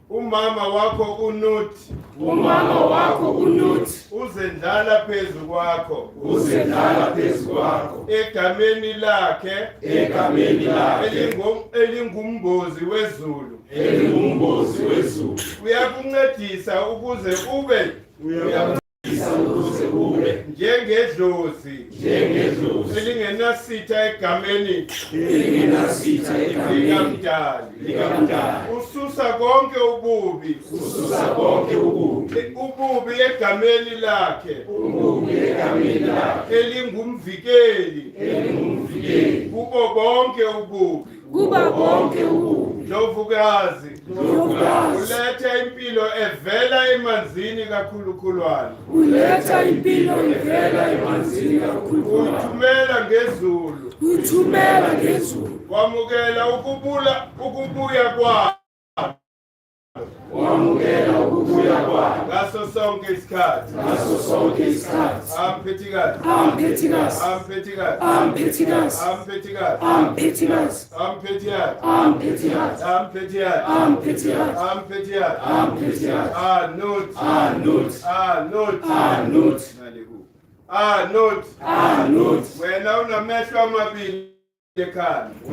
Umama wako unuthi uzendlala phezu kwakho egameni lakhe elingumbozi wezulu uyakuncedisa ukuze ube njengedlozi elingenasitha egameni likamdali ususa konke ububi egameni lakhe elingumvikeli kubo bonke ububi Ndlovukazi uletha impilo evela emanzini kakhulukhulwana uthumela ngezulu wamukela ukubuya kwakho ngaso sonke isikhathi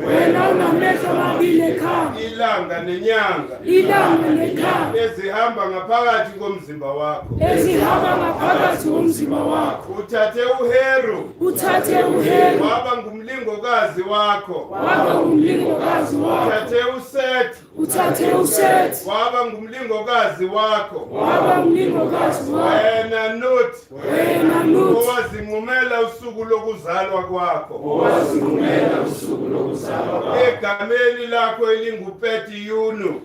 wena unamehlo amabili ilanga nenyanga ezihamba ngaphakathi komzimba wakho uthathe uHeru waba ngumlingokazi wakho uthathe uSeth waba ngumlingokazi wakho wena Nuthi owazinqumela usuku lokuzalwa kwakho egameni lakho elingupetiyunu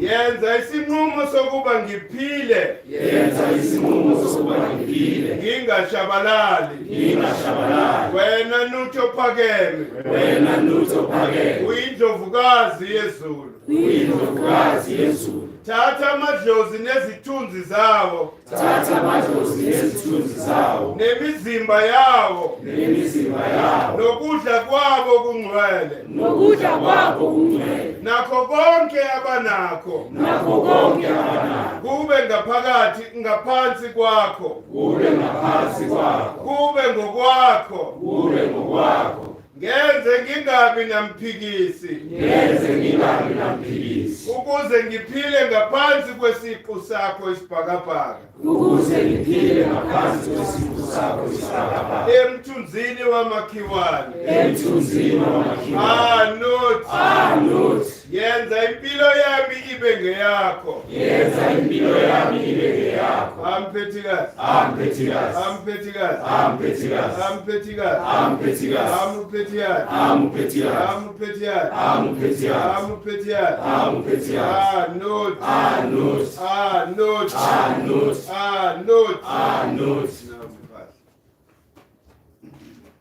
yenza isinqumo sokuba ngiphile ngingashabalali wena Nuthi ophakeme uyindlovukazi yezulu thatha amadlozi nezithunzi zawo nemizimba yawo nokudla kwabo kungcwele nakho konke abanakho kube ngaphansi kwakho kube ngokwakho ngenze ngingabi namphikisi ukuze ngiphile ngaphansi kwesiqu sakho isibhakabhaka emthunzini wamakhiwane Nuthi yenza impilo yami ibe ngeyakho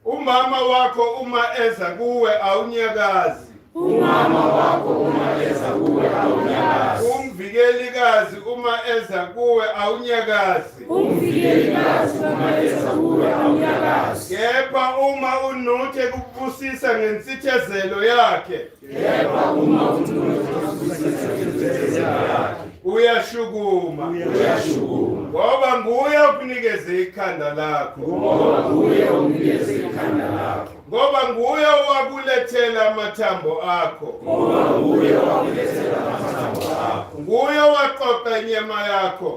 umama wako uma eza kuwe awunyakazi umvikelikazi uma eza kuwe awunyakazi kepha uma uNuthi ekubusisa ngensithezelo yakhe uyashukuma ngoba nguye okunikeze ikhanda lakho ngoba nguye owakulethela amathambo akho nguye waqoqa inyama yakho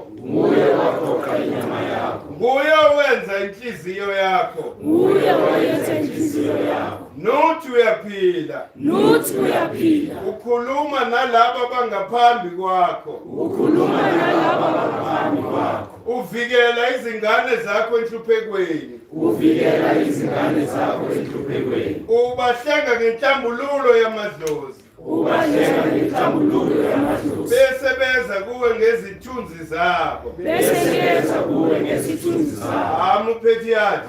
nguye owenza inhliziyo yakho Nuthi uyaphila ukhuluma nalabo bangaphambi kwakho uvikela izingane zakho enhluphekweni ubahlenga ngenhlambululo yamadlozi bese beza kuwe ngezithunzi zabo amuphethiyathi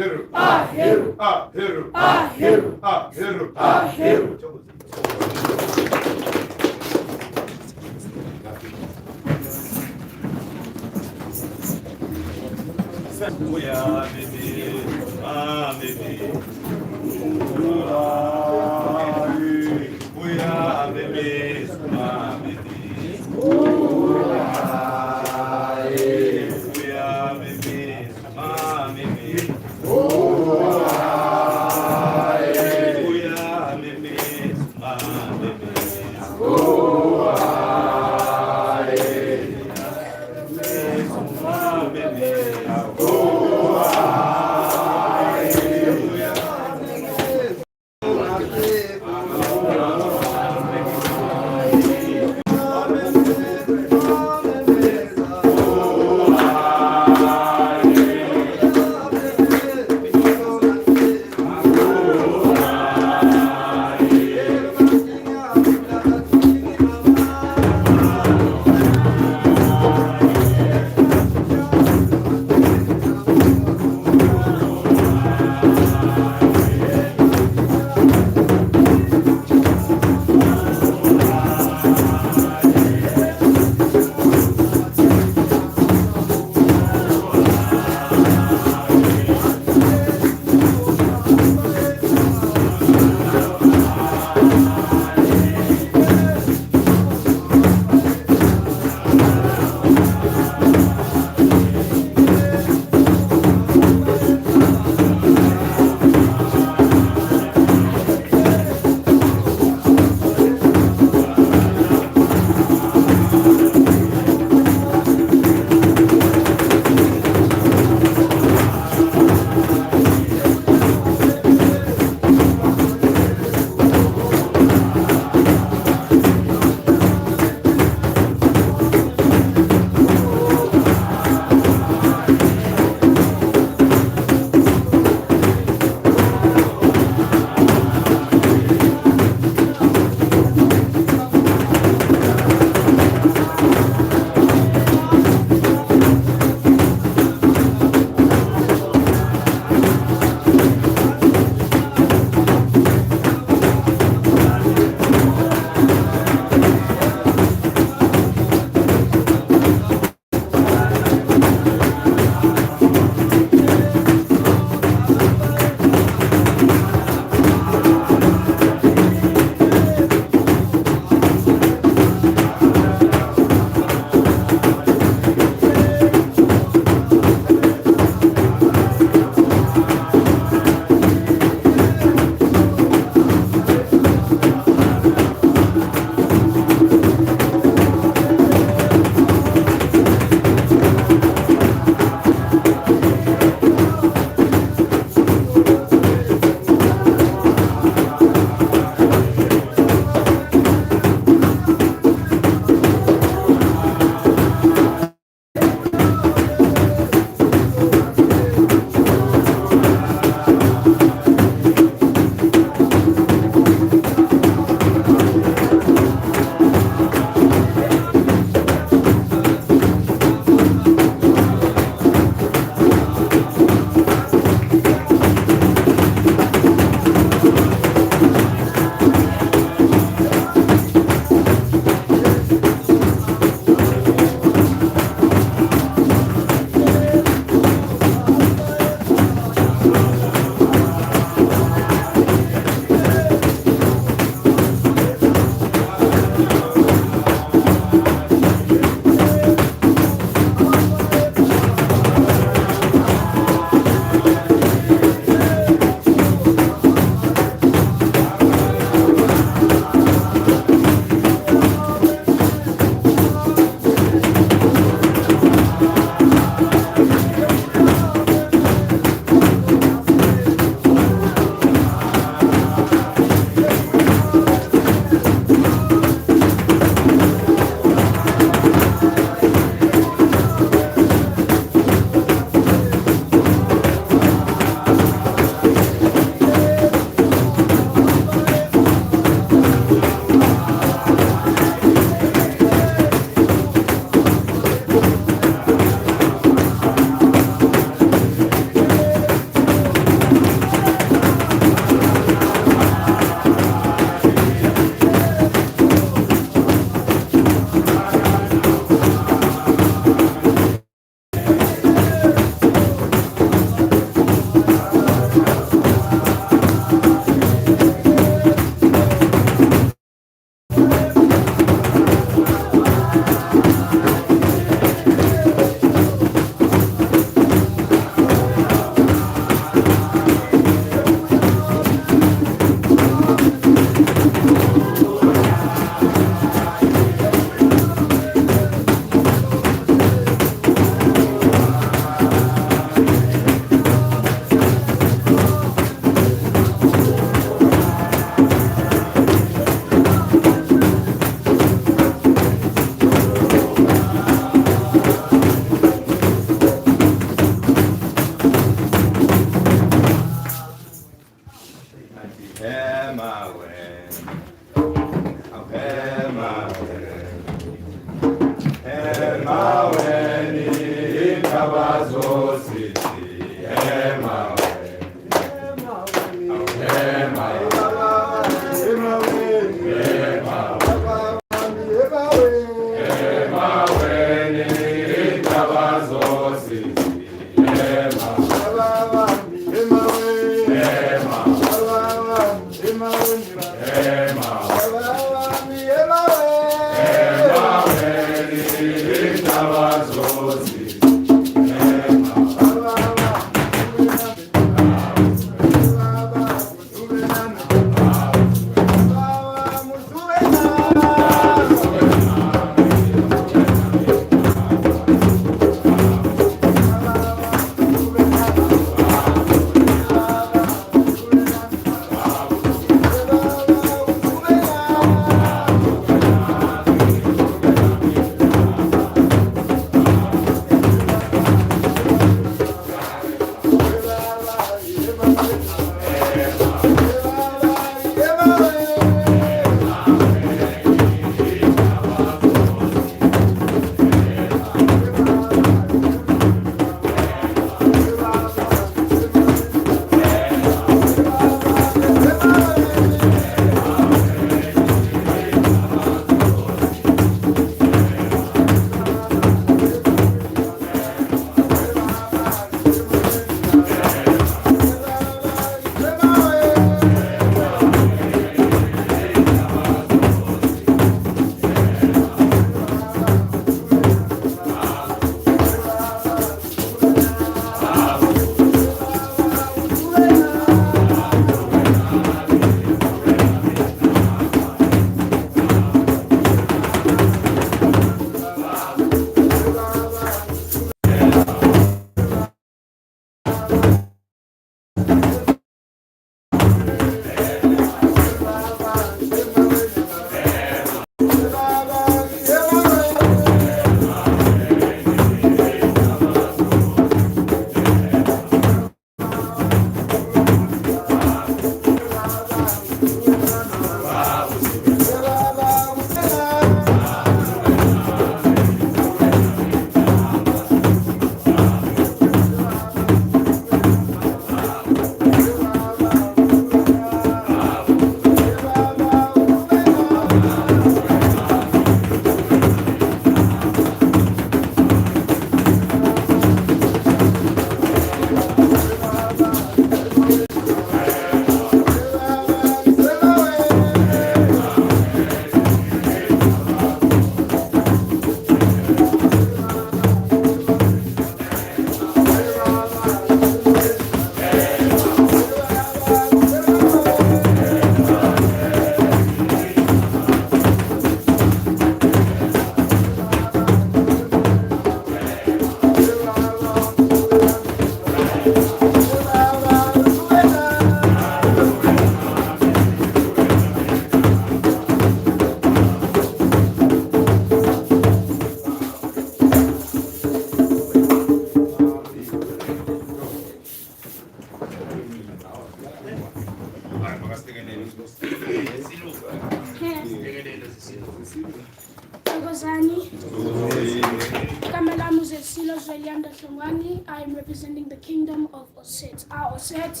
I am representing the kingdom of Osset. Osset.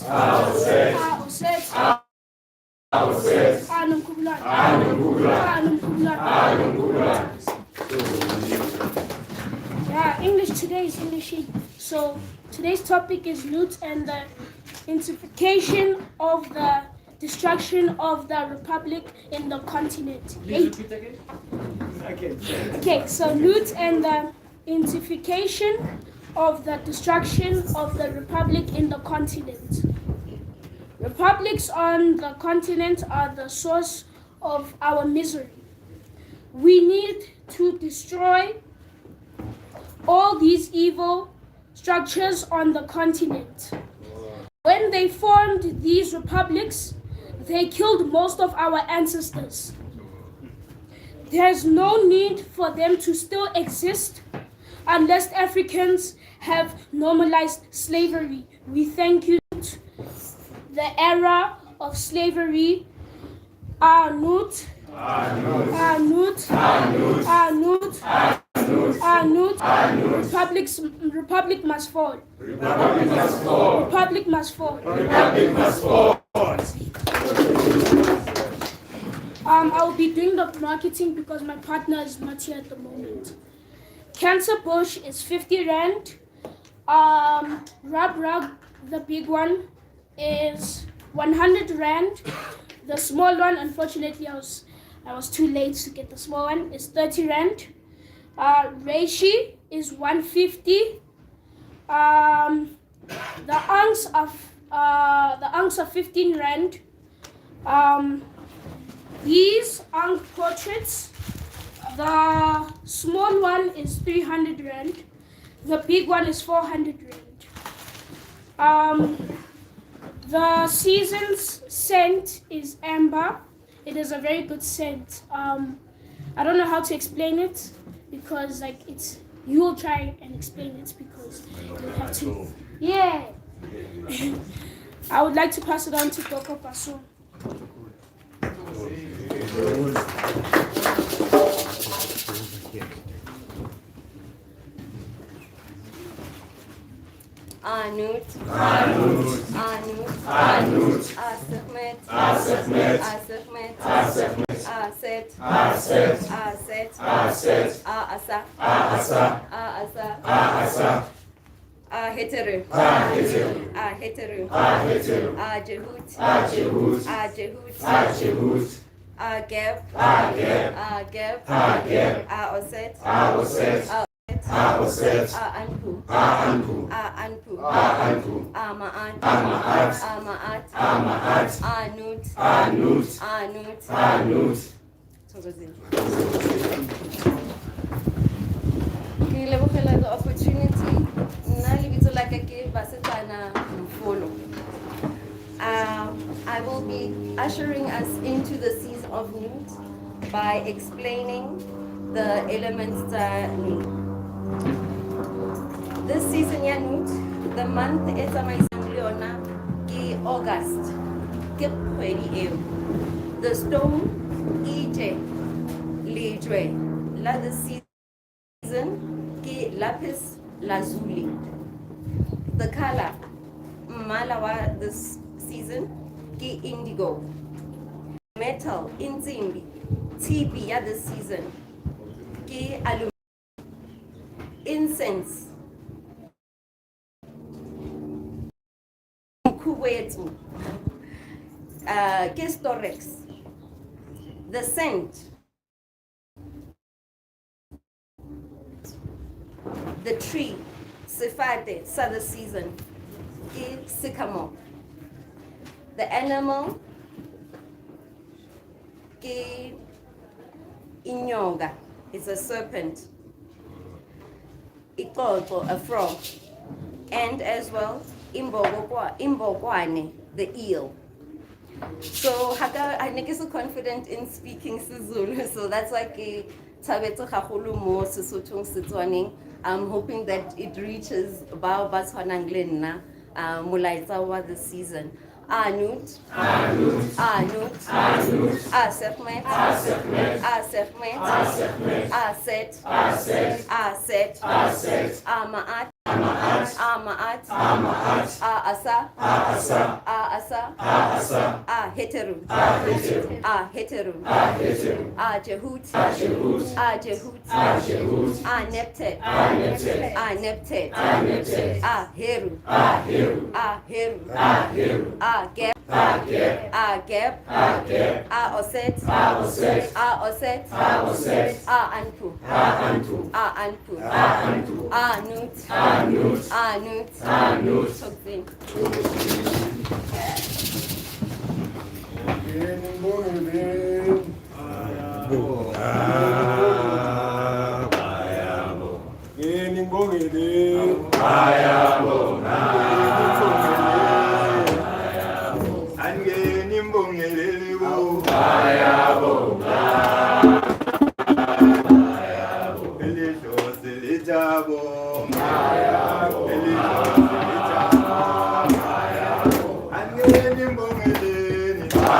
Yeah, English today is English. So today's topic is loot and the intensification of the destruction of the republic in the continent. Please repeat again. Okay, so loot and the intensification of the destruction of the republic in the continent. Republics on the continent are the source of our misery. We need to destroy all these evil structures on the continent. When they formed these republics, they killed most of our ancestors. There's no need for them to still exist unless Africans have normalized slavery. We thank you. The era of slavery Anut. Republic must fall. Republic must fall. I'll be doing the marketing because my partner is not here at the moment. Cancer bush is 50 rand. Rub, the big one, is 100 rand. The small one, unfortunately, I was too late to get the small one, is 30 rand. Reishi is 150. The ounce of 15 rand. These Ankh portraits, the small one is 300 rand. The big one is 400 rand. The season's scent is amber. It is a very good scent. I don't know how to explain it because you'll try and explain it because you have to. Yeah. I would like to pass it on to Doko Paso. Anut, Heteru, Jehut, Geb, Oset, Anpu, Amaat, Anut. Ke lebogela the opportunity. Nna lebitso la ka ke Basetsana Mkhulu. I will be ushering us into the season of Nut by explaining the elements that Nut. This season ya Nut, the month is Leona ki August, ke kgwedi eo. The stone ije lejwe la the season ki lapis lazuli. The color mmala this season ki indigo. Metal insimbi TB ya this season ki aluminum. Incense Kuwetu, Kistorex. The scent, the tree, Sifate, southern season, sycamore. The animal, Inyoga, is a serpent. Ikoto, a frog. And as well, Imbogwane, the eel. So I'm not so confident in speaking Sizulu, so that's why I'm hoping that it reaches Batswananglena, Mulaitawa this season. Anut, Serpent, Aset, Amaat, Heteru, Jehut, Neptet, Heru, Geb, Oset, Anpu, Anut.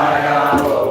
Ayabo,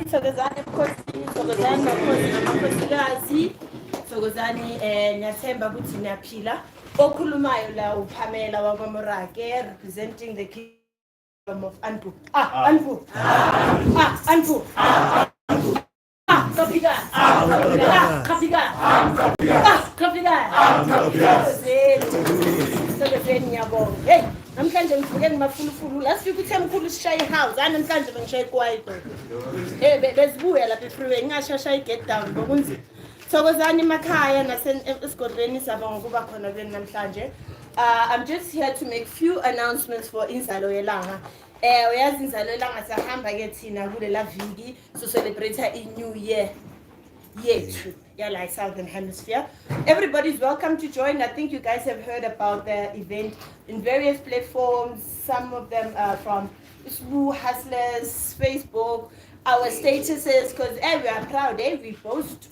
Thokozani Mkhulu, Thokozani Mkhulu, Thokozani ngiyathemba ukuthi niyaphila. Okhulumayo la uPamela wakwamorake representing the kingdom of Anpu. Anpu. Anpu. Kapika. Hey, namhlanje ngifike ngimafulufulu. Lasifika uthe Mkhulu sishaya ihouse. Namhlanje bengishaye kwaito. Bezibuya lapha efreeway ngashasha igate down ngokunzima. Thokozani emakhaya nasesigodlweni saba ngokuba khona kweni namhlanje. I'm just here to make few announcements for inzalo yelanga. Uyazi inzalo yelanga sahamba ke thina kulela viki so celebrate a new year yethu yala Southern Hemisphere. Everybody's welcome to join. I think you guys have heard about the event in various platforms. Some of them from Woo Hustlers, Facebook, our statuses, because we are proud, we boast.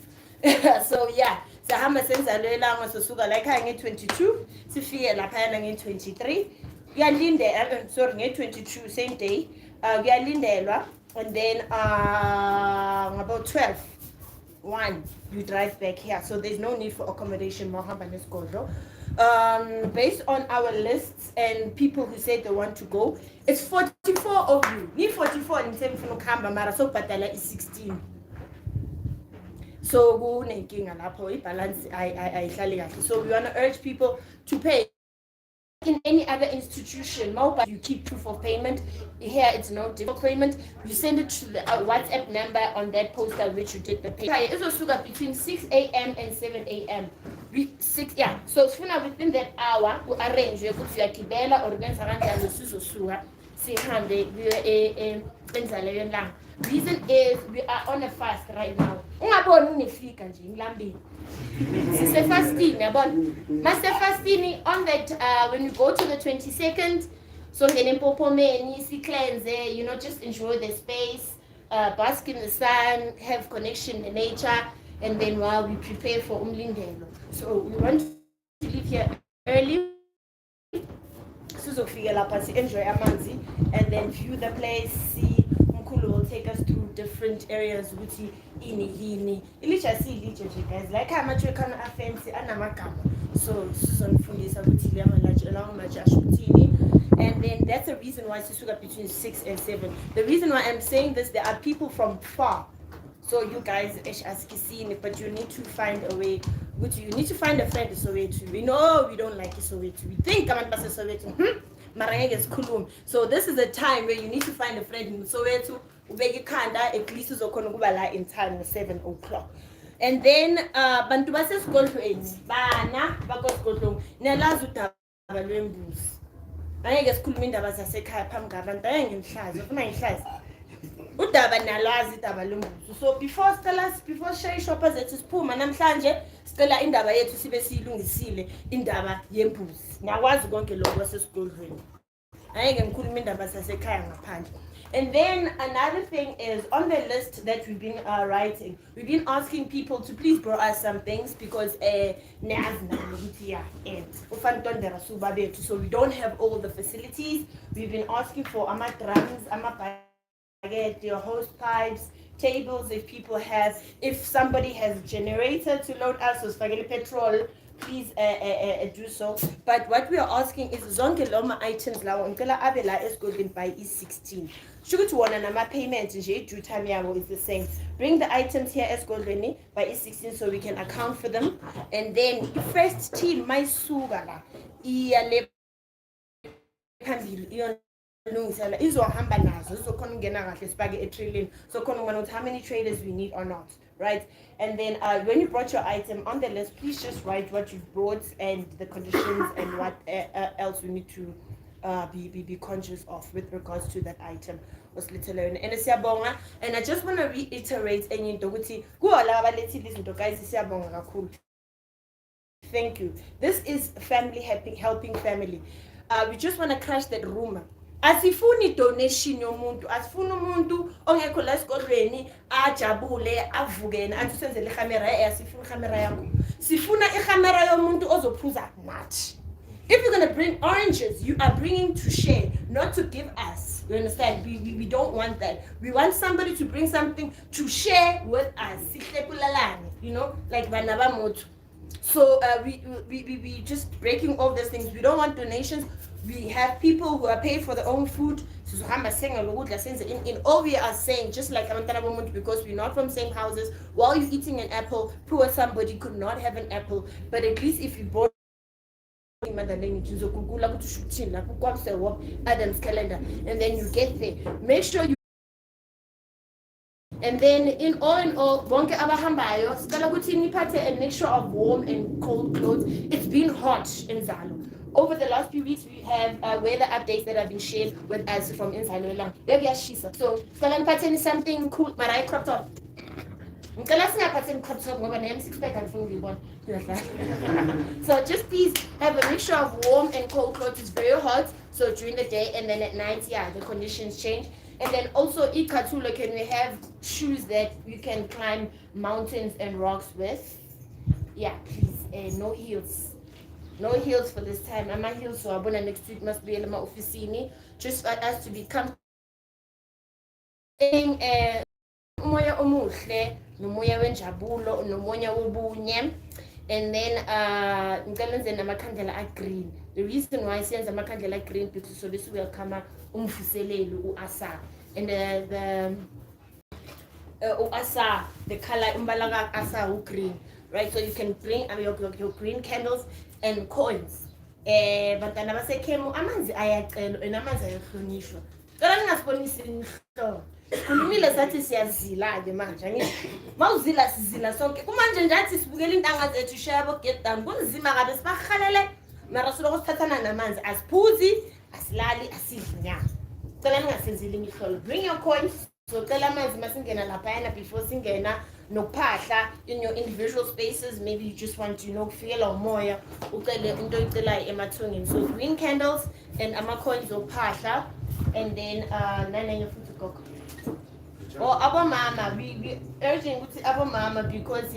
So yeah, sahamba senza lo elanga sosuka la ekhaya nge-22 sifike lapha nge-23. sorry, 22, same day. Kuyalindelwa, and then about 12, 1, you drive back here. So there's no need for accommodation. Based on our lists and people who say they want to go, it's 44 of you. Me 44 in same from Kamba, Mara, so Patala is 16. So balance. So we want to urge people to pay. In any other institution, you keep proof of payment. Here it's no different payment. You send it to the WhatsApp number on that poster which you did the payment. It's also between 6 a.m. and 7 a.m. So within that hour, we arrange or reason is we are on a fast right now. It's a fasting, master fasting on that when you go to the 22nd, so then cleanse, just enjoy the space, bask in the sun, have connection in nature, and then while we prepare for umlindelo. So we want to leave here early. Enjoy Amanzi and then view the place, see Mkhulu will take us through different areas guys, like how much we can offense so and then that's the reason why Sisuka between 6 and 7. The reason why I'm saying this, there are people from far. So you guys, but you need to find a way. You need to find a friend in Soweto. We know we don't like Soweto. We think I'm going to Soweto. So this is the time where you need to find a friend in Soweto. At least in time at 7 o'clock. And then bantu basesikolweni bana bakosikolweni nelazi udaba lwembuzi. Angeke sikhuluma indaba zasekhaya phambi kwabantu ayengimhlazi ufuna ngihlazi. Udaba nalwazi indaba lombuzo. So before shay shoppers ethi siphuma namhlanje sicela indaba yethu sibe siyilungisile indaba yembuzi. Ngakwazi konke lokho wasesikolweni. Ayeke ngikhuluma indaba zasekhaya ngaphandle. And then another thing is on the list that we've been writing, we've been asking people to please borrow us some things because so we don't have all the facilities. We've been asking for drums, your hose pipes, tables if people have, if somebody has a generator to load us or spaghetti petrol, please do so. But what we are asking is zonke loma items lawo ngicela abe la esigodini by E16. Shukuthi wona nama payment nje due time yabo is the same. Bring the items here esigodini by E16 so we can account for them. And then the first team mayisuka la iyale phambili izohamba nazo izokhona ukungena kahle sibake etrailini so khona ubona ukuthi how many trailers we need or not, right? And then when you brought your item on the list, please just write what you've brought and the conditions and what else we need to be conscious of with regards to that item. And I just want to reiterate thank you. This is family helping family. We just want to crash that rumor. Asifuni donation yomuntu, asifuni umuntu ongekho la esikolweni ajabule avukene athi senzele camera asifuni camera yakho. Sifuna i-camera yomuntu ozophuza nathi. If you're going to bring oranges, you are bringing to share, not to give us. You understand? We don't want that. We want somebody to bring something to share with us. Like Banabamoto. So we just breaking all those things. We don't want donations. We have people who are paid for their own food. So in all we are saying, just like because we're not from same houses, while you're eating an apple, poor somebody could not have an apple. But at least if you bought Adam's calendar, and then you get there, make sure you. And then in all, bonke abahambayo, scala ukuthi niphathe a mixture of warm and cold clothes. It's been hot in Zalo. Over the last few weeks, we have weather updates that have been shared with us from Inside Lang. So, scala niphathe something cool, but I cropped up. So just please have a mixture of warm and cold clothes. It's very hot, so during the day, and then at night, the conditions change. And then also Ikatula, can we have shoes that you can climb mountains and rocks with? Yeah, please, no heels. No heels for this time. Ama heels so abona next week must be in my officini. Just for us to become umoya omuhle, nomoya wenjabulo, nomoya wobunye. And then ngicela nze namakhandlela green. The reason why siyenza amakhandlela green because so this will come umvuseleli uasa. And the uasa, the color umbala asa green. Right, so you can bring your green candles and coins. Bantwana basekhemu amanzi ayacela enamanzi ayahlonishwa. Cela ningasibonisi inhlobo. Khulumile sathi siyazila ke manje angithi mawuzila sizila sonke kumanje njathi sibukela intanga zethu shayabo get down kunzima kabe sibahalele mara siloko sithathana namanzi asiphuzi asilali asidli nya. Cela ningasenzile imihlolo. Bring your coins. So cela amanzi masingena lapha before singena nokuphahla in your individual spaces. Maybe you just want to feel umoya ucele into oyicelayo emathungeni. So green candles and ama-coins ophahla, and then nanenye futhi gogo or abomama we urging ukuthi abomama because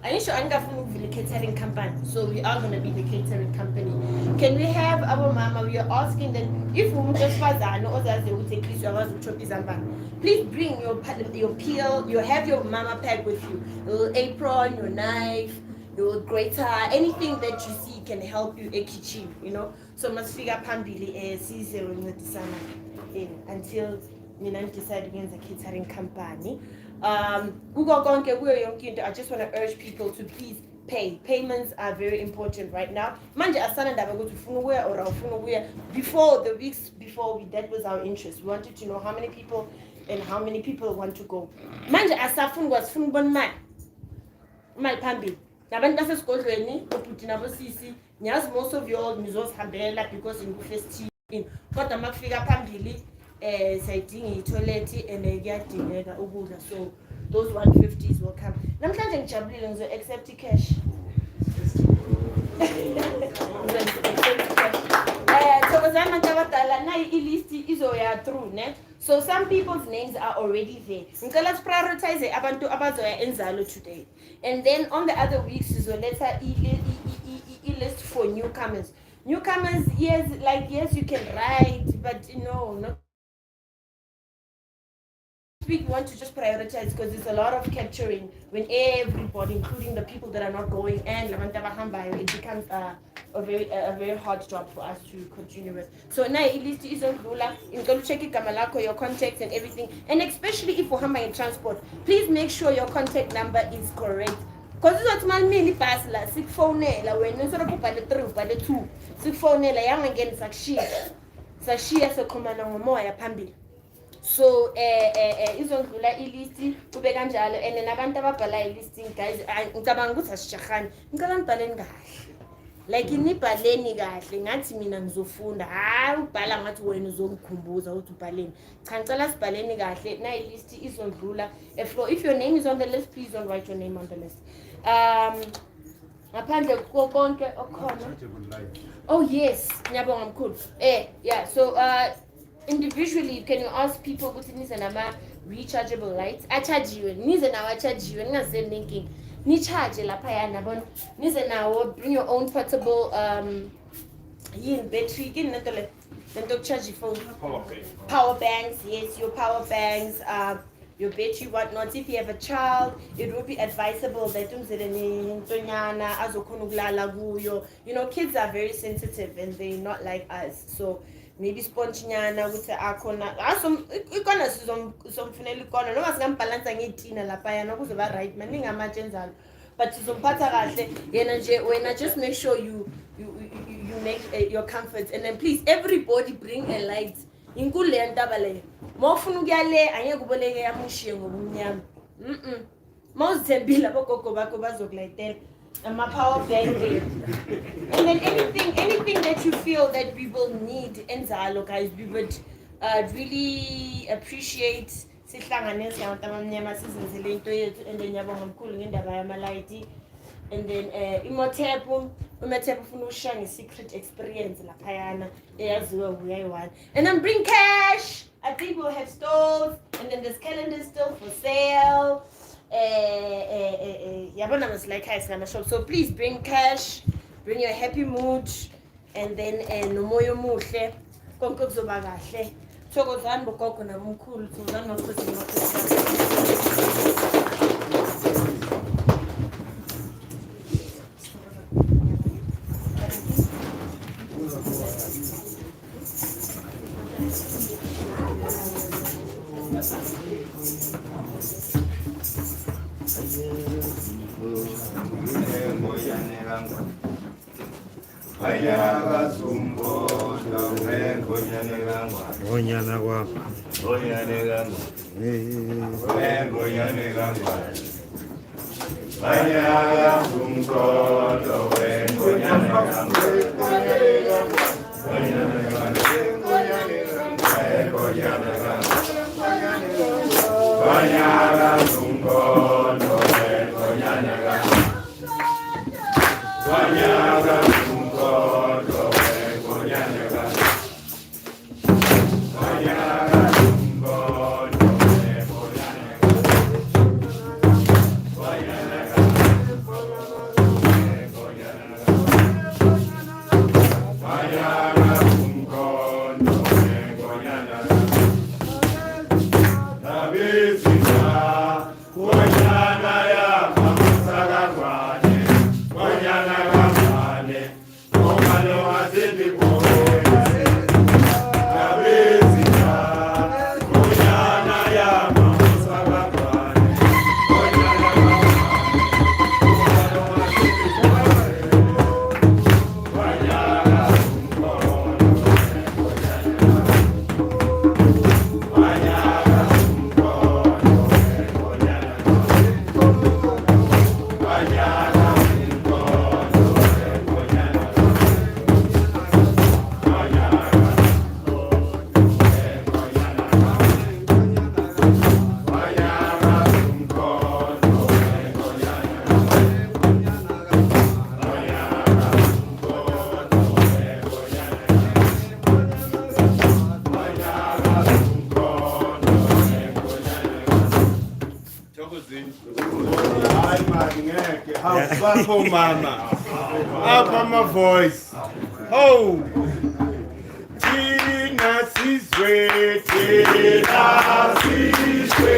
Anisha angafuna ukuvula catering company, so we are going to be the catering company. Can we have abomama? We are asking that if umuntu wesifazane ozazi ukuthi please uyakwazi ukuchopha izambane, please bring your peel, you have your mama pack with you, your apron, your knife, your grater, anything that you see can help you kitchen, so masifika phambili size uncedisana until mina decide against a catering company. I just want to urge people to please pay. Payments are very important right now. Manje asana ndaba ukuthi ufuna ukuya or awufuna ukuya. Before the weeks before that was our interest. We wanted to know how many people and how many people want to go. Manje asafuna kwasifuna ukubona imali. Imali phambili. Nabantu basesigodlweni obhuti nabo sisi ngiyazi most of you all nizosihambela because in festive kodwa makufika phambili sayidinga itoilet and kuyadingeka ukudla, so those 150s will come. Namhlanje ngijabulile ngizo accept cash. Thokozana ngabadala nayi ilist izoya through ne. So some people's names are already there. Ngicela prioritize abantu abazoya enzalo today. And then on the other weeks sizoletha list for newcomers. Newcomers, yes, you can write, but not. We want to just prioritize because there's a lot of capturing when everybody, including the people that are not going, and it becomes a very hard job for us to continue with. So now at least is on Lula, in go check your contacts and everything, and especially if we're in transport, please make sure your contact number is correct. Because it's not many pass la sick phone la when you sort of by the 3 by the 2 sick phone la young again Sakshia so command on moya pambi. So izondlula ilist kube kanjalo and nabantu ababhala ilisting guys ngicabanga ukuthi asishahani ngicela ngibhaleni kahle like inibhaleni kahle ngathi mina ngizofunda hayi ubhala ngathi wena uzongikhumbuza ukuthi ubhaleni cha ngicela sibhaleni kahle na ilist izondlula if your name is on the list, please don't write your name on the list. Ngaphandle konke okhona. Oh yes, ngiyabonga Mkhulu. Yeah, so individually can you ask people ukuthi nize nama rechargeable lights achargiwe nize nawo achargiwe ningaze thinking ni charge lapha yana bona nize nawo, bring your own portable battery kin lento le lento charge phone, power banks, yes, your power banks, your battery, whatnot. If you have a child, it would be advisable that kids are very sensitive and they're not like us, so maybe sponchinyana ukuthi akhona ikona sizomfunela ikona noma singambalance ngetina lapha yana kuzoba right maningi amatshe enzalo, but sizomphatha kahle yena nje wena just make sure you make your comforts, and then please everybody bring a light. Inkulu le ntaba le mawufuna ukuyale angeke uboleke yamushiye ngobumnyama mawuzithembile abogogo bakho bazokulayitela ama-power bank, and then anything that you feel that we will need enzalo guys, we would really appreciate sihlanganise abantu abamnyama sizenzele into yethu, and then yabonga Mkhulu ngendaba yamalayithi, and then umethepu ufuna ukushiya nge-secret experience laphayana eyaziwa uyayi-one, and then bring cash. I think we'll have stores, and then there's calendar still for sale. Yabona masilayikhaya sinamashop, so please bring cash, bring your happy mood, and then nomoya omuhle konke kuzoba kahle. Thokozani bogogo namkhulu, thokozani mafuthu mafuthu. Onyana kwa. Apho mama, apha my voice. Oh, Tina Sizwe, Tina Sizwe,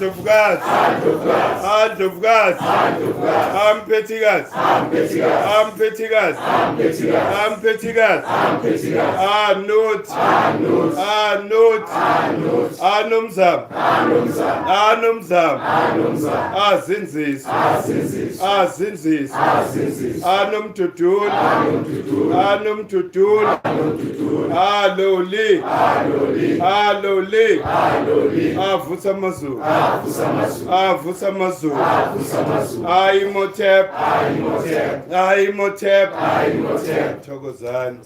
Hand of God. Hand of God. Hand of God. Hand of God. I'm petty God. I'm petty God. I'm petty God. I'm petty God. I'm petty God. I'm petty God. I'm not. I'm not. I'm not. I'm not. Anumzam. Anumzam. Anumzam. Anumzam. Azinzis. Azinzis. Azinzis. Azinzis. Anumtutun. Anumtutun. Anumtutun. Anumtutun. Aloli. Aloli. Aloli. Aloli. Avusa mazu. Avusa mazu. Avusa mazu. Avusa mazu. Aimotep. Aimotep. Aimotep. Aimotep. Thokozani.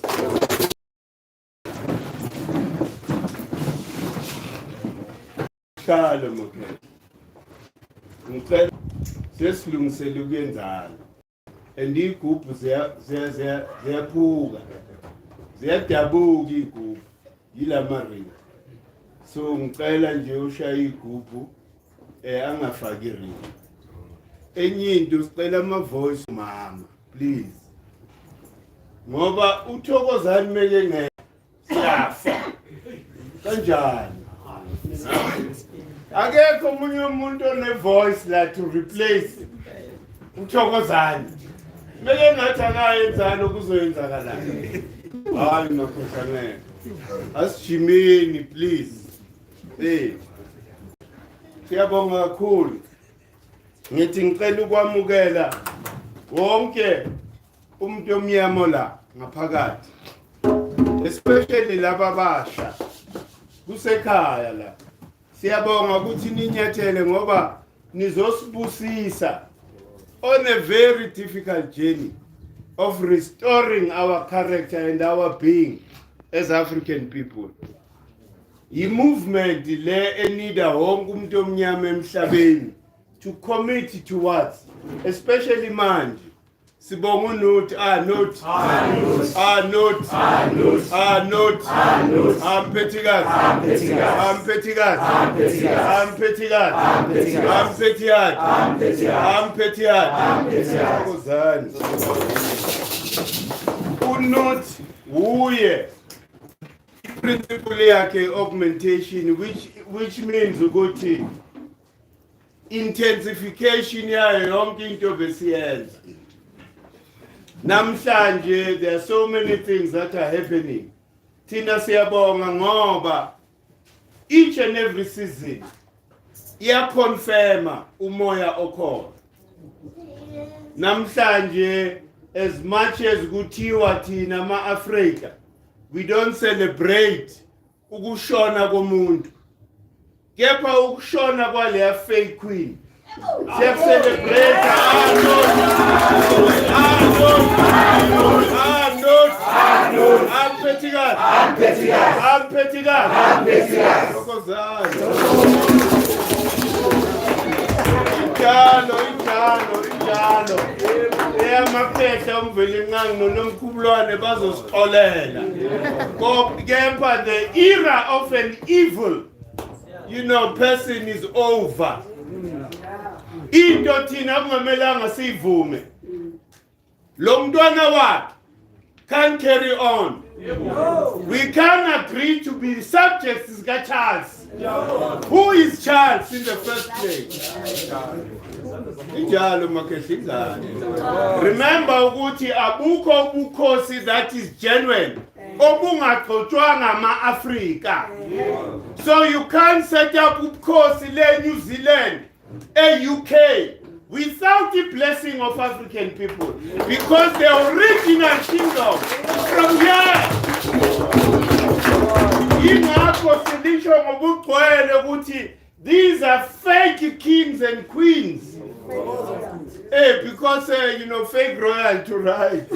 Khala mokhe. Ngicela sesilungisele ukuyenzana. Andigubhu ziyaphuka. Ziyadabuka igubhu. Yila maringa. So ngicela nje ushaya igubhu angafaki ringa. Enye into sicela ama voice mama, please. Ngoba uThokozani meke ngeke siyafa. Kanjani? Akekho omunye umuntu one voice la to replace uThokozani. Meke ngathi akayenzani ukuzoyenzakalani. Hayi makhosanene. Asijimeni please. Siyabonga kakhulu. Ngithi ngicela ukwamukela wonke umuntu omnyama la ngaphakathi. Especially laba abasha. Kusekhaya la. Siyabonga ukuthi ninyathele ngoba nizosibusisa on a very difficult journey of restoring our character and our being as African people. Yi movement le enida wonke umuntu omnyama emhlabeni to commit towards, especially manje. Sibonga not, not, not, not, I'm petty God, I'm petty God, I'm petty God, I'm petty God, I'm petty God, I'm petty God, I'm petty God, I'm petty God, I'm petty God, I'm petty God. Not uye principle yakhe augmentation, which means ukuthi intensification yayo yonke into besiyenza. Namhlanje there are so many things that are happening. Thina siyabonga ngoba each and every season iyaconfirma umoya okhona. Namhlanje as much as kuthiwa thina ma-Afrika we don't celebrate ukushona komuntu. Kepha ukushona kwaleya fake queen. Celebrate I'm petty God. I'm petty God. I'm petty God. I'm petty God. Injalo. Maphetha umveli nqangi nomkhulwane bazosixolela. Kepha the era of an evil, person is over. Into thina kungamelanga sivume. Lo mntwana wakhe can't carry on. We can't agree to be subjects to Charles. Who is Charles in the first place? Remember ukuthi abukho ubukhosi that is genuine. Obungaxotshwanga ma-Afrika. So you can't set up ubukhosi le New Zealand, UK, without the blessing of African people, because the original kingdom from here. These are fake kings and queens. Because fake royalty, right?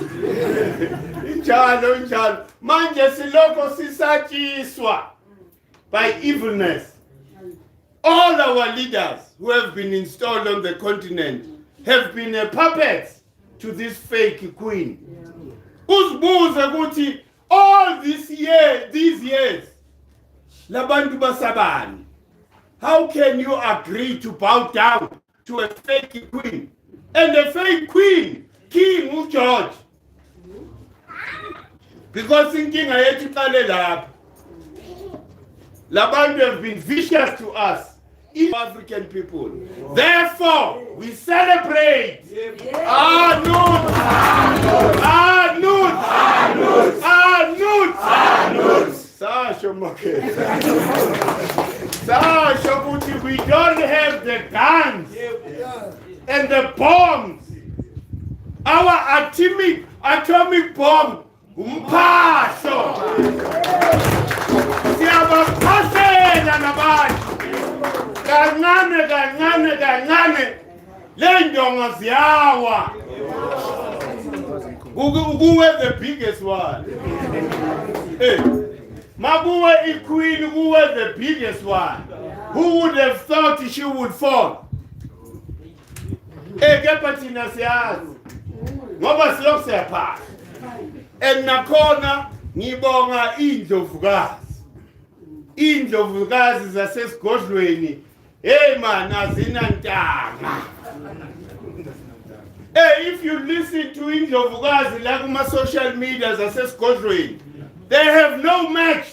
Injalo. Manje siloko sisatshiswa by evilness. All our leaders who have been installed on the continent have been puppets to this fake queen. Uzibuze ukuthi all these years, labantu basabani. How can you agree to bow down to a fake queen? And the fake queen, King George. Because inkinga yethu iqale lapha. Labantu have been vicious to us. African people. Therefore, we celebrate Anut. Sasha Moke. Sasha Kuti, we don't have the guns and the bombs. Our atomic bomb, umphaso. Siyabaphasela nabantu. Kancane. Le ndonga ziyawa. Kuwe the biggest one. Hey. Mabuwe Queen, who was the biggest one? Who would have thought she would fall? Kepatina says, Ngoba silok sepa. And nakona ngibonga indlovukazi. Indlovukazi zasesigodlweni. Hey man, azina ntanga. Hey, if you listen to indlovukazi like my social media zasesigodlweni, they have no match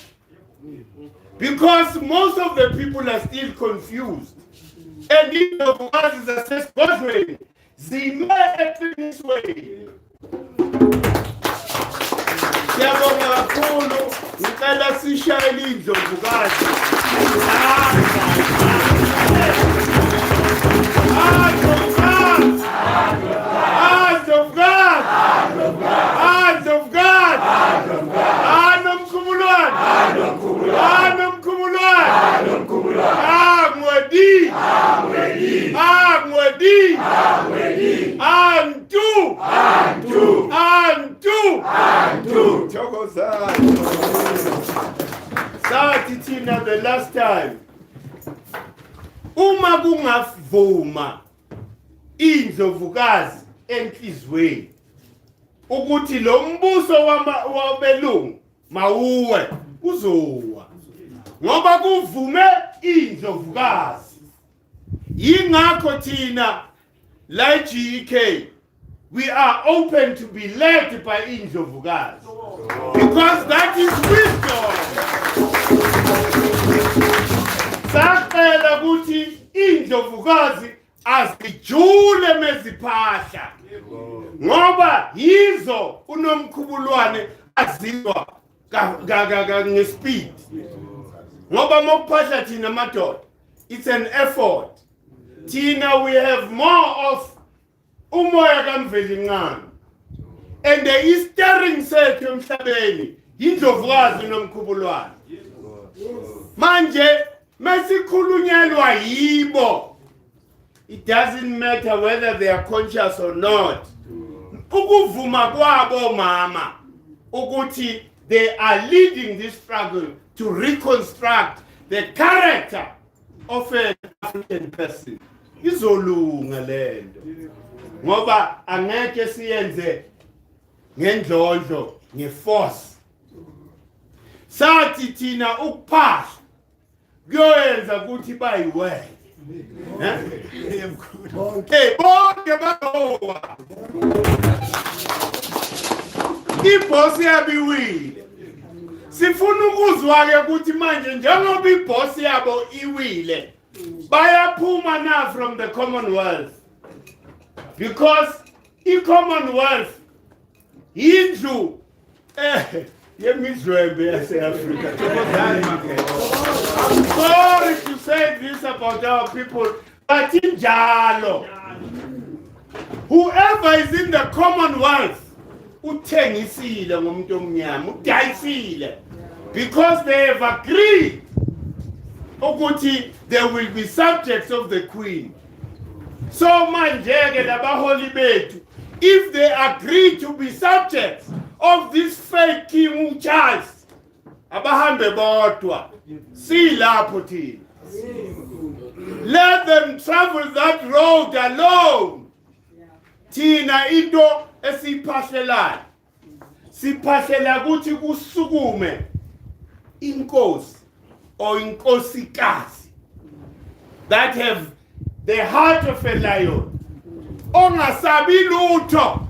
because most of the people are still confused. And if the voices are says Godwin, they may act in this way. Siyabonga kakhulu, ngicela sishayele indlovukazi. Hands of God! Sathi thina the last time. Uma kungavuma indlovukazi enhlizweni ukuthi lo mbuso wabelungu mawuwe uzowa ngoba kuvume indlovukazi. Yingakho thina la GK we are open to be led by indlovukazi because that is wisdom. Saqela ukuthi indlovukazi azijule meziphahla ngoba yizo unomkhubulwane azizwa ngespeed ngoba mokuphahla thina madoda it's an effort. Thina we have more of umoya kaMvelincane and the eastering sethu emhlabeni indlovukazi nomkhubulwane. Manje mesikhulunyelwa yibo, it doesn't matter whether they are conscious or not. Ukuvuma kwabo mama ukuthi they are leading this struggle to reconstruct the character of an African person. Izolunga lento ngoba angeke siyenze ngendlondlo ngeforce. Sathi thina ukuphahla kuyoyenza ukuthi bayiwe. Bonke bazowa. Ibhosi yabiwile. Sifuna ukuzwa ke ukuthi manje njengoba ibhosi yabo iwile bayaphuma na from the Commonwealth because i-Commonwealth yindlu yemizwembe yase-Afrika. I'm sorry to say this about our people, but injalo whoever is in the Commonwealth uthengisile ngomuntu omnyama, udayisile because they have agreed ukuthi they will be subjects of the Queen. So manje ke labaholi bethu, if they agree to be subjects of this fake King Charles, abahambe bodwa silapho thina. Let them travel that road alone. Thina into esiphahlelayo siphahlela ukuthi kusukume inkosi or inkosikazi that have the heart of a lion, ongasabi lutho,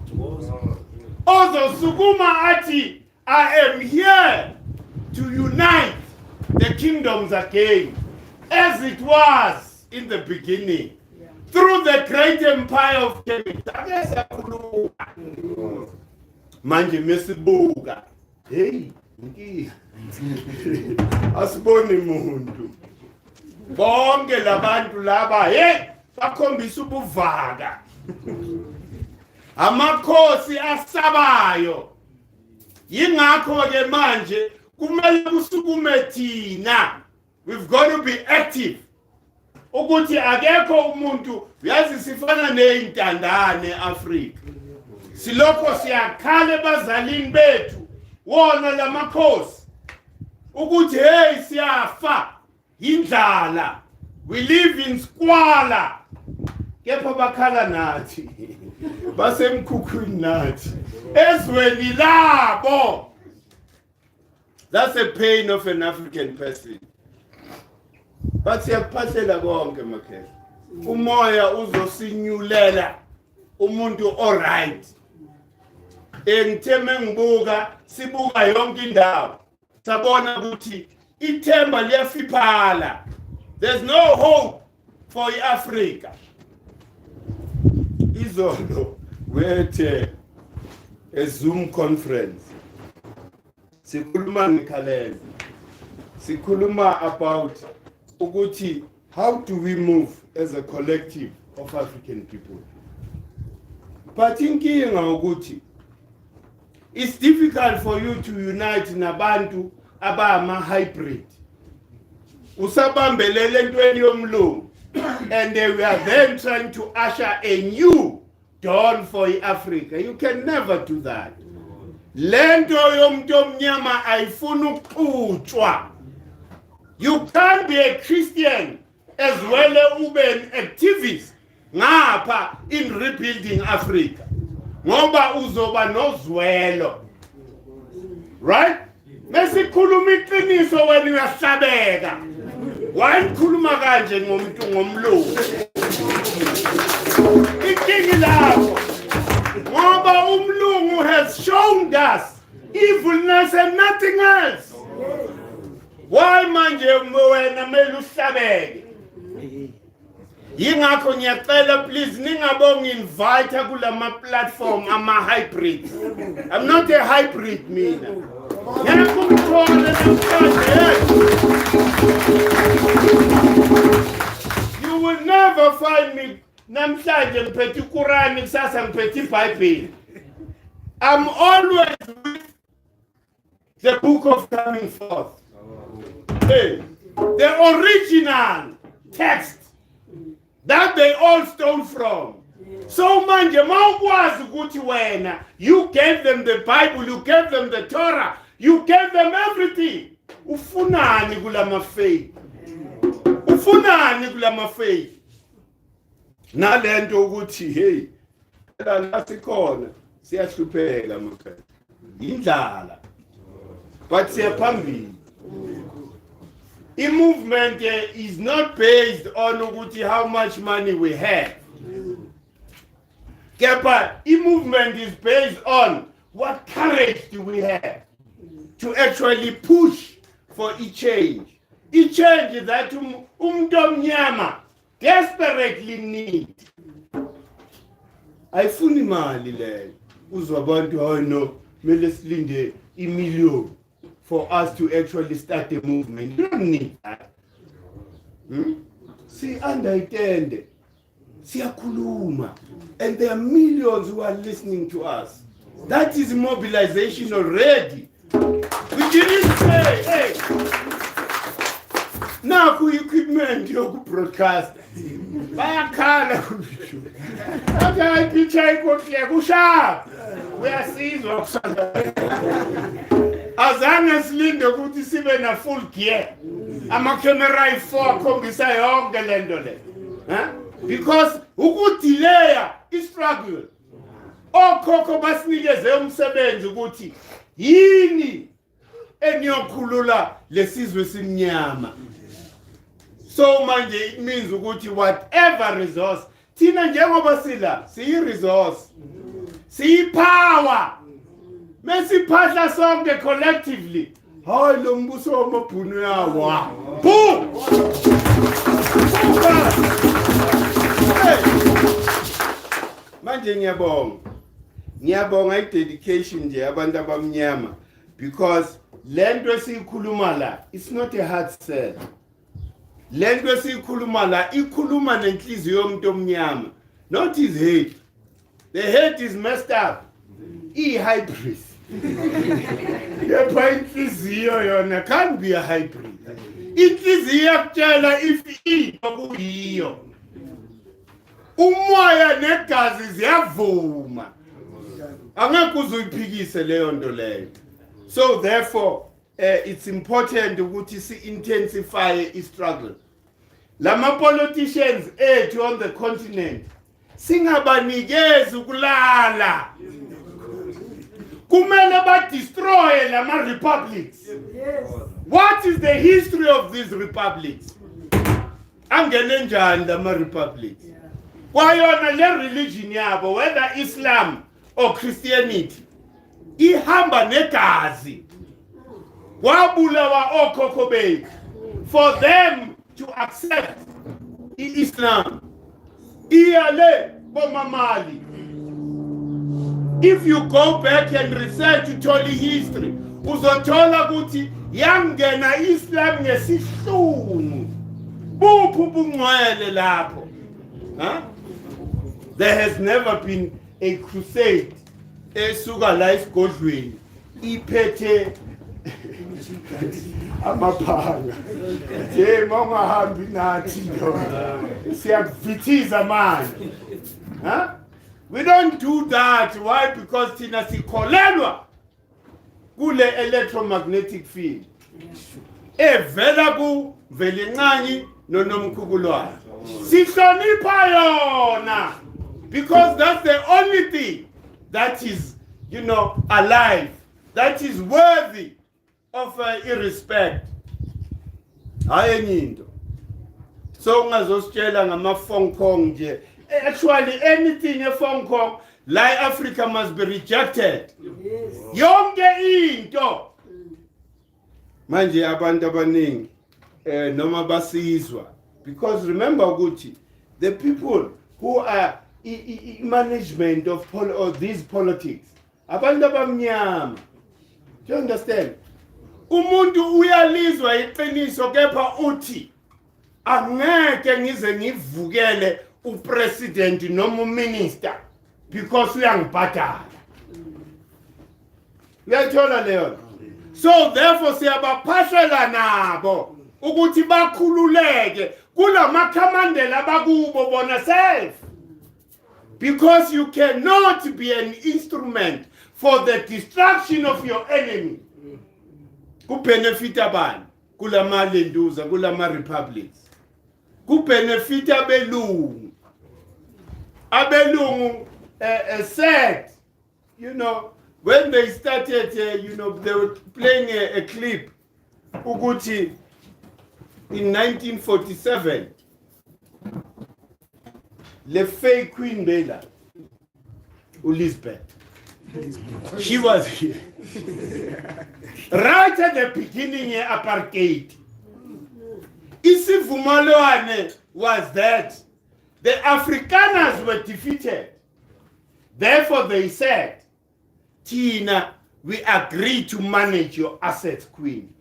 ozosukuma athi I am here to unite the kingdoms again as it was in the beginning. Through the great empire of Kemet. Manje mesibuka. Hey, asiboni muntu. Bonke labantu laba, hey, bakhombisa ubuvaka. Amakhosi asabayo. Yingakho ke manje kumele kusukume thina. We've got to be active. Ukuthi akekho umuntu yazi sifana neintandane eAfrika. Silokho siyakhala ebazalini bethu wona lamakhosi. Ukuthi hey siyafa indlala. We live in squalor. Kepha bakhala nathi. Basemkhukhwini nathi. Ezweni labo. That's the pain of an African person. But siyakuphahlela konke makhehla. Umoya uzosinyulela umuntu all right. Engitheme ngibuka sibuka yonke indawo. Sabona ukuthi ithemba liyafiphala. There's no hope for Africa. Izolo wethe a Zoom conference. Sikhuluma ngeCalender. Sikhuluma about ukuthi how do we move as a collective of African people. But inkinga ukuthi it's difficult for you to unite nabantu abama hybrid. Usabambelele entweni yomlungu and they were then trying to usher a new dawn for Africa. You can never do that. Lento yomuntu omnyama ayifuna ukuxutshwa. You can't be a Christian as well as an activist ngapha in rebuilding Africa. Ngoba uzoba nozwelo. Right? Mesikhuluma iqiniso wena uyahlabeka. Wayikhuluma kanje ngomuntu ngomlungu. Ikingi lapho. Ngoba umlungu has shown us evilness and nothing else. Why manje wena mele uhlabeke? Yingakho ngiyacela please ningabongi invite kulama platform ama hybrid. I'm not a hybrid mina. Ngiyakumthola namhlanje. You will never find me namhlanje ngiphethe iQuran kusasa ngiphethe iBhayibheli. I'm always with the book of coming forth. Hey, the original text that they all stole from. So manje mawukwazi ukuthi wena you gave them the Bible, you gave them the Torah, you gave them everything. Ufunani kulama faith? Ufunani kulama faith? Nalento ukuthi hey la sikhona siyahlupheka mkhaya. Indlala. But siyaphambili. The movement is not based on how much money we have. But the movement is based on what courage do we have to actually push for a change. A change that umdomnyama desperately need. Ayifuni imali leyo. Uzwa abantu no mele silinde imillion for us to actually start a movement. You don't need that. See, understand. Siyakhuluma. And there are millions who are listening to us. That is mobilization already. We didn't say, hey, now ku equipment yoku broadcast. Bayakhala kusho. Okay, picture ikohle kusha. Uyasizwa kusala. Azange silinde ukuthi sibe na full gear. Ama camera i4 akhombisa yonke lento le. Because ukudelaya is struggle. Okhokho basinikeze umsebenzi ukuthi yini eniyokhulula lesizwe simnyama. So manje it means ukuthi whatever resource thina njengoba sila siyi resource siyi power mesiphahla sonke collectively hayi lo mbuso wamabhunu yawa boom Manje ngiyabonga i-dedication nje abantu abamnyama because lento esiyikhuluma la it's not a hard sell. Lento esiyikhuluma la ikhuluma nenhliziyo yomuntu omnyama, not his head. The head is messed up. I-hybrid. Yepha inhliziyo yona can't be a hybrid. Inhliziyo yakutshela if kuyiyo. Umoya negazi ziyavuma. Angeke uzoyiphikise leyo nto leyo. So therefore it's important ukuthi si-intensify i-struggle. Lama politicians ethu on the continent singabanikezi ukulala. Kumele ba-destroy lama republics. What is the history of these republics? Angene njani lama republics? Kwayona le religion yabo, whether Islam or Christianity, ihamba negazi. Wabulawa okhokho bethu for them to accept Islam. Iyale bomamali. If you go back and research Utoli history, uzothola ukuthi yangena Islam ngesihlungu. Buphu bungcwele lapho. Huh? There has never been a crusade esuka la esigodlweni iphethe amaphanga. Je mongahambi nathi lo. Siyakuvithiza manje. Huh? We don't do that. Why? Because thina sikholelwa kule electromagnetic field. Evela ku velincane nonomkhulu. Sihlonipha yona. Because that's the only thing that is, alive, that is worthy of irrespect. Hayi into. So ungazositshela ngama-Hong Kong nje. Actually, anything in Hong Kong, like Africa, must be rejected. Yonke into. Manje abantu abaningi noma basizwa. Because remember ukuthi, the people who are management of these politics, abantu abamnyama. Do you understand? Umuntu uyalizwa iqiniso kepha uthi angeke ngize ngivukele upresident noma uminister because uyangibhadala. Uyathola leyo. So therefore siyabaphashela nabo ukuthi bakhululeke kulamakhamandela bakubo bona self. Because you cannot be an instrument for the destruction of your enemy. Ku benefit abani? Kula malenduza, kula ma republics. Ku benefit abelungu. Abelungu said, when they started, they were playing a clip. Uguti in 1947. Le fake Queen Bella, Elizabeth. She was here. Right at the beginning of apartheid. Isivumelwano was that the Afrikaners were defeated. Therefore they said, Tina, we agree to manage your assets, Queen.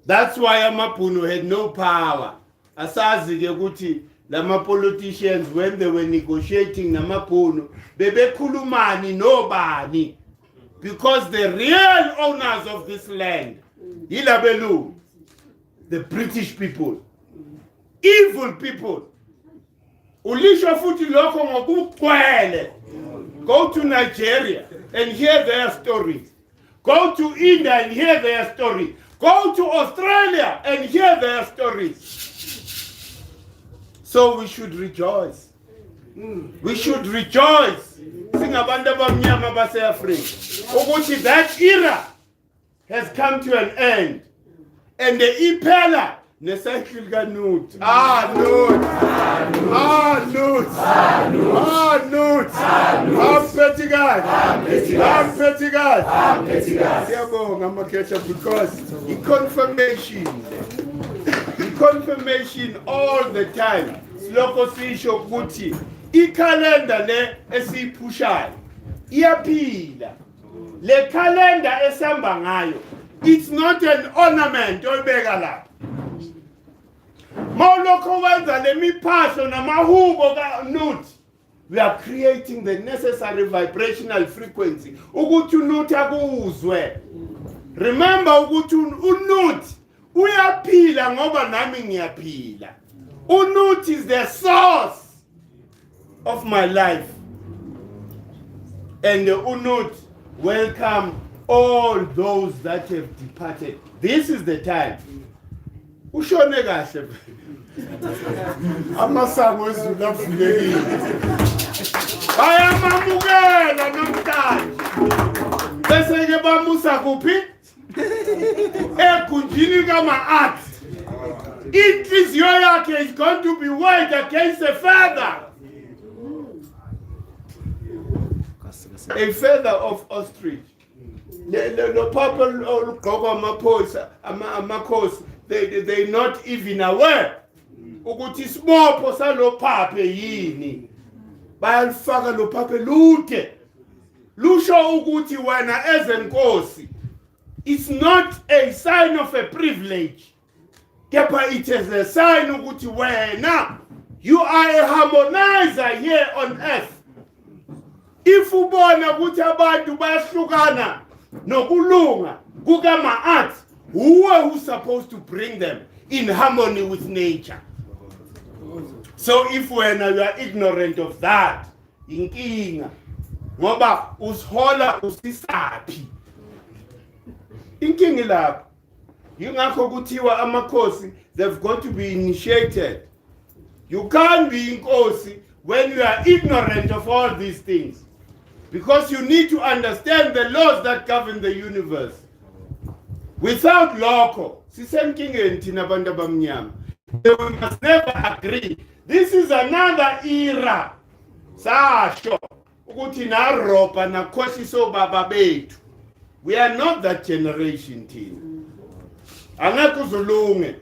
That's why Amapuno had no power. Asazi ukuthi lama politicians, when they were negotiating namapuno, bebekhulumani nobani, because the real owners of this land, ilabelu, the British people, evil people. Ulisho futhi lokho ngokuqwele. Go to Nigeria and hear their stories. Go to India and hear their stories. Go to Australia and hear their stories. So we should rejoice. We should rejoice. Singabantu abamnyama base-Afrika ukuthi that era has come to an end. And the iphela nesahlika nuthi. Petty God. Siyabonga amakhetha because i-confirmation. confirmation all the time. Silokho sisho ukuthi i-calendar le esiyiphushayo iyaphila. Le calendar esamba ngayo, it's not an ornament oyibeka lapha. Mawulokho wenza le miphahlo namahubo ka-Nut, we are creating the necessary vibrational frequency ukuthi uNut akuzwe. Remember ukuthi uNut uyaphila ngoba nami ngiyaphila. uNut is the source of my life. And uNut welcome all those that have departed. This is the time. Ushone kahle. Amasango ezulu avulekile. Bayamamukela namhlanje. Bese ke bamusa kuphi? Egunjini kama-art. Inhliziyo yakhe is going to be weighed against a feather. A feather of ostrich. The purple olugqokwa amakhosi, they not even aware ukuthi isibopho salo phaphe yini. Bayalifaka lo phaphe lude. Lusho ukuthi wena ezenkosi, it's not a sign of a privilege. Kepha it is a sign ukuthi wena, you are a harmonizer here on earth. If ubona ukuthi abantu bayahlukana nokulunga kukama-art, who's supposed to bring them in harmony with nature? So if when you are ignorant of that, inkinga ngoba usihola usisaphi. Inkinga lapho. Yingakho kuthiwa amakhosi, they've got to be initiated. You can't be inkosi when you are ignorant of all these things. Because you need to understand the laws that govern the universe. Without lokho, sisenkingeni thina abantu abamnyama. We must never agree. This is another era. Sasho ukuthi naropa nakhohliso baba bethu. We are not that generation thina. Angeke uzulunge.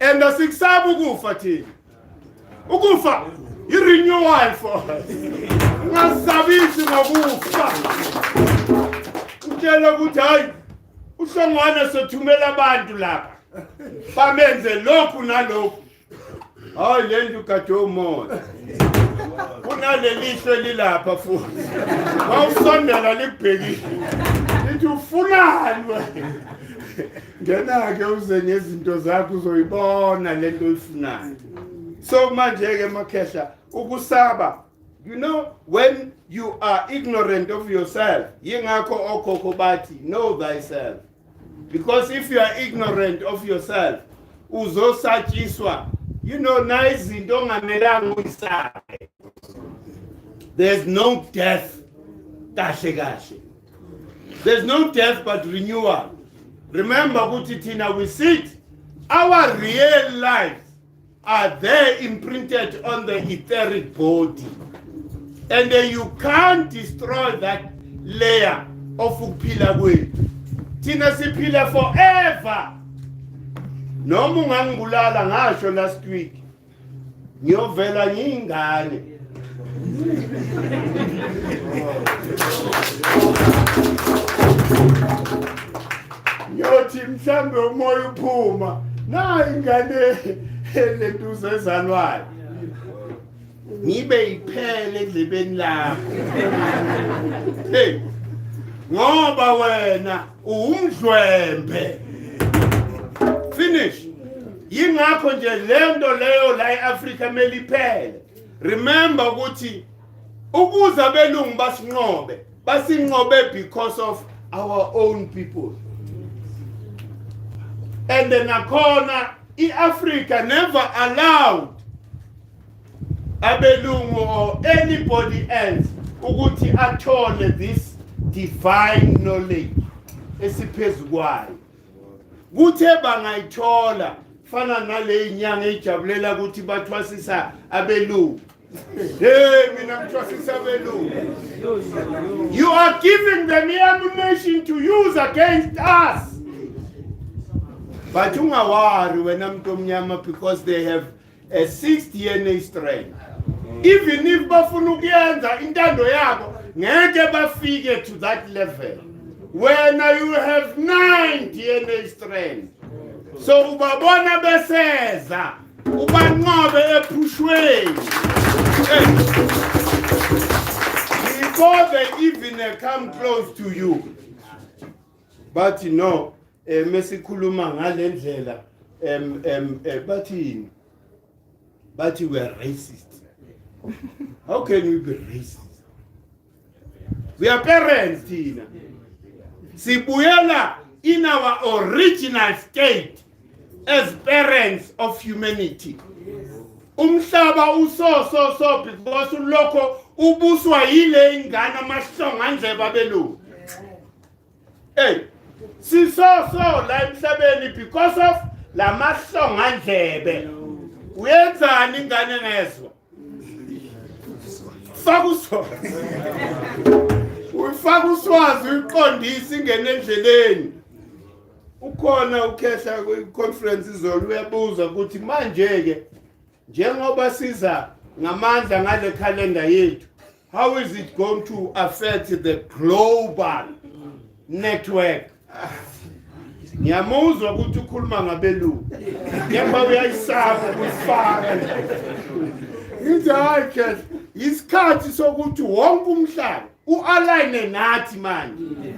And asikusaba ukufa thina. Ukufa i-renewal for us. Ngasabisi ngokufa. Utshela ukuthi hayi uhlongwane sothumela abantu lapha. Bamenze lokhu nalokhu. Hayi le nto kade umoya. Kunalelihlo lilapha futhi. Awusondela libhekile. Lithi ufunani wena? Ngena ke uze nezinto zakho uzoyibona lento oyifunayo. So manje ke makhehla ukusaba, you know, when you are ignorant of yourself, yingakho okhokho bathi know thyself. Because if you are ignorant of yourself, uzosatshiswa, you know, na izinto ongamelanga uyisabe. There's no death, kahle kahle. There's no death but renewal. Remember ukuthi thina we sit, our real lives are there imprinted on the etheric body. And then you can't destroy that layer of ukuphila kwethu. Thina siphila forever. Noma ungangibulala ngasho last week. Ngiyovela ngiyingane. Ngiyothi mhlambe umoya uphuma. Na ingane lentuzo ezalwayo. Ngibe iphele endlebeni lakho. Hey. Ngoba wena umdlwembe. Finish. Yingakho nje lento leyo la eAfrika meliphele. Remember ukuthi ukuze abelungu basinqobe because of our own people. And then nakhona Africa never allowed abelungu or anybody else ukuthi athole this divine knowledge esiphezu kwayo. Kuthe bangayithola fana nale inyanga ejabulela ukuthi bathwasisa abelungu. Hey, mina ngithwasisa abelungu. You are giving them ammunition to use against us. But ungawari wena muntu omnyama because they have a 6 DNA strain. Even if bafuna ukuyenza intando yabo ngeke bafike to that level. When you have 9 DNA strain. So ubabona beseza, ubanqobe ephushweni. Before they even come close to you. But you know, mesikhuluma ngale ndlela but we are racist. How can we be racist? We are parents, Tina. Sibuyela in our original state as parents of humanity. Umhlaba so because uloko ubuswa yile ingane amahlonga nje babelu. Hey, so la emhlabeni because of la mahlonga ndlebe. Uyenzani ingane ngezwe? Fakuswazi. Ufakuswazi uqondisa ingene endleleni. Ukhona ukhehla conference izolo uyabuza ukuthi manje ke njengoba siza ngamandla ngale calendar yethu, how is it going to affect the global network? Ngiyamuzwa ukuthi ukhuluma ngabelungu. Ngemba uyayisaba ukufaka. Hayi ke isikhathi sokuthi wonke umhlaba ualign nathi manje.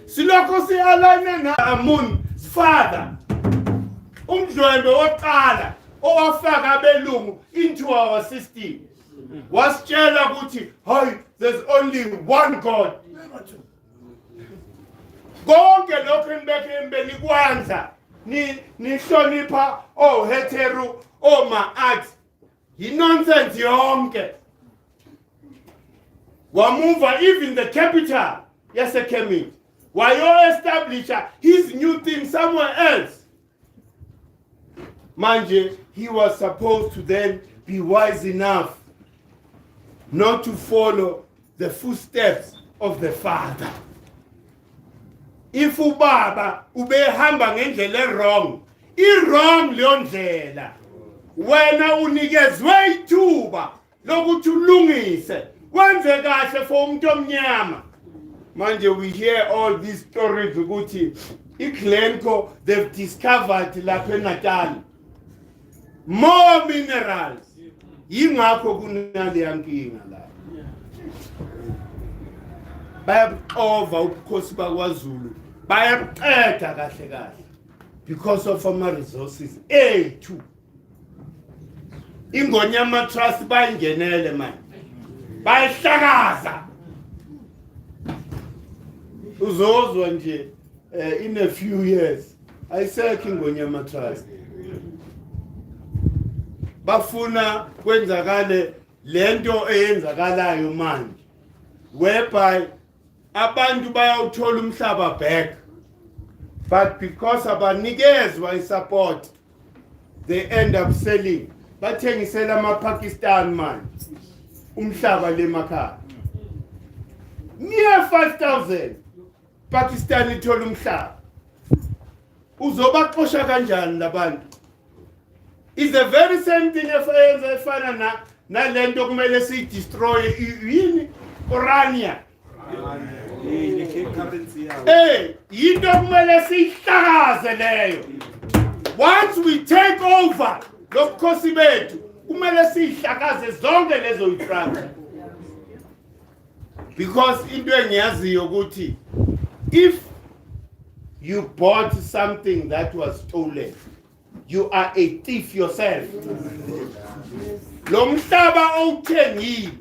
Silokho si-align naMun Father. Umdlwembe oqala owafaka abelungu into our system. Wasitshela ukuthi hayi there's only one God. Konke lokho enibeke embeni kwanza nihlonipha hetero ma-art. Nonsense yonke. Wamuva even the capital Kemet. Wayo establish his new thing somewhere else. Manje, he was supposed to then be wise enough not to follow the footsteps of the father. If ubaba ubehamba ngendlela wrong, wrong leyo ndlela. Wena unikezwe ithuba lokuthi ulungise wenze kahle for umuntu omnyama. Manje we hear all these stories ukuthi iGlencoe they've discovered lapha eNatal more minerals. Yingakho kunale yankinga la. Bayabuqova ubukhosi bakwaZulu. Bayabuqeda kahle kahle because of our resources ethu. Ingonyama trust bayingenele manje. Bayihlakaza. Uzozwa nje in a few years ayisekho ingonyama trust. Bafuna kwenzakale lento eyenzakalayo manje. Whereby abantu bayawuthola umhlaba back. But because abanikezwa isupport they end up selling. Bathengisela ama-Pakistan manje umhlaba lemakhaya. Near 5,000 Pakistan ithola umhlaba. Uzobaxosha kanjani labantu? Is the very same thing efana nalento kumele si destroy yini Orania. Yinto kumele sihlakaze leyo. Once we take over lokhosi bethu kumele sihlakaze zonke lezo itraka. Because into engiyaziyo ukuthi if you bought something that was stolen, you are a thief yourself. Lo mhlaba owuthengile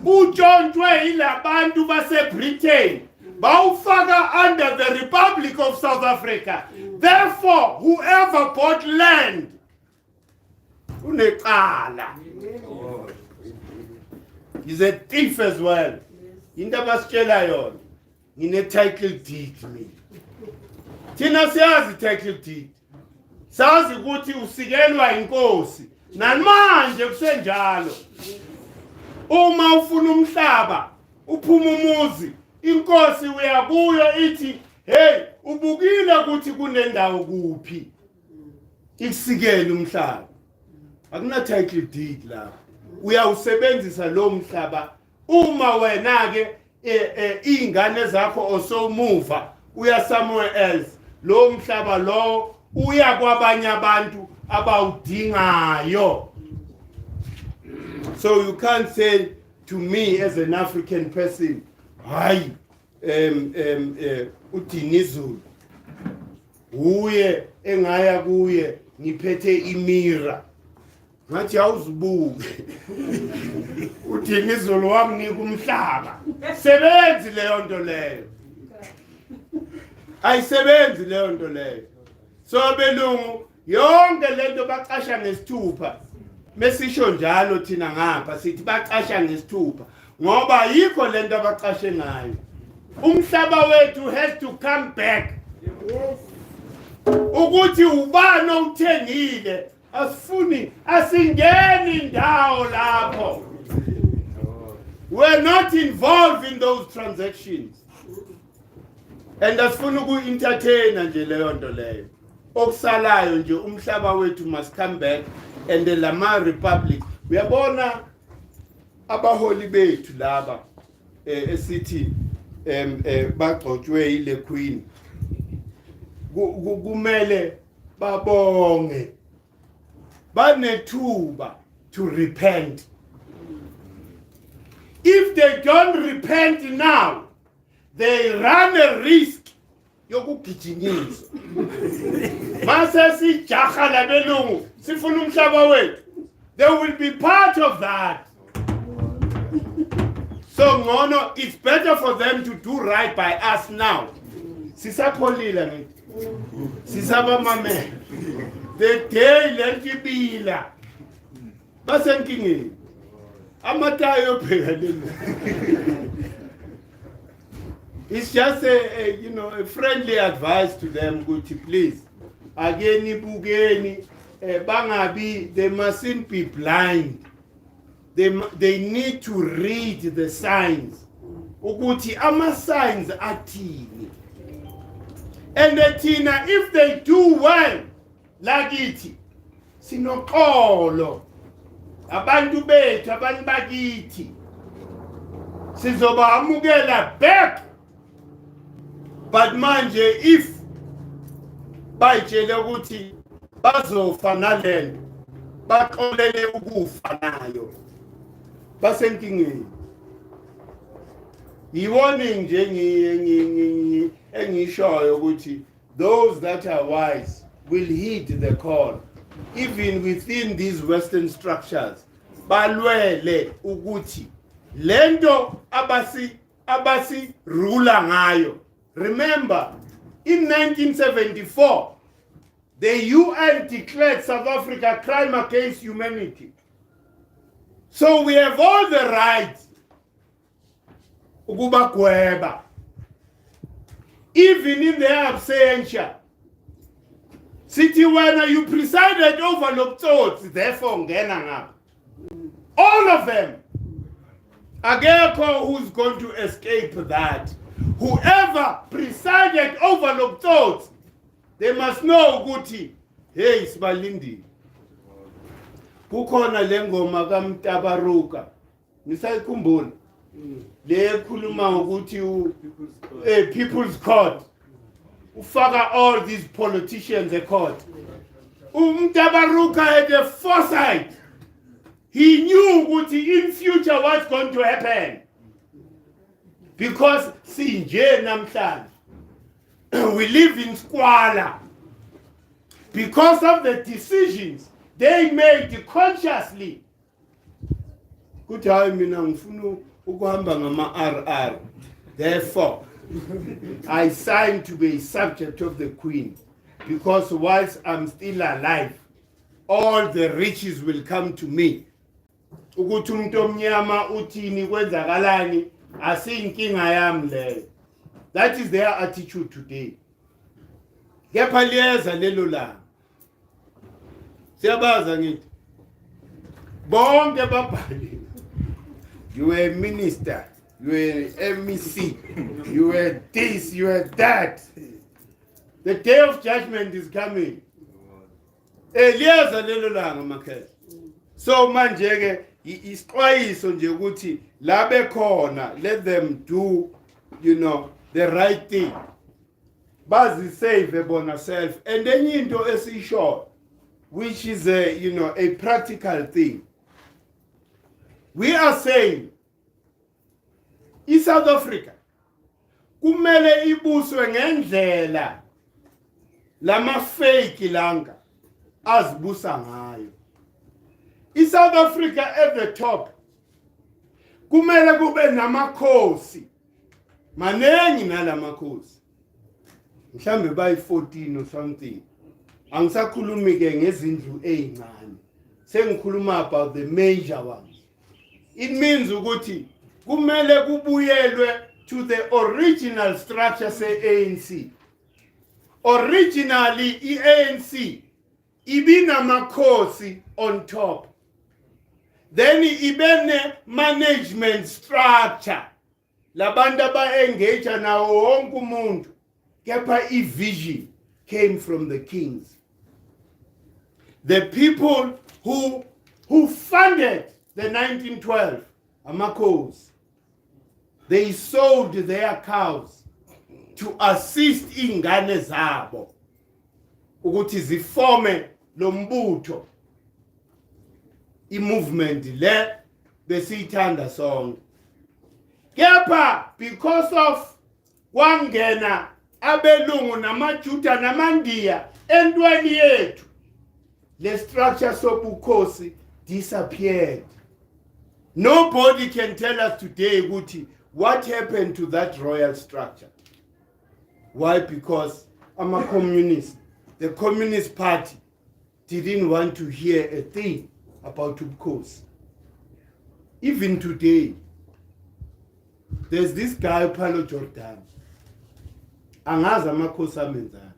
utshontshwe yilabantu base-Britain bawufaka under the Republic of South Africa. Therefore, whoever bought land unecala. He's a thief as well. Into abasitshela yona ngine-title deed me. Thina siyazi title deed. Sazi ukuthi usikelwa inkosi. Namanje kusenjalo. Uma ufuna umhlaba, uphuma umuzi, inkosi uyabuya ithi hey ubukile ukuthi kunendawo kuphi ikusikele umhlaba akuna title deed la uyawusebenzisa lo mhlaba uma wena ke ingane zakho osomuva uya somewhere else lo mhlaba lo uya kwabanye abantu abawudingayo. So you can't say to me as an African person, hayi uDinizulu uye engaya kuye ngiphethe imira ngathi awuzibuke uDinizulu wamnika umhlaba sebenzi leyo nto leyo ayisebenzi leyo nto leyo. So belungu yonke lento baqasha ngesithupha mesisho njalo thina ngapha sithi baqasha ngesithupha ngoba yikho lento abaqashe ngayo. Umhlaba wethu has to come back. Ukuthi ubani uthengile asifuni asingeni indawo lapho. We're not involved in those transactions. And asifuna uku-entertain nje leyo nto leyo. Okusalayo nje umhlaba wethu must come back and the Lama Republic. Uyabona abaholi bethu laba esithi bagcotshwe ile queen. Kumele babonge banethuba to repent. If they don't repent now, they run a risk yokugijinyiswa. Mase sijaha labelungu sifuna umhlaba wethu, they will be part of that. So ngono, it's better for them to do right by us now. Sisapholila ngithi. Sisaba mame. The day lentibila. Basenkingeni. Amatayo phela. It's just a friendly advice to them, Gucci, please. Ageni bugeni bangabi, they mustn't be blind. They need to read the signs. Ukuthi ama signs athini. And Tina, if they do well, lakithi sinoxolo. Abantu bethu, abantu bakithi. Sizoba amukela back. But manje if bayitshele ukuthi bazofa nalento baxolele ukufa nayo basenkingeni yiwarning nje engishoyo ukuthi those that are wise will heed the call even within these western structures balwele ukuthi lento abasi rula ngayo. Remember, in 1974, the UN declared South Africa a crime against humanity. So we have all the rights. Even in their absentia. City when you presided over Loptots, therefore, all of them. Ageko who's going to escape that. Whoever presided over Loptots, they must know Guti. Hey, Smalindi. Kukhona lengoma kaMtabaruka. Nisayikhumbula. Le khuluma ukuthi People's Court. Ufaka all these politicians a court. Mtabaruka had a foresight. He knew Guti in future what's going to happen. Because sinje namhlanje we live in squalor because of the decisions they made consciously. Kuthi hayi mina ngifuna ukuhamba ngama RR. Therefore I signed to be a subject of the Queen because whilst I'm still alive all the riches will come to me. Ukuthi umuntu omnyama uthini kwenzakalani asinkinga yami leyo. That is their attitude today. Kepha liyeza lelo la. Siyabaza ngithi. Bonke babhali. You are a minister. you were MEC, you were this, you were that. The day of judgment is coming. Liyaza lelo langa makhaya. So manje ke isixwayiso nje ukuthi la bekhona, let them do, you know, the right thing. Bazi save bona self. And then into esisho, which is a, you know, a practical thing. We are saying South Africa kumele ibuswe ngendlela lama fake langa azibusa ngayo. South Africa at the top kumele kube namakhosi manengi nalamakhosi mhlambe by 14 or something. Angisakhulumi ke ngezindlu ezincane, sengikhuluma about the major ones. It means ukuthi kumele kubuyelwe to the original structure se-ANC. Originally i-ANC ibinamakhosi on top, then ibene management structure labantu aba-engage nawo wonke umuntu, kepha i-vision came from the kings. The people who funded the 1912 amakhosi, they sold their cows to assist ingane zabo ukuthi zifome lo mbutho, i-movement le besiyithanda sonke. Kepha because of kwangena abelungu namajuda namandiya entweni yethu, the structure sobukhosi disappeared. Nobody can tell us today ukuthi what happened to that royal structure. Why? Because I'm a communist. The Communist Party didn't want to hear a thing about ubukhosi. Even today, there's this guy Paulo Jordan. Angazi amakhosi amenzani.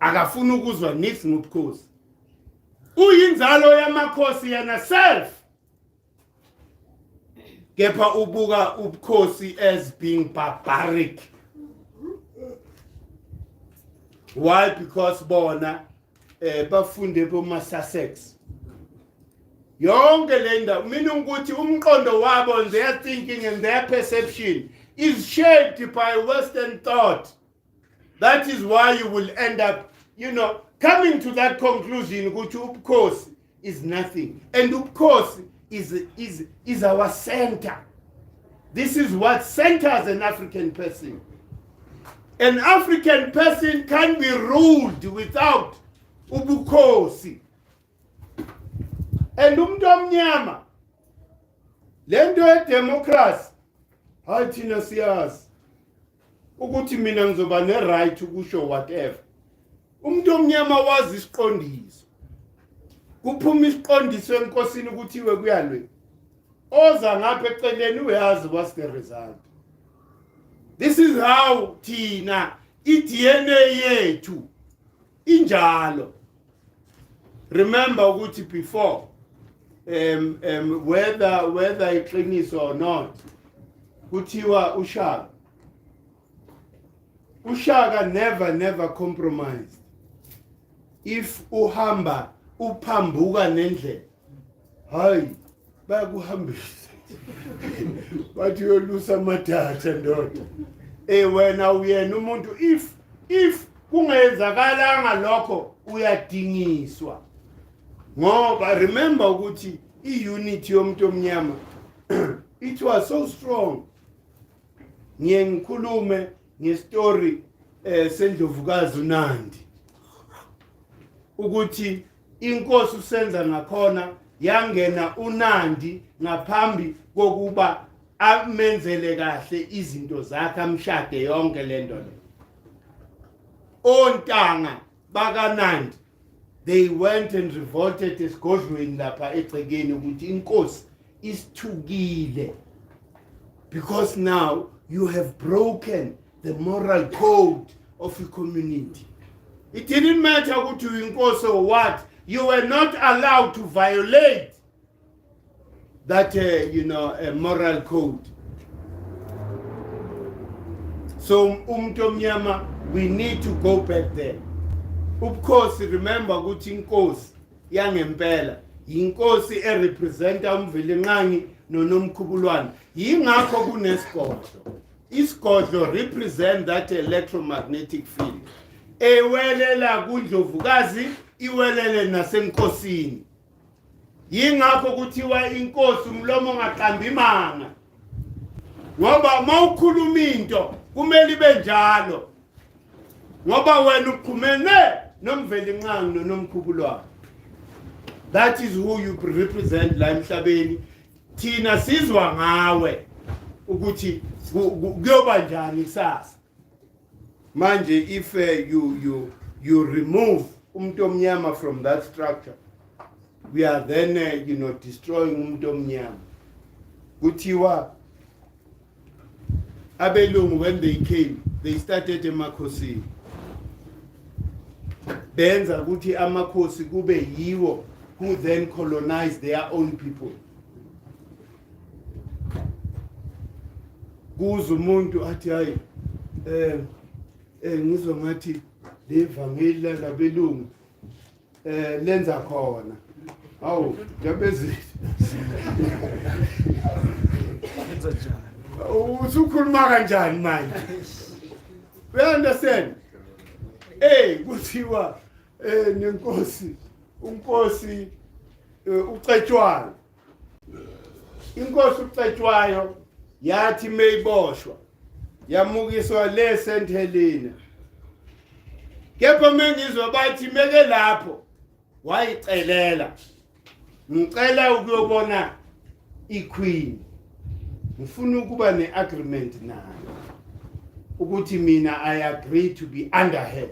Akafuna ukuzwa niks ngobukhosi. Uyinzalo yamakhosi yana self. Kepha ubuka ubukhosi as being barbaric. Why? Because bona bafunde boma Sussex. Yonke lenda mina ukuthi umqondo wabo and their thinking and their perception is shaped by Western thought. That is why you will end up, you know, coming to that conclusion ukuthi ubukhosi is nothing. And ubukhosi is our center. This is what centers an African person. An African person can be ruled without ubukhosi. And umuntu omnyama lento ye-democracy hayi thina siyazi ukuthi mina ngizoba ne-right ukusho whatever. Umuntu omnyama wazi isiqondiso. Kuphuma isiqondiso enkosini ukuthiwe kuyalwe. Oza ngapha eceleni uyazi what's the result. This is how thina i-DNA yethu injalo. Remember ukuthi before whether iqiniso or not, kuthiwa ushaka never compromised. If uhamba uphambuka nendlela, hayi bayakuhambisa bathi uyolusa amathatha ndoda. Wena uyena umuntu if kungenzakalanga lokho uyadingiswa. Ngoba remember ukuthi i-unity yomuntu omnyama it was so strong. Ngikhulume ngestory sendlovukazi uNandi ukuthi inkosi usenza ngakhona yangena uNandi ngaphambi kokuba amenzele kahle izinto zakhe amshade yonke lento le. Ontanga bakaNandi, they went and revolted esigodlweni lapha egcekeni ukuthi inkosi isithukile, because now you have broken the moral code of the community. It didn't matter ukuthi uyinkosi or what, you were not allowed to violate that moral code. So umuntu omnyama, we need to go back there. Ubukhosi, remember ukuthi inkosi yangempela inkosi erepresenta umvelinqangi nonomkhubulwane. Yingakho kunesigodlo. Isigodlo represent that electromagnetic field. Ewelela kundlovukazi, iwelele nasenkosini. Yingakho kuthiwa inkosi umlomo ongaqambi imanga. Ngoba mawukhuluma into kumele ibe njalo. Ngoba wena uqhumene nomvelinqangi nonomkhubulwane. That is who you represent la emhlabeni. Thina sizwa ngawe ukuthi kuyoba njani kusasa. Manje if you remove umuntu omnyama from that structure, we are then destroying umuntu omnyama. Kuthiwa abelungu, when they came, they started emakhosini. Benza ukuthi amakhosi kube yiwo who then colonized their own people. Kuza umuntu athi hayi ngizwa ngathi levangeli labelungu lenza khona. Awu jabezile. Usukhuluma kanjani manje? We understand? Kuthiwa nenkosi, unkosi ucetshwayo. Inkosi ucetshwayo yathi meyiboshwa yamukiswa le St Helena. Kepha mengizwa bathi meke lapho wayicelela. Ngicela ukuyobona iqueen. Ngifuna ukuba neagreement nayo. Ukuthi mina I agree to be under her.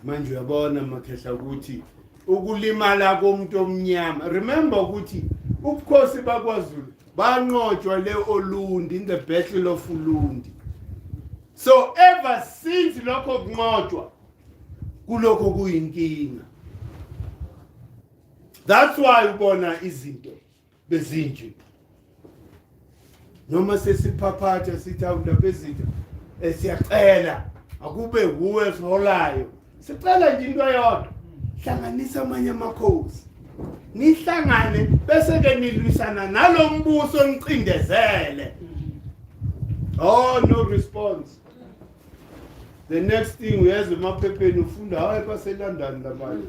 Manje uyabona makhehla ukuthi ukulimala komuntu omnyama. Remember ukuthi ubukhosi bakwaZulu banqotshwa le Olundi in the Battle of Ulundi. So ever since lokho kunqotshwa kuloko kuyinkinga. That's why ubona izinto bezinje. Noma sesiphaphatha sithi awundaba ezinto siyacela akube uwe siholayo. Sicela nje into eyodwa. Hlanganisa amanye amakhosi. Nihlangane bese ke nilwisana nalombuso niqindezele. Oh, no response. The next thing uyeza emaphepheni ufunda hayi baseLondon labanye.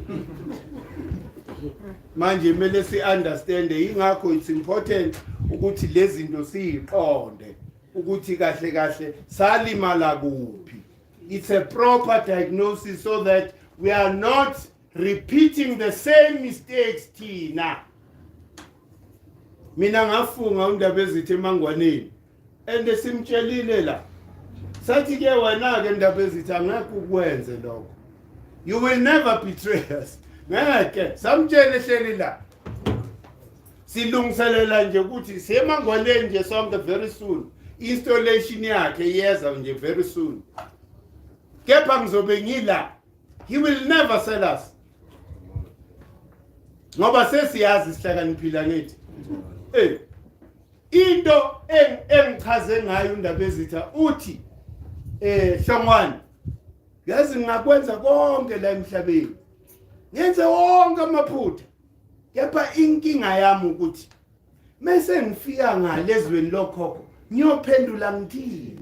Manje mele si understand ingakho it's important ukuthi lezi zinto siyiqonde ukuthi kahle kahle salimala kuphi. It's a proper diagnosis so that we are not repeating the same mistakes thina. Mina ngafunga undaba ezithi emangwaneni and simtshelile la sathi ke wena ke indaba ezithi angeke ukwenze lokho. You will never betray us. Ngeke samtshele hleli la silungiselela nje ukuthi semangwaneni nje sonke very soon. Installation yakhe iyeza nje very soon. Kepha ngizobe ngila. He will never sell us. Ngoba sesiyazi sihlakaniphila ngithi. Into engichaze ngayo indaba ezitha uthi Hlongwane yazi ngakwenza konke la emhlabeni. Ngenze wonke amaphutha. Kepha inkinga yami ukuthi mase ngifika ngalezweni lokhokho ngiyophendula ngithini.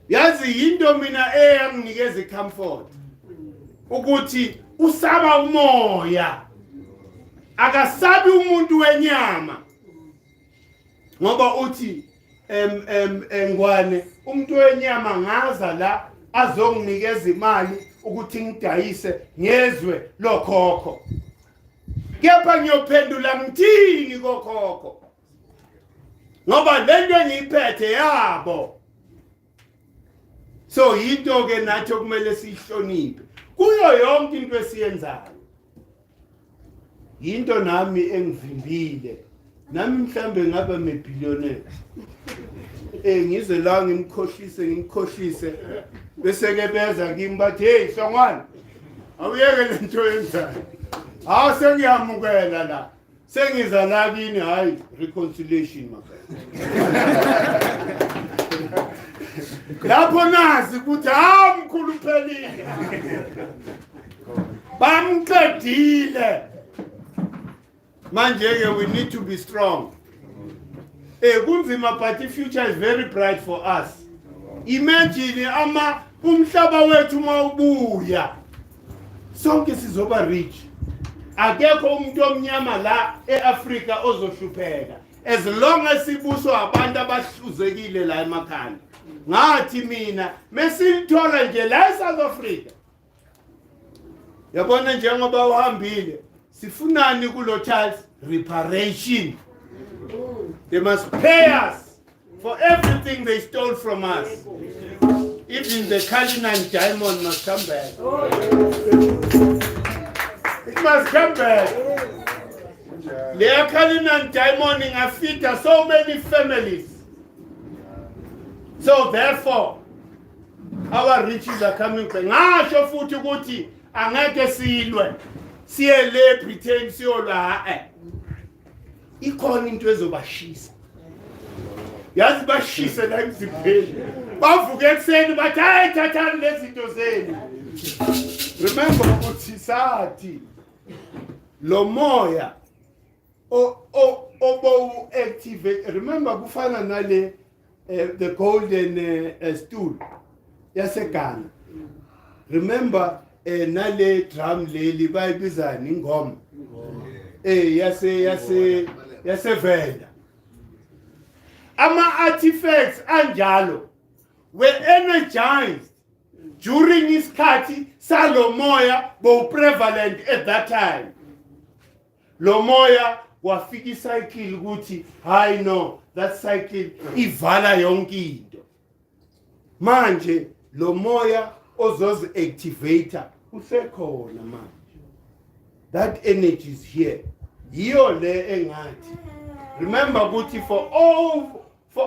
Yazi into mina eyanginikeza icomfort ukuthi usaba umoya akasabi umuntu wenyama ngoba uthi engwane umuntu wenyama ngaza la azonginikeza imali ukuthi ngidayise ngezwe lokhokho. Kepha ngiyophendula ngithini kokhokho ngoba lento engiyiphethe yabo. So yinto ke nathi okumele sihloniphe kuyo yonke into esiyenzayo. Yinto nami engivimbile nami mhlambe ngaba mebillionaire. Ngize la ngimkhohlise bese ke beza kimi bathi hey Hlongwane awuyeke lento yenzayo. Hawu sengiyamukela la sengiza la kini hayi reconciliation maka. lapho nazi ukuthi mkhulu phelile bamqedile manje ke we need to be strong kunzima but the future is very bright for us. Imagine umhlaba wethu mawubuya sonke sizoba rich. Akekho umuntu omnyama la eAfrika ozohlupheka as long as sibuso abantu abahluzekile la emakhanda. Ngathi mina mesithola nje la eSouth Africa. Yabona njengoba uhambile sifunani kulo Charles reparation. They must pay us for everything they stole from us. Even the Colonial diamond must come back. It must come back. The Colonial diamond affected so many families. So therefore, our riches are coming back. Ngasho futhi ukuthi angeke silwe. Siyele pretend siyola ikhona into ezobashisa. Yazi bashise la emzimbeni. Bavuke ekseni bathi hayi thathani lezi zinto zenu. Remember ukuthi sathi lo moya obo activate. Remember kufana nale the golden stool yaseGhana. Remember nale drum leli bayibizana ingoma. Yasevela. Ama artifacts anjalo were energized during isikhathi salomoya bo prevalent at that time. Lomoya wafika icycle ukuthi hayi no that cycle ivala yonke into. Manje lomoya ozozi activator usekhona manje. That energy is here. Yiyo le engathi. Remember ukuthi for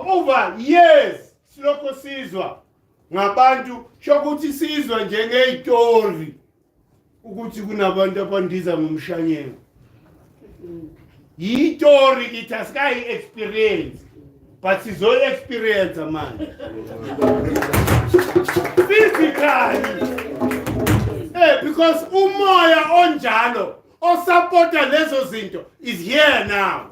over years silokho sizwa ngabantu shokuthi sizwa njengezitori ukuthi kunabantu abandiza ngomshanyelo. Yitori it has sky experience but sizo experience man. Physically. Because umoya onjalo osupporta lezo zinto is here now.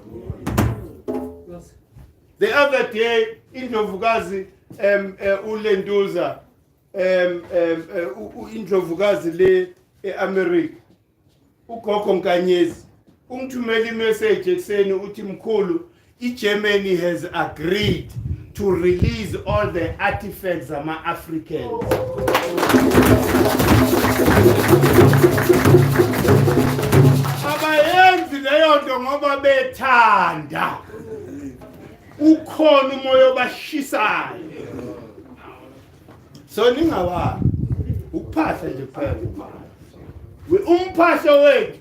The other day indlovukazi uLenduza indlovukazi le eAmerica ugogo Nkanyezi ungithumela imessage ekseni uthi Mkhulu iGermany has agreed to release all the artifacts ama Africans. Abayenzi leyo nto ngoba bethanda ukhona umoya obashisayo. So ningawa ukuphahla nje kuphela. Umphahlo wethu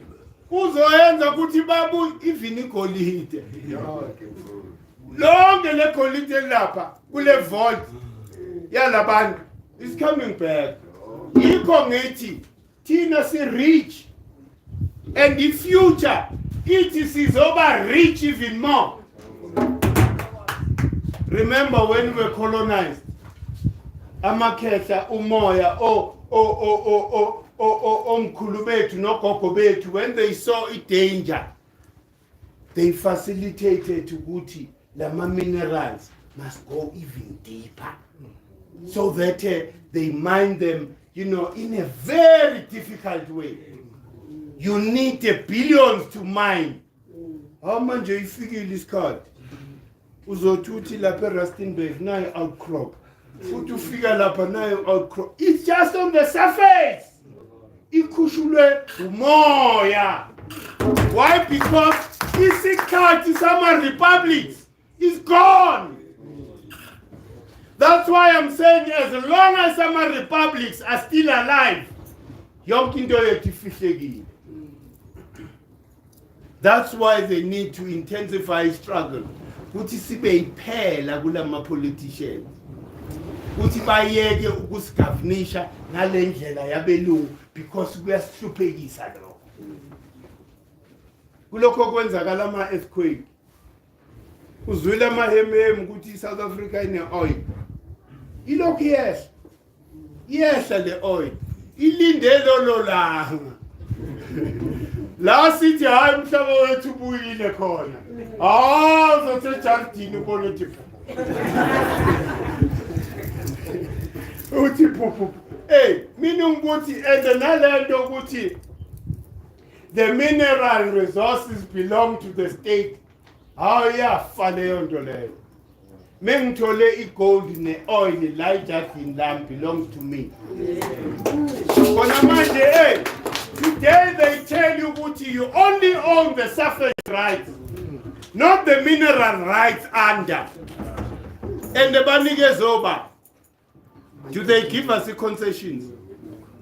uzoyenza ukuthi babu even igolide. Lonke le golide lapha kule vault yalabantu is coming back. Yikho ngithi thina si rich and in future it is over rich even more. Remember when we were colonized, amakhetha umoya Mkhulu bethu nogogo bethu, when they saw a danger, they facilitated ukuthi lama minerals must go even deeper, so that they mine them, in a very difficult way. You need billions to mine. How much you figure this card? Uzotuti lapha Rustenburg nayo outcrop. Futhi ufika lapha nayo outcrop. It's just on the surface. Ikhushulwe umoya. Why? Because isikhathi sama republics is gone. That's why I'm saying as long as some republics are still alive, yonke into yethu ifihlekile. That's why they need to intensify struggle. Ukuthi sibe iphela kulama politicians. Ukuthi bayeke ukusigovernisha ngalendlela yabelungu because kuyasihluphekisa lokho. Kulokho kwenzakala ama earthquake. Uzwile amahemhem ukuthi iSouth Africa ine oil. ilokhu yehla le oil ilindelo lolanga la sithi hayi umhlaba wethu ubuyile khona uzothe jardini politics uthi pupu meaning ukuthi and nalento ukuthi the mineral resources belong to the state yafa leyo nto leyo mengithole igold ne-oil la ejardini lami belongs to me kona manje today they tell you ukuthi you only own the surface rights not the mineral rights under and banikeze oba do they give us the concessions?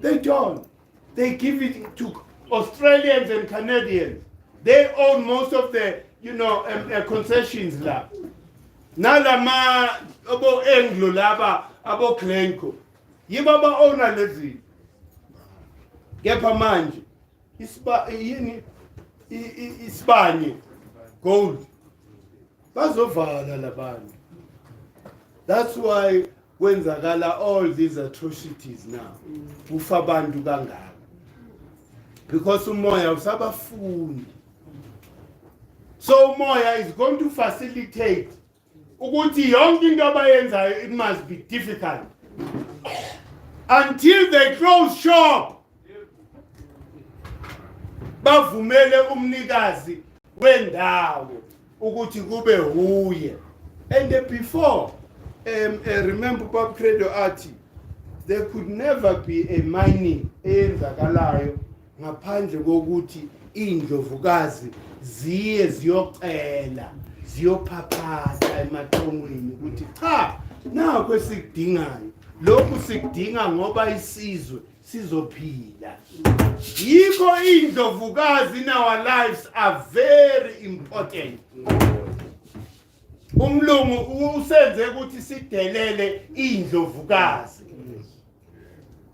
They don't. They give it to Australians and Canadians. They own most of the concessions la nalama abo Anglo laba abo Glencoe yiba ba owner lezi kepha manje isibanye gold bazovala labantu. That's why kwenzakala all these atrocities now ufa abantu kangaka because umoya usabafuni. So umoya is going to facilitate ukuthi yonke into abayenzayo it must be difficult until they close shop bavumele umnikazi wendawo ukuthi kube huye. And before remember Bob Credo Ati, there could never be a mining eyenzakalayo ngaphandle kokuthi indlovukazi ziye ziyocela ziyophaphata emathongweni ukuthi cha nakho esikudingayo lokhu sikudinga ngoba isizwe sizophila. Yikho indlovukazi in our lives are very important. Umlungu usenze ukuthi sidelele indlovukazi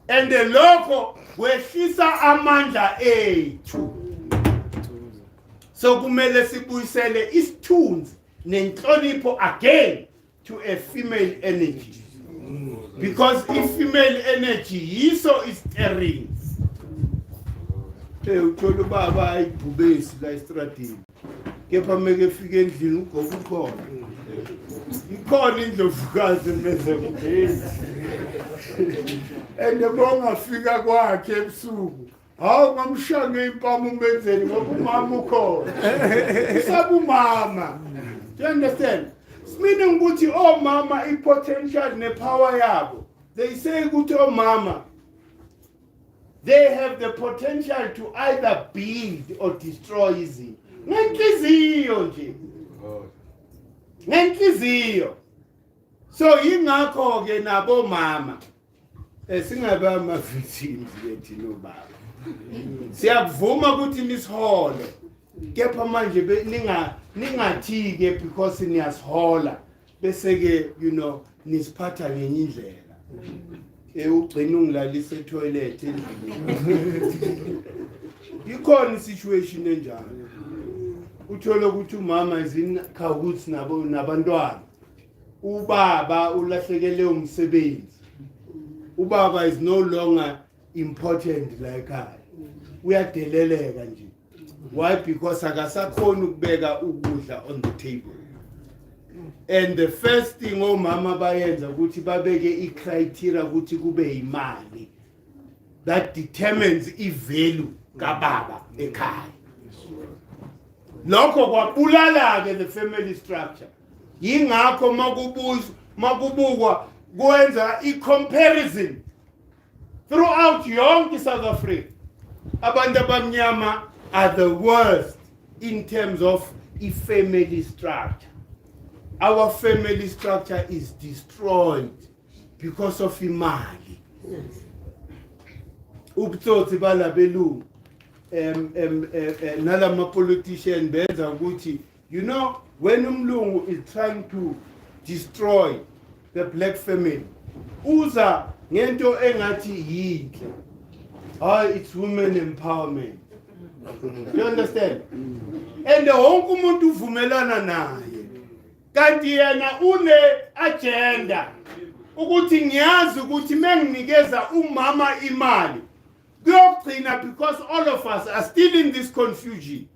and lokho kwehlisa amandla ethu. So kumele sibuyisele isithunzi nenhlonipho again to a female energy because if female energy yiso is stirring uthola ubaba ayibhubesi la estradini kepha meke fike endlini ugogo ukhona ikhona indlovukazi meze kubhesi and bongafika kwakhe ebusuku ngamshange impama umbenzeni ngoba umama ukhona sabumama. Do you understand? Meaning ukuthi mama i-potential ne-power yabo they say ukuthi mama they have the potential to either build or destroy izinto ngenhliziyo nje ngenhliziyo. So yingakho ke nabo mama singabe ama-victims bethu nobaba siyakuvuma ukuthi nisihole kepha manje ningathi-ke because niyasihola bese-ke nisiphatha ngenye indlela ugcina ungilalisa etoilet endlini. Ikhona isituation enjalo uthola ukuthi umama izinkawuthi nabantwana ubaba ulahlekele umsebenzi. Ubaba is no longer important like I. Uyadeleleka nje. Why? Because akasakhona ukubeka ukudla on the table. And the first thing omama bayenza ukuthi babeke icriteria ukuthi kube imali that determines i-value kababa ekhaya. Lokho kwabulala ke the family structure. Yingakho makubukwa kwenza i-comparison throughout yonke South Africa. Abantu abamnyama are the worst in terms of family structure. Our family structure is destroyed because of imali. Ubutsotsi balabelungu nalama politician benza ukuthi when umlungu is trying to destroy the black family uza ngento engathi yinhle. It's women empowerment. You understand? And wonke umuntu uvumelana naye kanti yena une agenda ukuthi ngiyazi ukuthi menginikeza umama imali kuyogcina, because all of us are still in this confusion,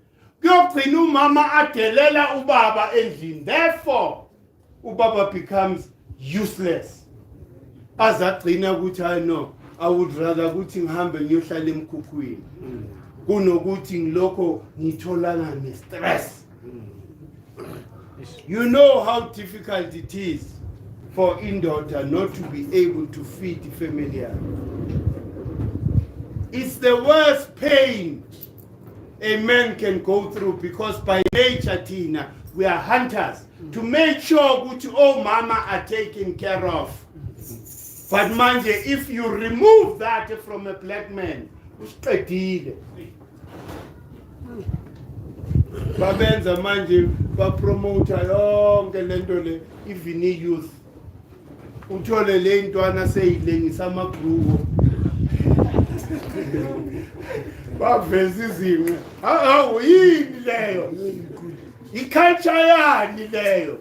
kuyogcina umama adelela ubaba endlini, therefore ubaba becomes useless. Azagcina ukuthi I know I would rather ukuthi ngihambe ngiyohlala emkhukhwini kunokuthi ngilokho ngitholana ne-stress. You know how difficult it is for indoda not to be able to feed the family. It's the worst pain a man can go through, because by nature, Tina, we are hunters to make sure that all mama are taken care of. But manje, if you remove that from a black man, usiqedile. Babenza manje bapromote yonke lento le, even youth. Uthole le ntwana seyilengisa amagrubo. Baveza izimo. Hawu yini leyo? Iculture yani leyo?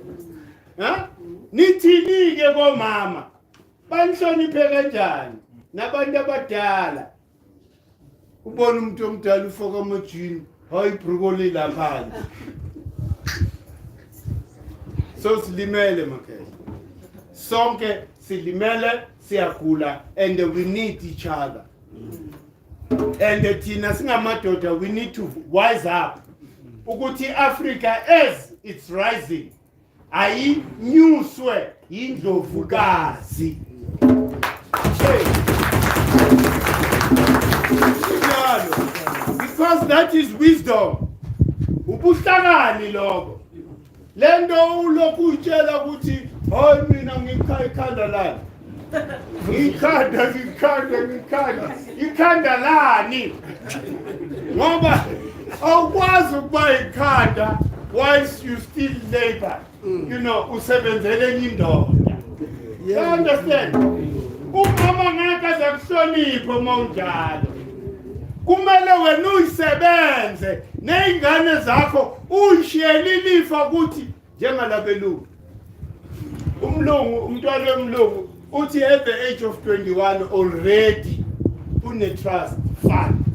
Ha? Nithini ke komama? Banhloniphe kanjani nabantu abadala? Ubona umuntu omdala ufoka amajini, hayi brokoli lapha. So silimele makhaya. Sonke silimele, siyagula, and we need each other. And thina singamadoda, we need to wise up. Ukuthi Africa, as it's rising, ayinyuswe yindlovukazi. Because that is wisdom. Ubuhlakani lokho. Lento ulokhu utshela ukuthi hayi mina ngikhanda lani. Ikhanda lani. Ngoba awukwazi ukuba ikhanda whilst you still labor. You know, usebenzele enye indoda. You understand? Umama ngeke azakuhloniphe uma unjalo. Kumele wena uyisebenze nezingane zakho uyishiyele ilifa ukuthi njengalabelungu. Umntwana womlungu uthi at the age of 21 already une trust fund.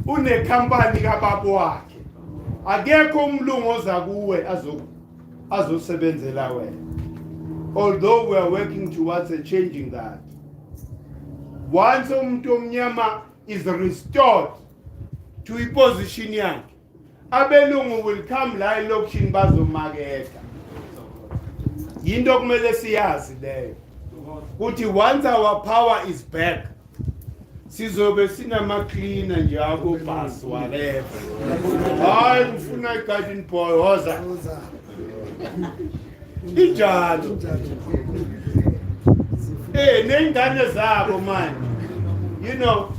Une company kababa wakhe. Akekho umlungu oza kuwe azosebenzela wena. Although we are working towards changing that. Once umuntu omnyama is restored to a position yakhe, abelungu will come la elokishini bazomaketha. Yinto kumele siyazi leyo. Ukuthi once our power is back, sizobe sinama cleaner nje abo bus whatever. Hayi ngifuna igarden boy hoza. Ijalo. Nengane zabo manje. You know,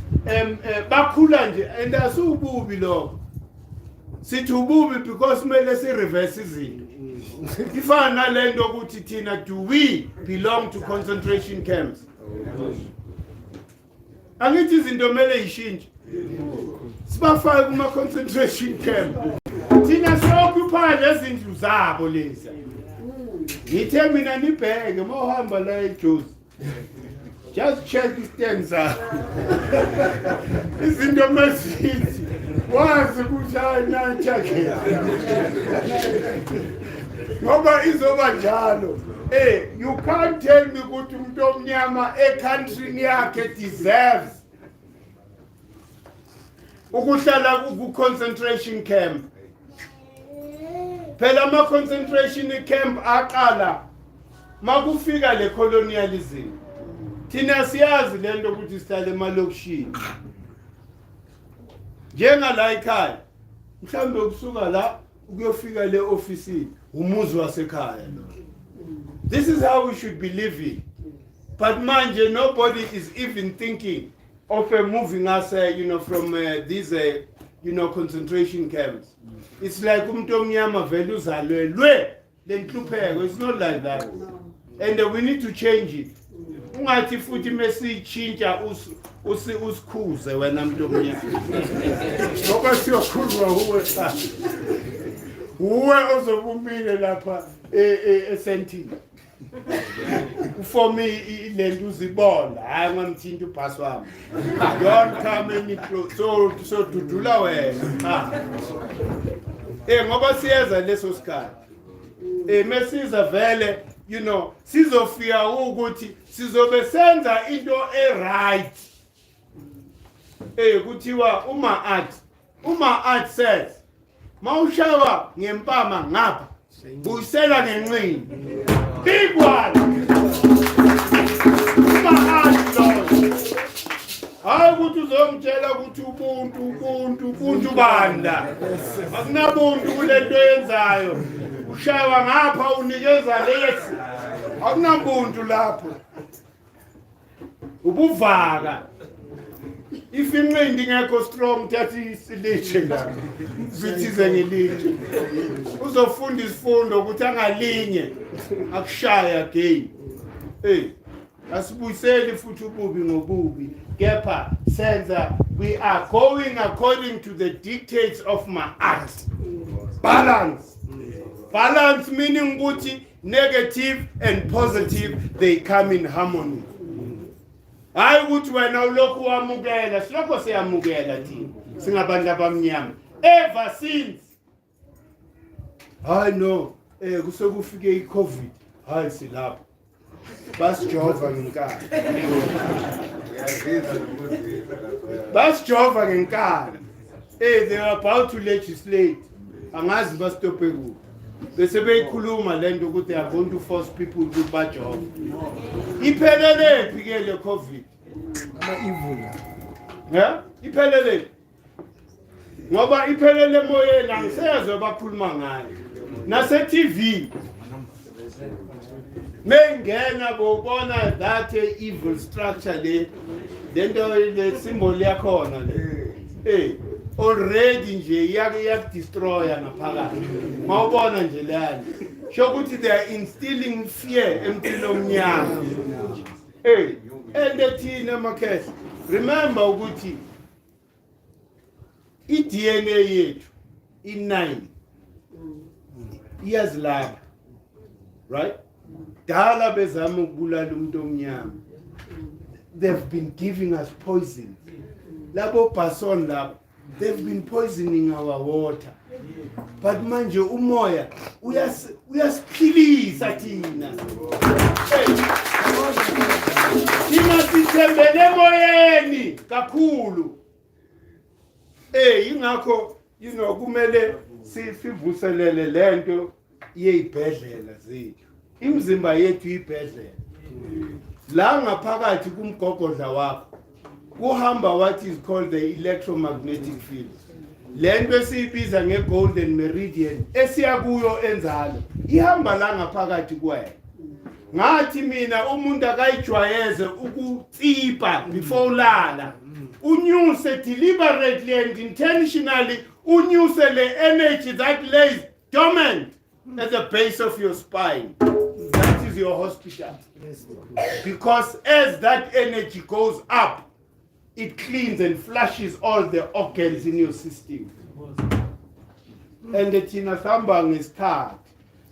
bakhula nje and asububi lo. Sithi ububi because kumele si reverse izinto. Ifana lento ukuthi thina, do we belong to concentration camps? Angithi izinto mele ishintshe. Sibafake kuma concentration camp. Thina soccupy lezindlu zabo lezi. Ngithe mina nibheke mawuhamba la eJozi. Just check the stands up. Izinto masithi. Wazi ukuthi ayina chakhe. Ngoba izoba njalo. You can't tell me ukuthi umuntu omnyama country yakhe deserves ukuhlala ku concentration camp. Phela ama concentration camp aqala makufika le colonialism. Thina siyazi lento ukuthi sihlale emalokishini. Njenga la ekhaya. Mhlambe ukusuka la ukuyofika le office umuzi wasekhaya lo. This is how we should be living. But manje nobody is even thinking of moving us from these concentration camps. It's like umuntu omnyama vele uzalelwe lenhlupheko. It's not like that. And we need to change it. Ungathi futhi mesichinja usikhuze wena umuntu omnyama. Ngoba siyokhulwa uwe cha. Uwe ozobumile lapha esentini. For me, lento uzibona hayi ngamthinta ubhasi wami. Don't come any close. So dudula wena. Ngoba siyeza leso sikhathi. Mesiza vele, you know, sizofika ukuthi sizobe senza into right. Kuthiwa uma art says mawushawa ngempama ngapha uyisela ngenqini. Big one. Uma art lo. Hayi ukuthi uzomtshela ukuthi ubuntu banda. Akunabuntu kulento yenzayo. Ushawa ngapha unikeza lesi. Akunabuntu lapho. Ubuvaka. If inqindi ngekho strong thathi isiliche la. Zithize ngelinje. Uzofunda isifundo ukuthi angalinye akushaya again. Asibuyiseli futhi ububi ngobubi. Kepha senza we are going according to the dictates of my art. Balance. Balance meaning ukuthi negative and positive they come in harmony. Hayi ukuthi wena ulokhu wamukela, silokho siyamukela thina singabantu abamnyama ever since. Hayi no, kusokufike iCovid, hayi silapha. Basijova ngenkani. Basijova ngenkani. They are about to legislate. Angazi bastope ku. Bese beyikhuluma lento ukuthi they are going to force people to bajova. Iphelele phi ke le COVID? Evil. Yeah? Iphelele. Ngoba iphelele moyeni angisezwe bakhuluma ngayo. Nase TV. Mengena bobona that evil structure le. Lento le symbol yakhona le. Already nje yak-destroya ngaphakathi. Mawubona nje lana. Shokuthi they are instilling fear empilweni omnyama. And thina makhesi. Remember ukuthi i-DNA yethu i9 iyazilapha. Right? Dala bezama ukubulala umuntu omnyama. They've been giving us poison. Labo bason labo. They've been poisoning our water. But manje umoya uyasiphilisa thina. Thina sithembele emoyeni kakhulu. Ingakho kumele sivuselele lento yezibhedlela zethu. Imizimba yethu ibhedlela. La ngaphakathi kumgogodla wakho. Kuhamba what is called the electromagnetic field. Lento esiyibiza nge-golden meridian esiya kuyo enzalo ihamba la ngaphakathi kwena. Ngathi mina umuntu akayijwayeze ukutsipa before ulala. Unyuse deliberately and intentionally unyuse le energy that lays dormant at the base of your spine. That is your hospital. Because as that energy goes up, it cleans and flushes all the organs in your system. And thina sihamba ngesikhathi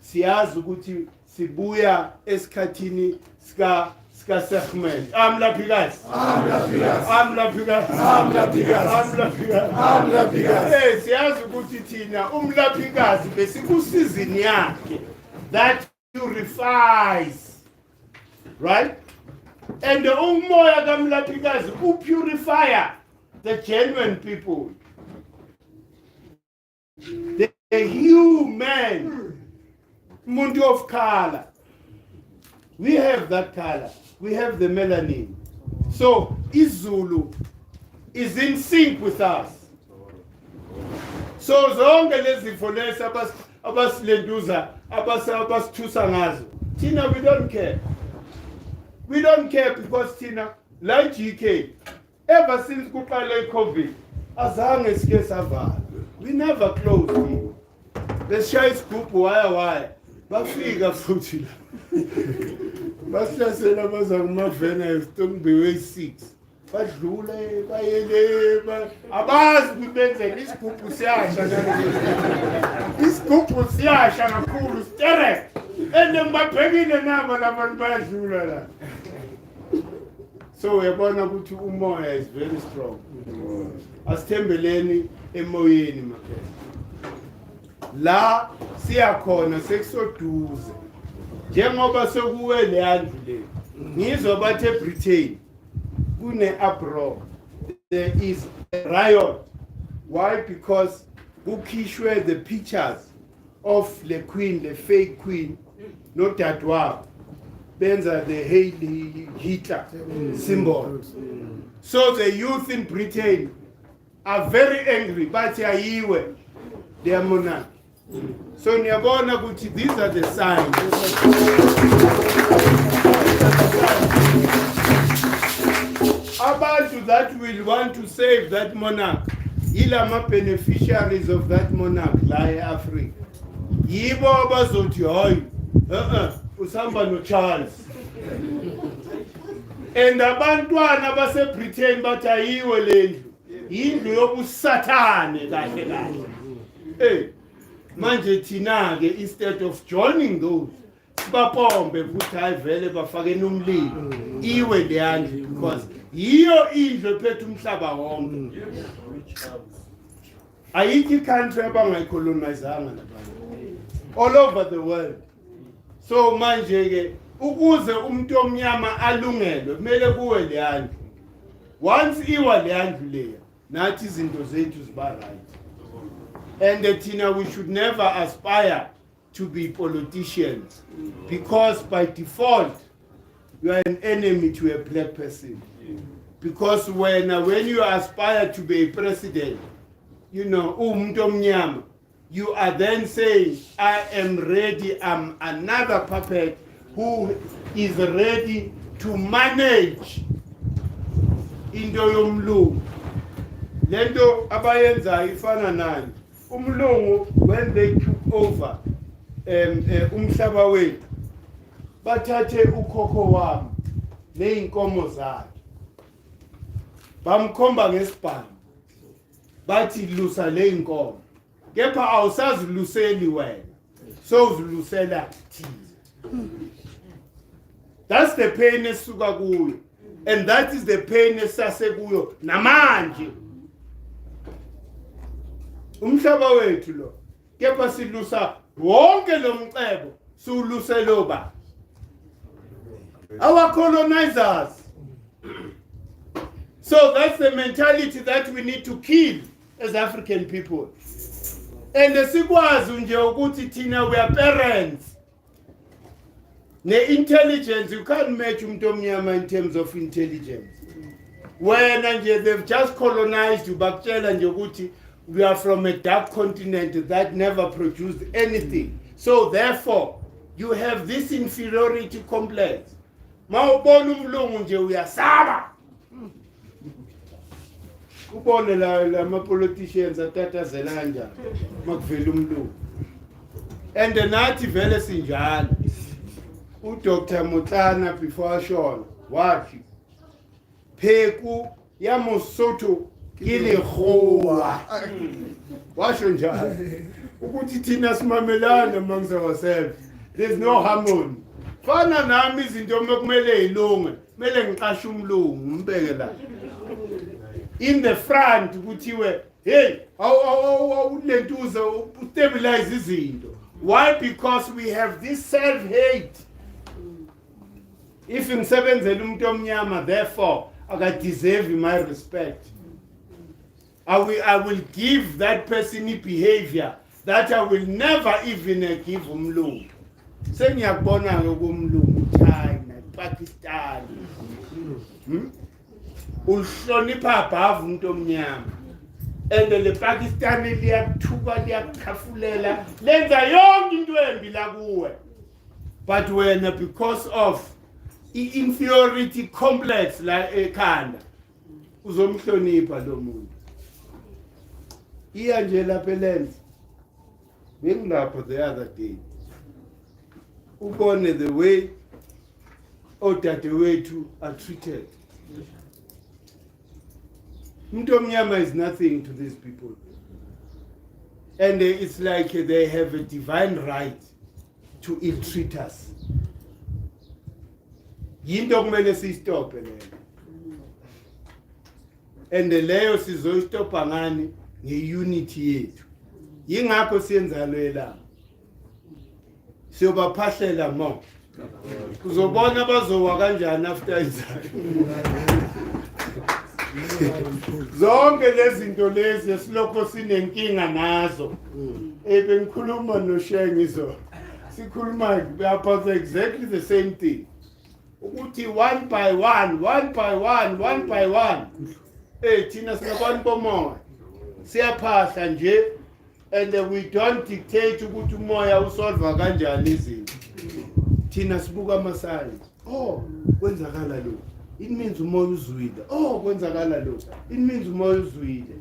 siyazi ukuthi sibuya esikhathini sika Serpent. Amlaphikazi. Siyazi ukuthi thina umlaphikazi besikusizini yakhe that purifies. Right? And the umoya kamlaphikazi purifier the genuine people. The human mundo of color. We have that color. We have the melanin. So Izulu is in sync with us. So zonke lezi fonesa abasilenduza abasithusa ngazo. Tina, we don't care. We don't care because Tina, like GK, ever since kuqale COVID, azange sike savala. We never closed it. Besishaya isigubhu waya. Bafika futhi la. Basihlasela baza kumavena eStonebay 6. Badlule bayele abazi ukuthi benzele isigubhu siyasha kakhulu. Isigubhu siyasha kakhulu, stere. and ngibabhekile nabo labantu bayadlula la. So uyabona ukuthi umoya is very strong. Asithembeleni emoyeni maphela. La siyakhona sekusoduze. Njengoba sokuwe leandlu le. Ngizwa bathe Britain kune uproar. There is a riot. Why? Because kukhishwe the pictures of the queen, the fake queen, not that one. Benza the Hitler symbol. So the youth in Britain are very angry, but they are monarch. So niyabona ukuthi these are the signs. Abantu that will want to save that monarch, ilama beneficiaries of that monarch la eAfrica. Yibo abazothi hayi, usamba no Charles. And abantwana base Britain bathi ayiwe lendlu. Indlu yobusathane kahle kahle. Hey, manje thina ke instead of joining those sibapombe ukuthi hayi vele bafake nomlilo iwe leyandlu because yiyo indlu ephethe umhlaba wonke. Ayikho country abangayicolonizanga labantu all over the world. So manje ke ukuze umuntu omnyama alungelwe kumele kuwe leyandlu. Once iwa leyandlu leya nathi izinto zethu ziba right. And Tina, we should never aspire to be politicians because by default you are an enemy to a black person. Because when you aspire to be a president, you know, you are then saying, I am ready, I'm another puppet who is ready to manage into yomlungu. Lento abayenza ifana nayo. Umlungu, when they took over umhlaba wethu, bathathe ukhokho wami neyinkomo zakhe. Bamkhomba ngesibhamu. Bathi lusa leyinkomo. Kepha awusaziluseli wena. So uzilusela thina. That's the pain esuka kuyo. And that is the pain esase kuyo namanje. Umhlaba wethu lo. Kepha silusa wonke lo mcebo siuluselo ba. Our colonizers. So that's the mentality that we need to kill as African people. And sikwazi nje ukuthi thina we are parents. Ne-intelligence, you can't match umuntu omnyama in terms of intelligence. When they've just colonized you, bakutshela nje ukuthi we are from a dark continent that never produced anything. So therefore, you have this inferiority complex. Ma ubona umlungu nje uyasaba. Ubone la ma-politicians atatazela kanjani makuvela umlungu. And nathi vele sinjalo. Dr. Motlana before ashona wathi pheku ya Mosotho ile khowa washo njalo ukuthi thina simamelana amongst ourselves. There's no harmony. Fana nami izinto mekumele ilunge kumele ngiqashe umlungu umbeke la in the front kuthiwe hey awulentuza stabilize izinto. Why? Because we have this self-hate. If ngisebenzela umuntu omnyama, therefore I deserve my respect. I will give that person a behavior that I will never even give umlungu. Sengiyakubona ngokumlungu China, Pakistan. Uhlonipha above umuntu omnyama. And the Pakistani liyakuthuka liyakhafulela lenza yonke into embi la kuwe. But when because of inferiority complex la ekhanda uzomhlonipha lo muntu. Iya nje lapha elenza. Bengilapho the other day. Ubone the way odadewethu are treated. Umuntu omnyama is nothing to these people. And it's like they have a divine right to ill-treat us. Yinto kumele siyistophe leyo. And leyo sizoyistopha ngani ngeunity yethu. Yingakho siyenza lo elanga. Siyobaphahlela mo. Uzobona bazowa kanjani after izalo. Zonke lezi zinto lezi esilokho sinenkinga nazo. Bengikhuluma noShengizo. Sikhuluma about exactly the same thing. Ukuthi one by one. Thina sinabantu bomoya. Siyaphahla nje and we don't dictate ukuthi umoya usolve kanjani izinto. Thina sibuka ama-signs. Oh, kwenzakala lo. It means umoya uzwile. Oh, kwenzakala lo. It means umoya uzwile.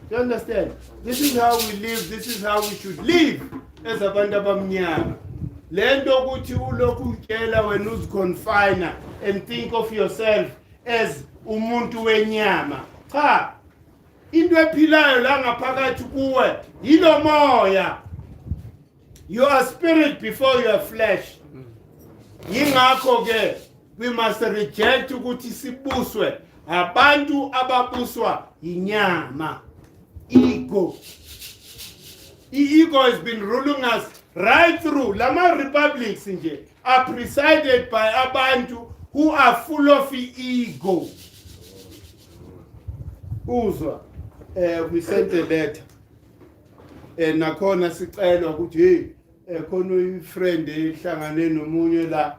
Do you understand? This is how we live. This is how we should live as abantu abamnyama. Lento ukuthi ulokhu utshela wena uziconfine and think of yourself as umuntu wenyama. Cha. Into ephilayo la ngaphakathi kuwe yilo moya. You are spirit before you are flesh. Yingakho ke we must reject ukuthi sibuswe abantu ababuswa inyama. Ego. Ego has been ruling us right through. Lama republics nje are presided by abantu who are full of ego. Uzwa. We sent a letter. Nakhona sicela ukuthi khona friend ehlangane nomunye la.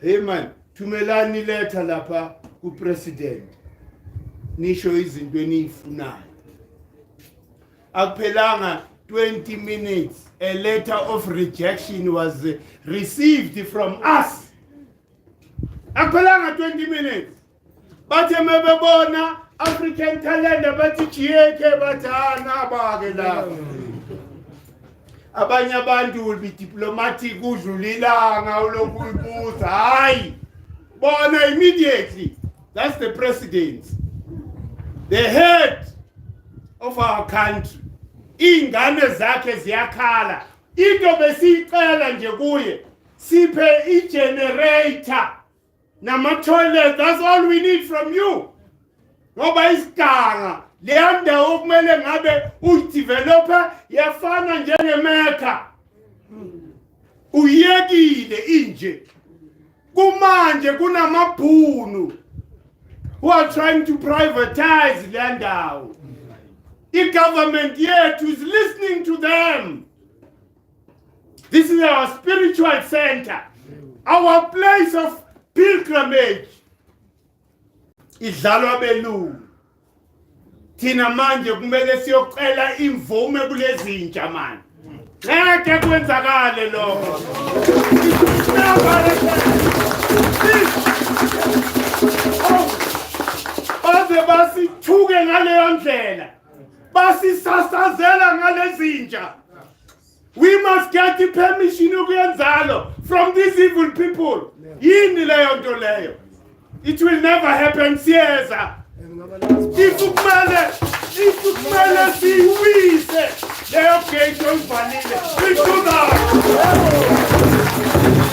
Hey man, thumelani letter lapha ku president. Nisho izinto enifunayo. Akuphelanga 20 minutes, a letter of rejection was received from us. Akuphelanga 20 minutes. Bathe mebebona African Calender bathi chiyeke bathana bake la. Abanye abantu will be diplomatic udlulilanga ulokhu uyibuza. Hayi. Bona immediately. That's the president. The head of our country. Ingane zakhe ziyakhala. Into besicela nje kuye. Siphe i-generator. Nama-toilet, that's all we need from you. Ngoba isiganga leyo ndawo okumele ngabe uyideveloper yafana njengeMecca. Uyekile inje. Kumanje kunamabhunu who are trying to privatize leyo ndawo. The government yethu is listening to them. This is our spiritual center, our place of pilgrimage. Idlalwa belungu. Thina manje kumele siyocela imvume kulezinja manje. Ngeke kwenzakale lokho. Baze basithuke ngaleyo ndlela. Basisasazela ngalezinja. We must get the permission ukuyenzalo from these evil people. Yini leyo nto leyo? It will never happen, siyeza. Ifukumele siwise leyo gate oyivalile. We do that.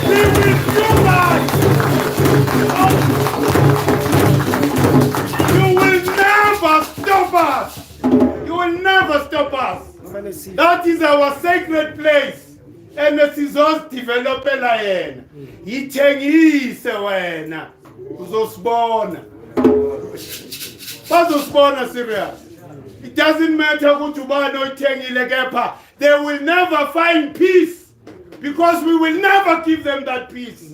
We will do that. You will never stop us. You will never stop us. That is our sacred place. And sizos developela yena. Ithengise wena. Uzosibona. Bazosibona serious. It doesn't matter ukuthi ubani oyithengile kepha. They will never find peace because we will never give them that peace.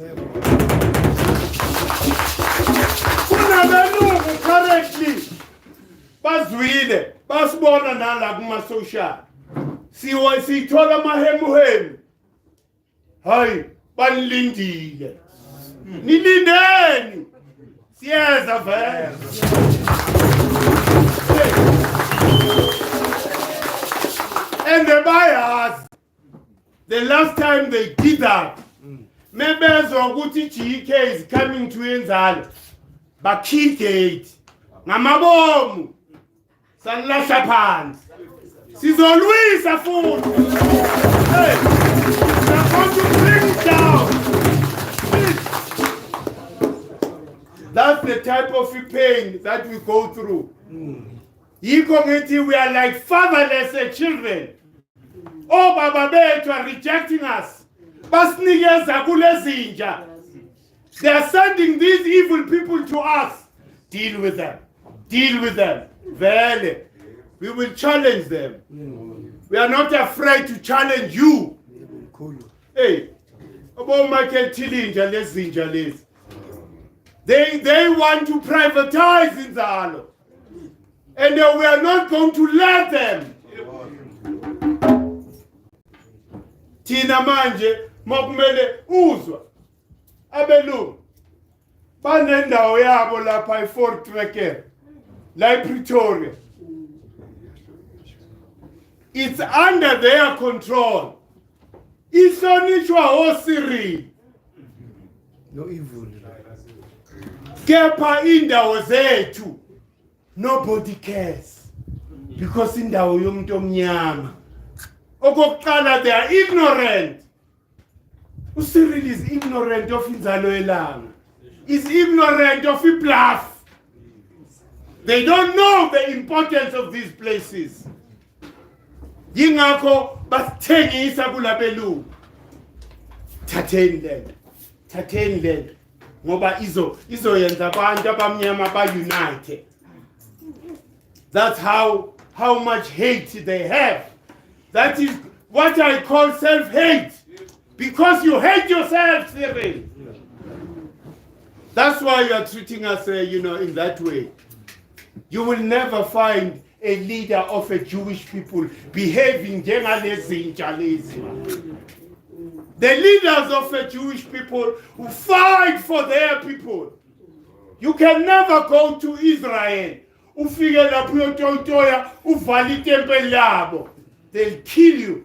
Kunabelungu correctly. Bazwile. Basibona nala kuma-social. Sithola amahemuhemu. Hayi, banilindile. Nilindeni. Siyeza vele. And the buyers, the last time they did that, membezwa ukuthi GK is coming to Enzalo. Bakhigate. Ngamabomu. Sanlasha phansi. Sizolwisa futhi. Hey, we're going to bring it down. That's the type of pain that we go through. We are like fatherless children. Oh, Baba Bethu are rejecting us. They are sending these evil people to us. Deal with them. Deal with them. Vele. We will challenge them. We are not afraid to challenge you. Hey, about Michael Tilinja, let's They want to privatize Inzalo. And we are not going to let them. Tina manje mokumele uzwa abelungu banendawo yabo lapha eFort Tracker la ePretoria. It's under their control. Ihlonishwa oSiril. No evil. Kepha indawo zethu nobody cares because indawo yomuntu omnyama. Okokuqala, they are ignorant. uCyril is ignorant of inzalo elanga. Is ignorant of bluff. They don't know the importance of these places. Yingakho basithengisa kulabelungu. Thatheni land. Ngoba izoyenza abantu abamnyama ba-unite. That's how much hate they have. That is what I call self-hate. Because you hate yourself, Cyril. That's why you are treating us, in that way. You will never find a leader of a Jewish people behaving njengalezi lezi. The leaders of a Jewish people who fight for their people. You can never go to Israel. Ufike lapho uyotoya uvale itempeli yabo. They'll kill you.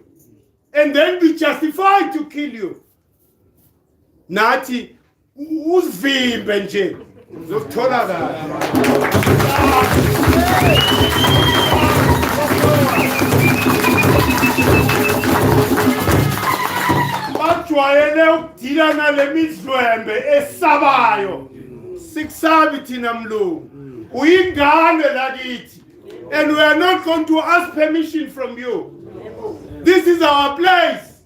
And then be justified to kill you. Nathi usivimbe nje. Uzotholakala. Bajwayele ukudila nale midlwembe esabayo. Sikusabi thina mlungu. Uyingane lakithi. And we are not going to ask permission from you. This is our place.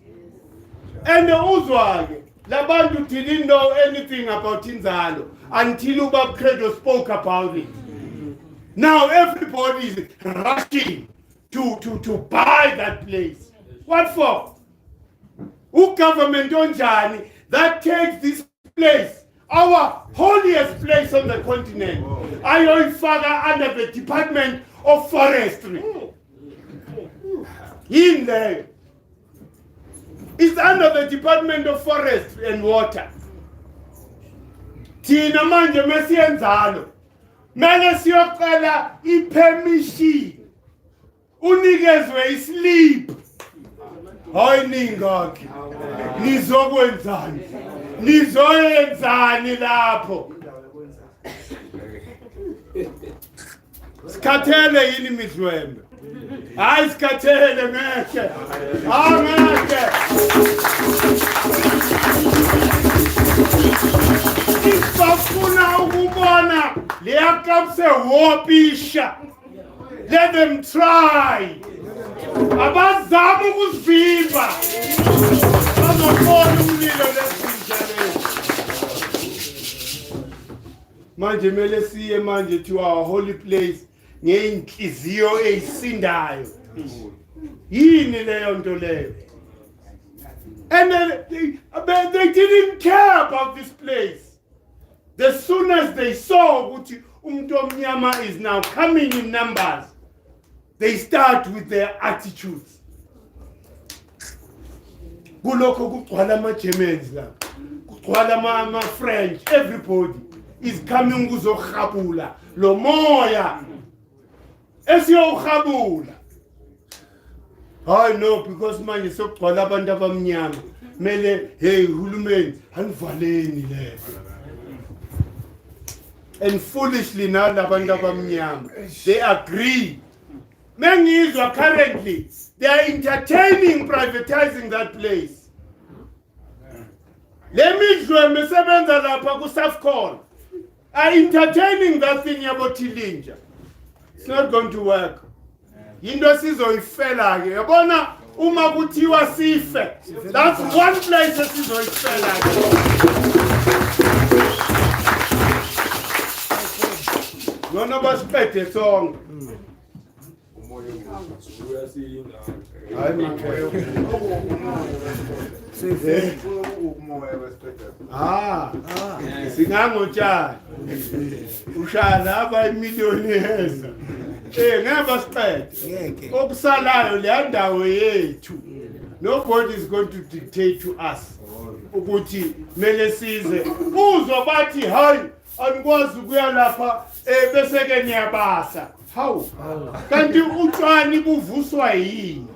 And the Uzwage, Labantu didn't know anything about Inzalo until Ubab Credo spoke about it. Now everybody is rushing to buy that place. What for? Who government onjani that takes this place, our holiest place on the continent, ayoifaka under the Department of Forestry. In there. It's under the Department of Forestry and Water. Thina manje mesiyenzalo. Mele siyocela ipermission. Unikezwe isleep. Hayi ningakhe. Nizokwenzani? Nizoyenzani lapho? Sikhathele yini midlwembe? Hayi sikhathele ngeke. Angeke. Isifuna ukubona leyakapse wopisha. Let them try. Abazama ukusivimba. Bazobona umlilo lezinjalo. Manje mele siye manje to our holy place ngeinhliziyo eyisindayo. Yini leyo nto leyo? And they didn't care about this place. As soon as they saw ukuthi umuntu omnyama is now coming in numbers, they start with their attitudes. Kulokho kugcwala ama-Germans la, kugcwala ama-French, everybody is coming kuzokhabula lo moya esiyokhabula. Hayi no, because manje sokugcwala abantu abamnyama. Mele hey hulumeni anivaleni leyo. And foolishly now labantu abamnyama, they agree Mengizwa currently, they are entertaining privatizing that place. Lemidlwe mesebenza lapha ku Safcon are entertaining that thing yabo Tilinja. It's not going to work. Yinto sizoyifela ke. Yabona uma kuthiwa sife. That's one place esizoyifela ke. Nona basiphethe sonke. Singangotshani ushaya aba imillionaires ngeke basiqede okusalayo le ndawo yethu. Nobody is going to dictate to us ukuthi mele size uzwa bathi hayi anikwazi ukuya lapha bese ke niyabasa. How? Kanti utshani buvuswa yini?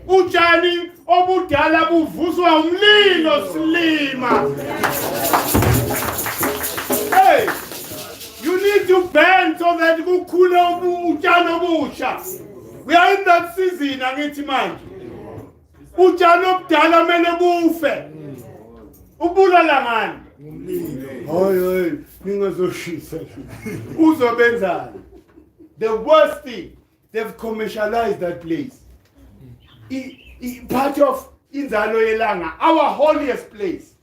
Utshani obudala buvuswa umlilo silima. Hey, you need to burn so that kukhule utshani obusha. We are in that season angithi manje. Utshani obudala mele bufe. Ubulala ngani? Hayi ningazoshisa. Uzobenzani? The worst thing, they've commercialized that place. Part of Inzalo Yelanga, our holiest place,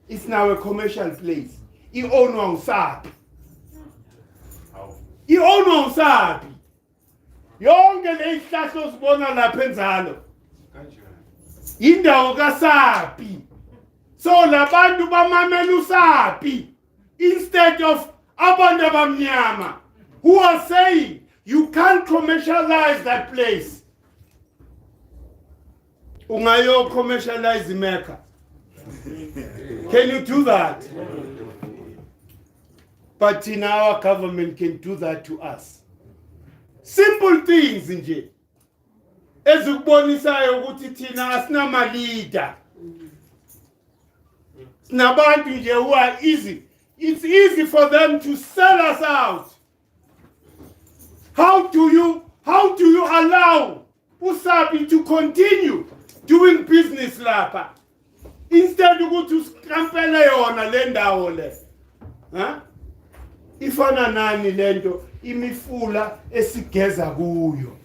is now a commercial place. I-ownwa usapi. I-ownwa usapi. Yonke le ihlahla osibona lapha eNzalo. Indawo kaSapi. So labantu bamamela uSapi instead of abantu abamnyama, who are saying you can't commercialize that place. Ungayo commercialize Mecca. Can you do that? But in our government can do that to us. Simple things nje. Ezikubonisayo ukuthi thina asinama leader. Sinabantu nje who are easy. It's easy for them to sell us out. How do you allow uSapi to continue doing business lapha instead ukuthi uskampele yona le ndawo le? Ifana nani lento imifula esigeza kuyo.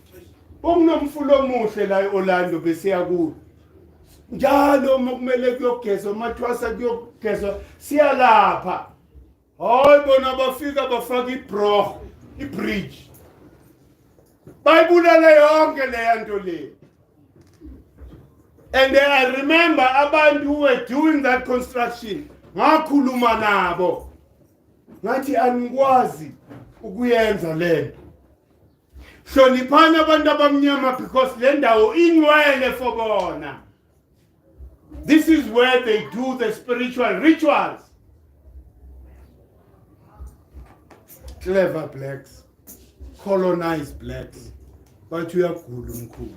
Bomnomfulo omuhle la eOrlando besiya kuyo. Njalo mokumele kuyogezwa mathwasa kuyogezwa siya lapha. Hayi bona bafika bafaka ibridge. Bayibulala yonke le nto le. And I remember abantu who were doing that construction ngakhuluma nabo. Ngathi anikwazi ukuyenza lento. Hloniphana abantu abamnyama because le ndawo ingcwele for bona. This is where they do the spiritual rituals. Clever blacks, colonized blacks, but we are good Mkhulu.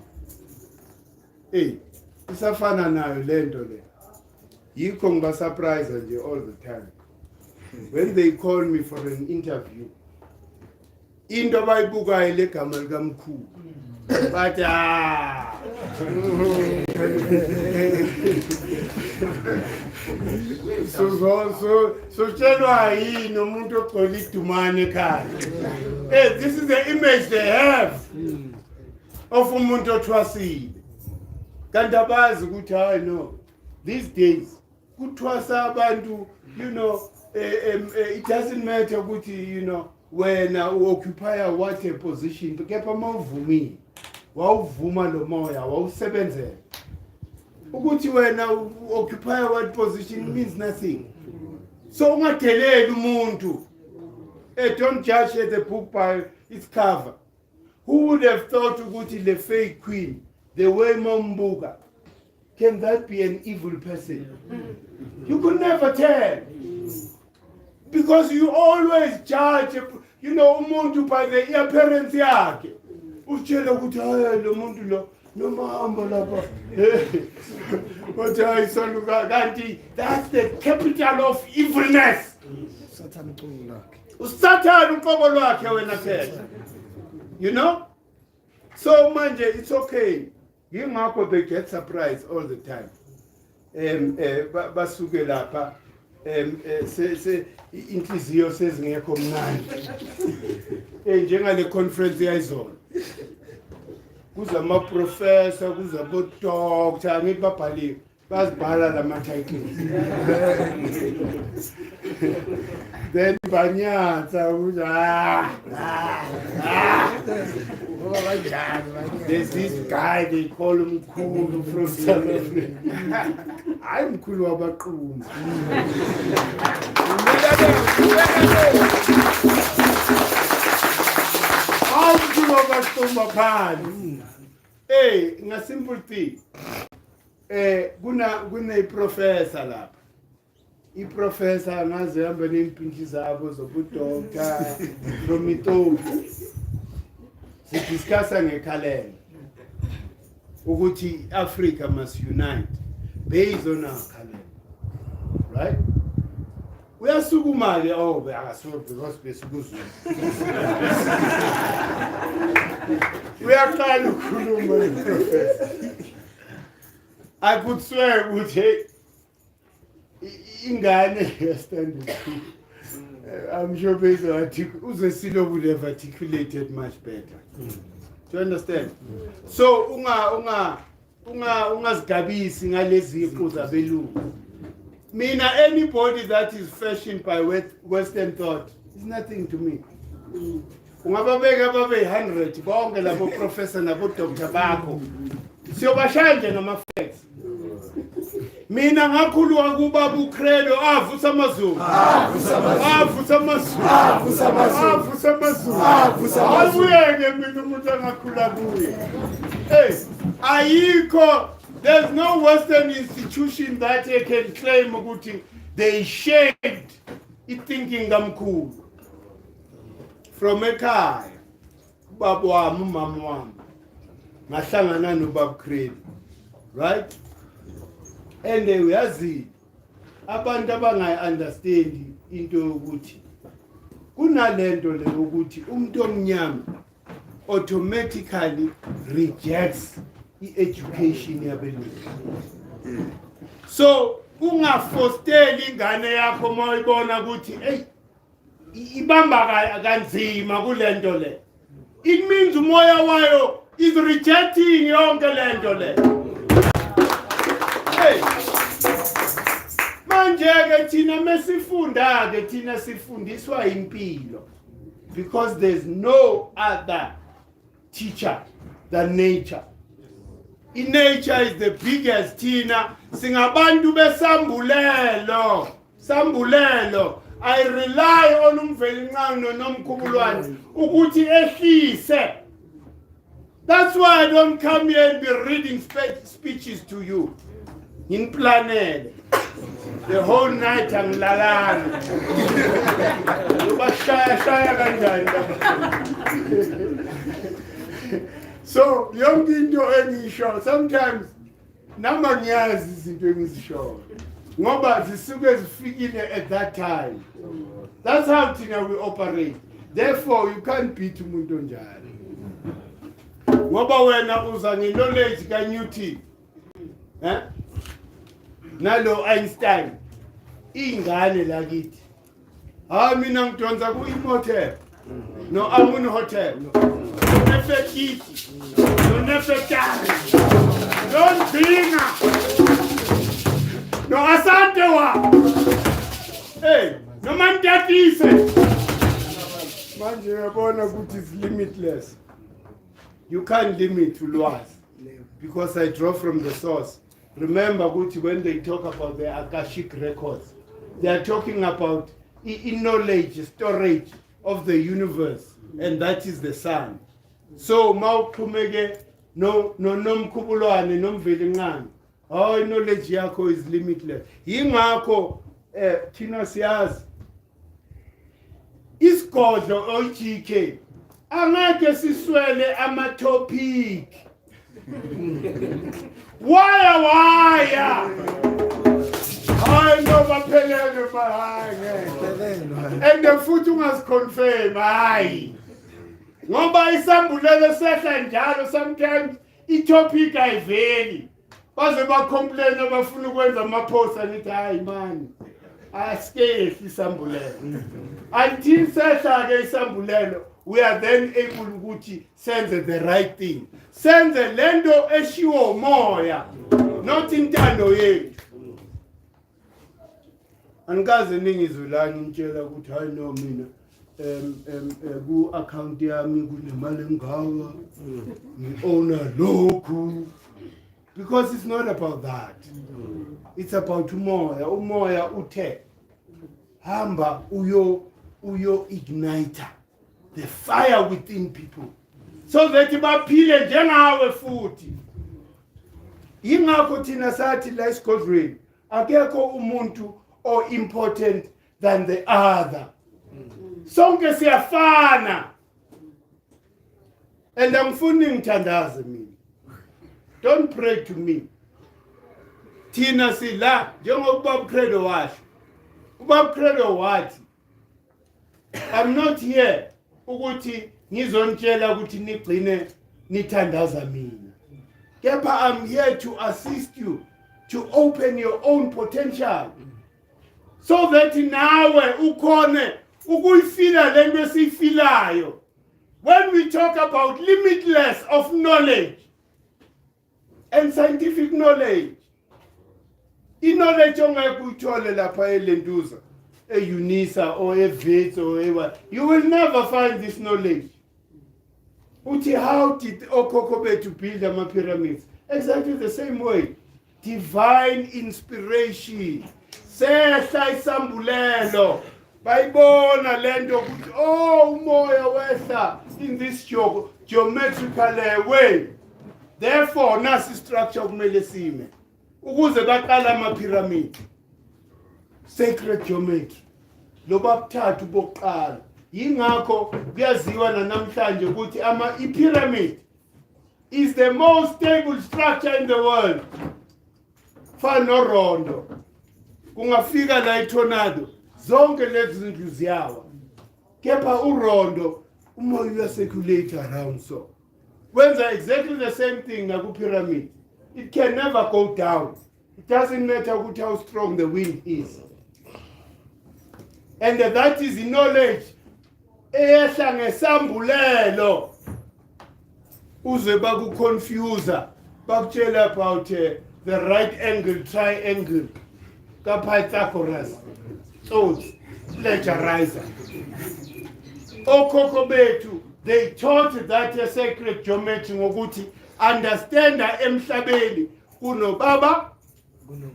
Hey, isafana nayo lento le. Yikho ngiba surprise nje all the time. When they call me for an interview, into bayibuka ile gama lika Mkhulu. But so chelwa yini umuntu ogcola idumane ekhaya. Hey, this is the image they have of umuntu othwasile. Kanti abazi ukuthi hayi no, these days kuthwasa abantu, it doesn't matter ukuthi when occupy what a position, kepha mawuvumile wawuvuma lo moya wawusebenzela ukuthi wena occupy what position means nothing. So ungadeleli umuntu. Don't judge the book by its cover. Who would have thought ukuthi the fake queen, the way Mambuga, can that be an evil person? You could never tell. Because you always judge, umuntu by the appearance yakhe. Utshela ukuthi hayi lo muntu lo noma hamba lapha. But kanti that's the capital of evilness. Satan uqobo lwakhe wena phela. So manje it's okay. Yingakho they get surprised all the time. Basuke lapha se inhliziyo sezingekho mnandi. Njengale conference yayizona. Kuza ama professor, kuza bo doctor, ngithi babhaliwe. Bazibhala lama titles. Then banyatha there's this guy they call him Mkhulu from South Africa. I'm Mkhulu wabaqumbi. I'm Mkhulu wabaqumbi phansi. Hey, nga simple thing. Kuna professor lapha. I-professor ngaze hamba nempintshi zabo zobudokta from Ethiopia. Sidiscussa nge-calendar ukuthi Africa must unite based on our calendar, right? Uyasukuma-ke because besikuzulu. Uyaqala ukukhuluma ne-professor. I could swear ukuthi ingane standing. I'm sure based on Uzesilo would have articulated much better. Do you understand? So ungazigabisi ngalezi iqhu zabelungu. Mina, anybody that is fashioned by Western thought is nothing to me. Ungababeka babe 100 bonke labo professor nabo doctor bakho. Siyobashanje ngama facts. Mina ngakhuluma kubaba uCredo avusa amazulu. Avusa amazulu. Awuyeke mina umuntu angakhula kuye. Hey, ayikho. There's no Western institution that can claim ukuthi they shaped thinking kaMkhulu. From ekhaya, ubaba wami umama wami ngahlangana nobaba Credo, right? And uyazi abantu abangayi-understand into yokuthi kunalento le ukuthi umuntu omnyama automatically rejects i-education yabelungu. So ungafosteli ingane yakho mawuyibona ukuthi hey ibamba kanzima kulento le. It means umoya wayo is rejecting yonke lento le. Hey, manje ke thina mesifunda ke thina sifundiswa impilo because there's no other teacher than nature. In nature is the biggest thina singabantu besambulelo sambulelo. I rely on umvelincane nomkhubulwane ukuthi ehlise. That's why I don't come here and be reading speeches to you. In planet, the whole night I'm lalana. So, young into any show, sometimes namanyazi izinto engizisho. Ngoba zisuke zifikile at that time. That's how thina we operate. Therefore, you can't beat umuntu onjalo. Ngoba wena uza knowledge ka Newton. Nalo Einstein. Ingane lakithi. Mina ngidonsa ku hotel. No Amun hotel. Nefekiti. No nefekari. Don't binga. No asante wa. Hey, no man tatise. Manje yabona ukuthi is limitless. You can't limit to laws because I draw from the source. Remember, when they talk about the Akashic records, they are talking about knowledge, storage of the universe, and that is the sun. So, mawuqhumeke no mkhubulwane no mvelingane. Oh, knowledge yakho is limitless. Yingakho thina siyazi isigodlo OGK angeke siswele ama-topic. Waya hayi no baphelele bahayi and the futhi ungaziconfirm hayi ngoba isambulelo sehla njalo sometimes itopic ayiveli baze bacomplain abafuna ukwenza ama-post anithi hayi mani asikehli isambulelo until sehla-ke isambulelo we are then able ukuthi senze the right thing senze lento eshiwo umoya not intando yethu anikaze ningizulani ngitshela ukuthi hayi no mina ku-account yami kunemali engaka ngi-owna lokhu because it's not about that it's about umoya uthe hamba uyo igniter the fire within people so that baphile njengawe futhi yingakho thina sathi la esigodlweni akekho umuntu or important than the other sonke siyafana and angifuni ngithandaze mina don't pray to me thina sila njengoba uCredo washo ubaba Credo wathi I'm not here ukuthi ngizontshela ukuthi nigcine nithandaza mina kepha I'm here to assist you to open your own potential so that nawe ukhone ukuyifila lento esiyifilayo when we talk about limitless of knowledge and scientific knowledge i-knowledge ongeke uyithole lapha elentuza eUnisa or eVits or ewa you will never find this knowledge uthi how did okhokho bethu build ama-pyramids exactly the same way divine inspiration sehla isambulelo bayibona lento ukuthi oh umoya wehla in this geometrical way therefore nasi structure kumele sime ukuze baqala ama-pyramid sacred geometry loba kuthathu bokuqala yingakho kuyaziwa namhlanje ukuthi i-pyramid is the most stable structure in the world fana norondo kungafika la itornado zonke lezi zindlu ziyawa kepha urondo umoya uyacirculate around so wenza exactly the same thing naku-pyramid it can never go down it doesn't matter ukuthi how strong the wind is and that is the knowledge eyehla ngesambulelo uze bakuconfuse bakutshela about the right angle triangle kaPythagoras so plagiarizer okhokho bethu they taught that sacred geometry ngokuthi understanda emhlabeni kunobaba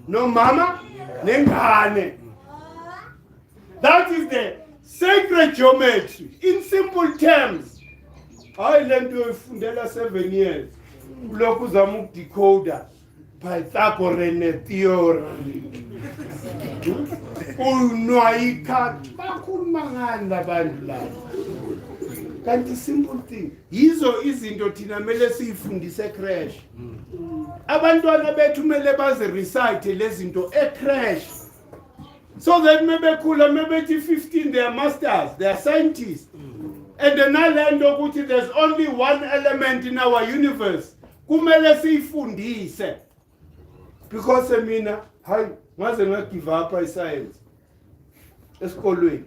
nomama nengane that is the sacred geometry in simple terms hayi lento uyifundela 7 years lokhu uzama ukudecoder Pythagorean theory unwayika bakhuluma ngani labantu laba kanti simple thing yizo izinto thina mele siyifundise crash abantwana bethu mele baze recite lezinto crash so that maybe khula maybe 15 they are masters they are scientists and nalendo ukuthi there's only one element in our universe kumele siyifundise because mina hayi ngaze ngagive up iscience esikolweni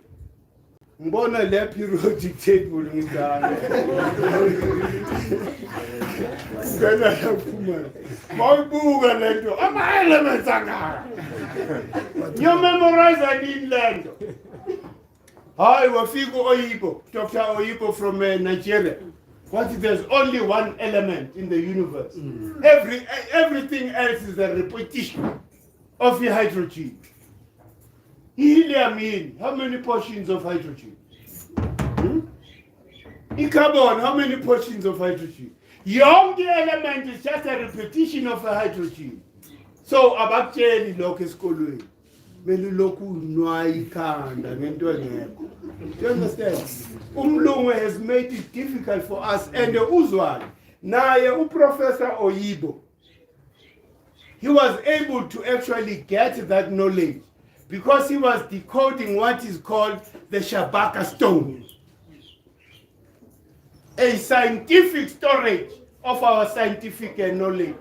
ngibona le periodic table ngidala ngena yaphuma mawubuka lento ama elements angaka you memorize ani lento hayi wafika Oyibo Dr. Oyibo from Nigeria but there's only one element in the universe everything else is a repetition of the hydrogen helium how many portions of hydrogen carbon how many portions of hydrogen yonke element is just a repetition of a hydrogen so abakutsheli lokho esikolweni mele lokhu unwayikhanda ngento engekho do you understand umlungu has made it difficult for us and uzwani naye uprofessor Oyibo he was able to actually get that knowledge because he was decoding what is called the Shabaca stone a scientific storage of our scientific knowledge.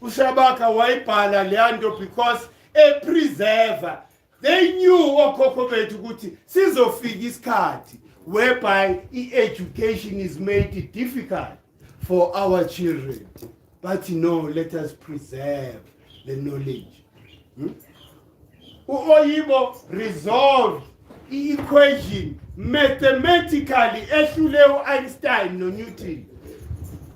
Shabaca waibhala leyanto because a preserver. They knew okhokho bethu ukuthi sizofika isikhathi whereby education is made difficult for our children. But no, let us preserve the knowledge. U-Oyibo resolved the equation mathematically ehlule Einstein no Newton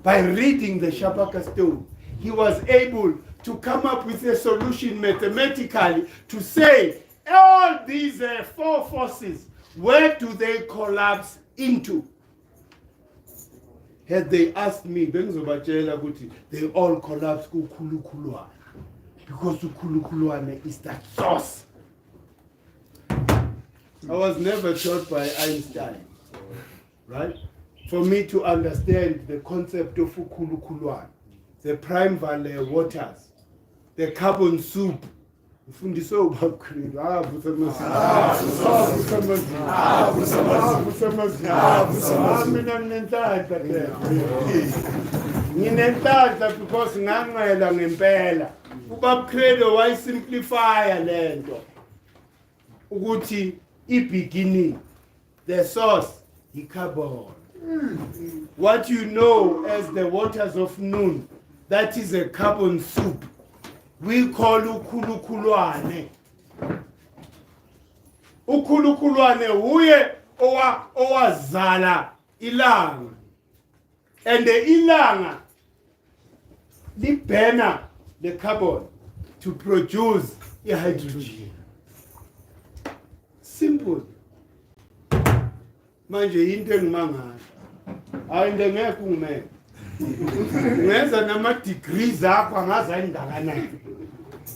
by reading the Shabaca stone. He was able to come up with a solution mathematically to say all these four forces, where do they collapse into? Had they asked me, they all collapse kukhulukhulwana, because ukhulukhulwana is that source. I was never taught by Einstein, right? For me to understand the concept of ukhulukhulwana, the primeval waters, the carbon soup. Mfundiswe ubakhulu mina nginenhlanhla nginenhlanhla because nganqela ngempela ubakhulu wayisimplifya lento ukuthi beginning, the source carbon. What you know as the waters of noon, that is a carbon soup. We call ukhulukhulwane. Ukhulukhulwane huye owazala ilanga. And the ilanga libhena the carbon to produce the hydrogen. Simple. Manje into engimangala. Ayinde ngeke ungime. Ngenza nama degrees akho angaza indakanani.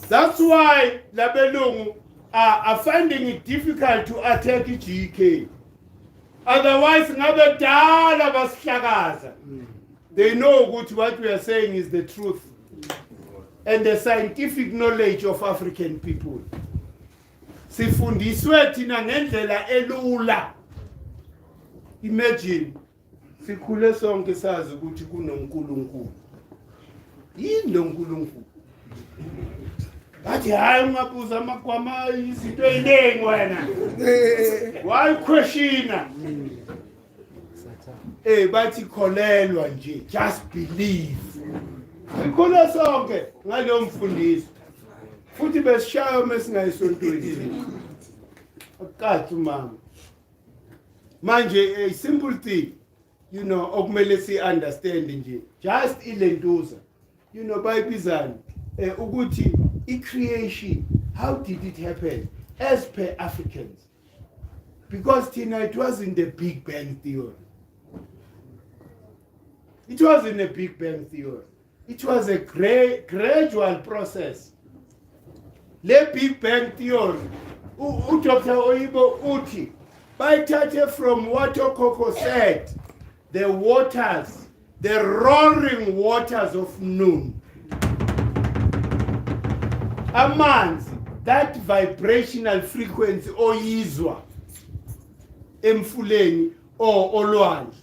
That's why labelungu are finding it difficult to attack GK. Otherwise, ngabe dala basihlakaza. They know what we are saying is the truth and the scientific knowledge of African people. Sifundiswe thina ngendlela elula. Imagine sikhule sonke sazi ukuthi kunoNkulunkulu. Yini lo nkulunkulu? Bathi hayi ungabuza amagwama izinto eziningi wena. Why question? Bathi kholelwa nje, just believe. Sikhule sonke ngalo mfundisi. Futhi besishaya mesingayisontweni. Akathi mama. Manje a simple thing, you know, okumele si understand nje. Just ilentuza. You know, bayibizana ukuthi creation, how did it happen as per Africans? Because it wasn't the Big Bang Theory. It wasn't a Big Bang Theory. It was a gradual process. Le Big Bang Theory, Dr. Oyibo uthi, bayithathe from what Okoko said, the waters, the roaring waters of noon. Amanzi, that vibrational frequency oyizwa emfuleni or olwandle,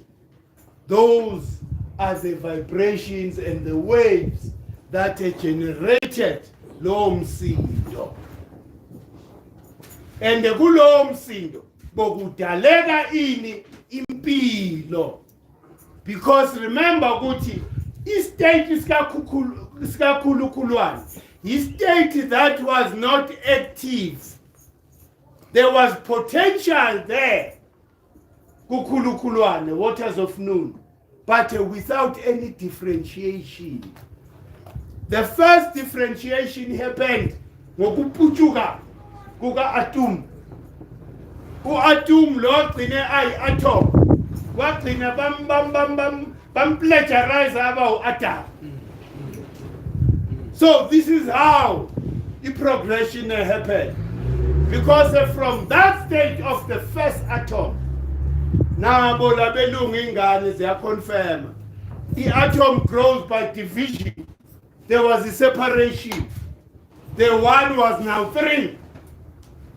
those are the vibrations and the waves that are generated lowo msindo. And kulowo msindo bokudaleka ini impilo. Because remember ukuthi istate sikakhulukhulwane, his state that was not active. There was potential there. Kukhulukhulwane, waters of noon, but without any differentiation. The first differentiation happened ngokupuchuka kuka atom. Ku-atom lo gcine ayi-atom. Wagcina bam plagiarize about atom. So this is how the progression happened. Because from that stage of the first atom, now they are confirmed. The atom grows by division. There was a separation. The one was now 3.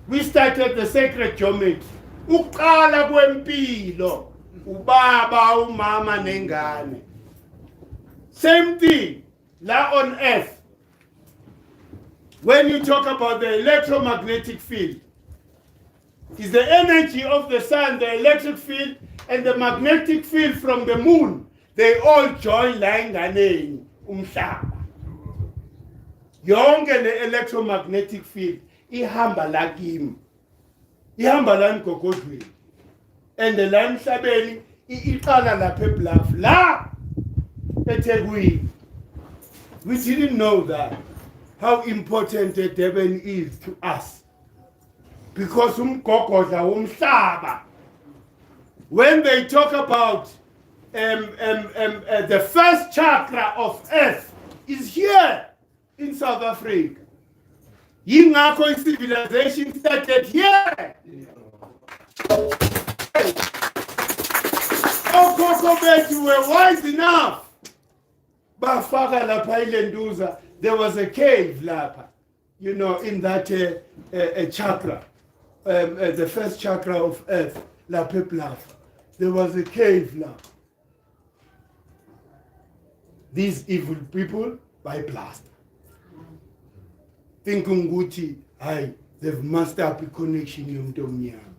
We started the sacred geometry. Uqala kwempilo. ubaba, umama nengane. Same thing, la on earth. When you talk about the electromagnetic field, is the energy of the sun, the electric field, and the magnetic field from the moon. They all join la enganeni umhlaba. Yonke le electromagnetic field ihamba la kimi. Ihamba la mgogodweni. And the la emhlabeni iqala lapha eBluff la eThekwini. We didn't know that, how important Durban is to us. Because umgogodla womhlaba, when they talk about the first chakra of earth is here in South Africa. Yingakho civilization started here. Okhokho bethu were wise enough. Bafaka lapha ilenduza, there was a cave lapha, you know, in that chakra, the first chakra of earth, lapha eBluff. There was a cave lapha. These evil people by blast. Thinking Gucci, they've mastered up a connection yomntu omnyama.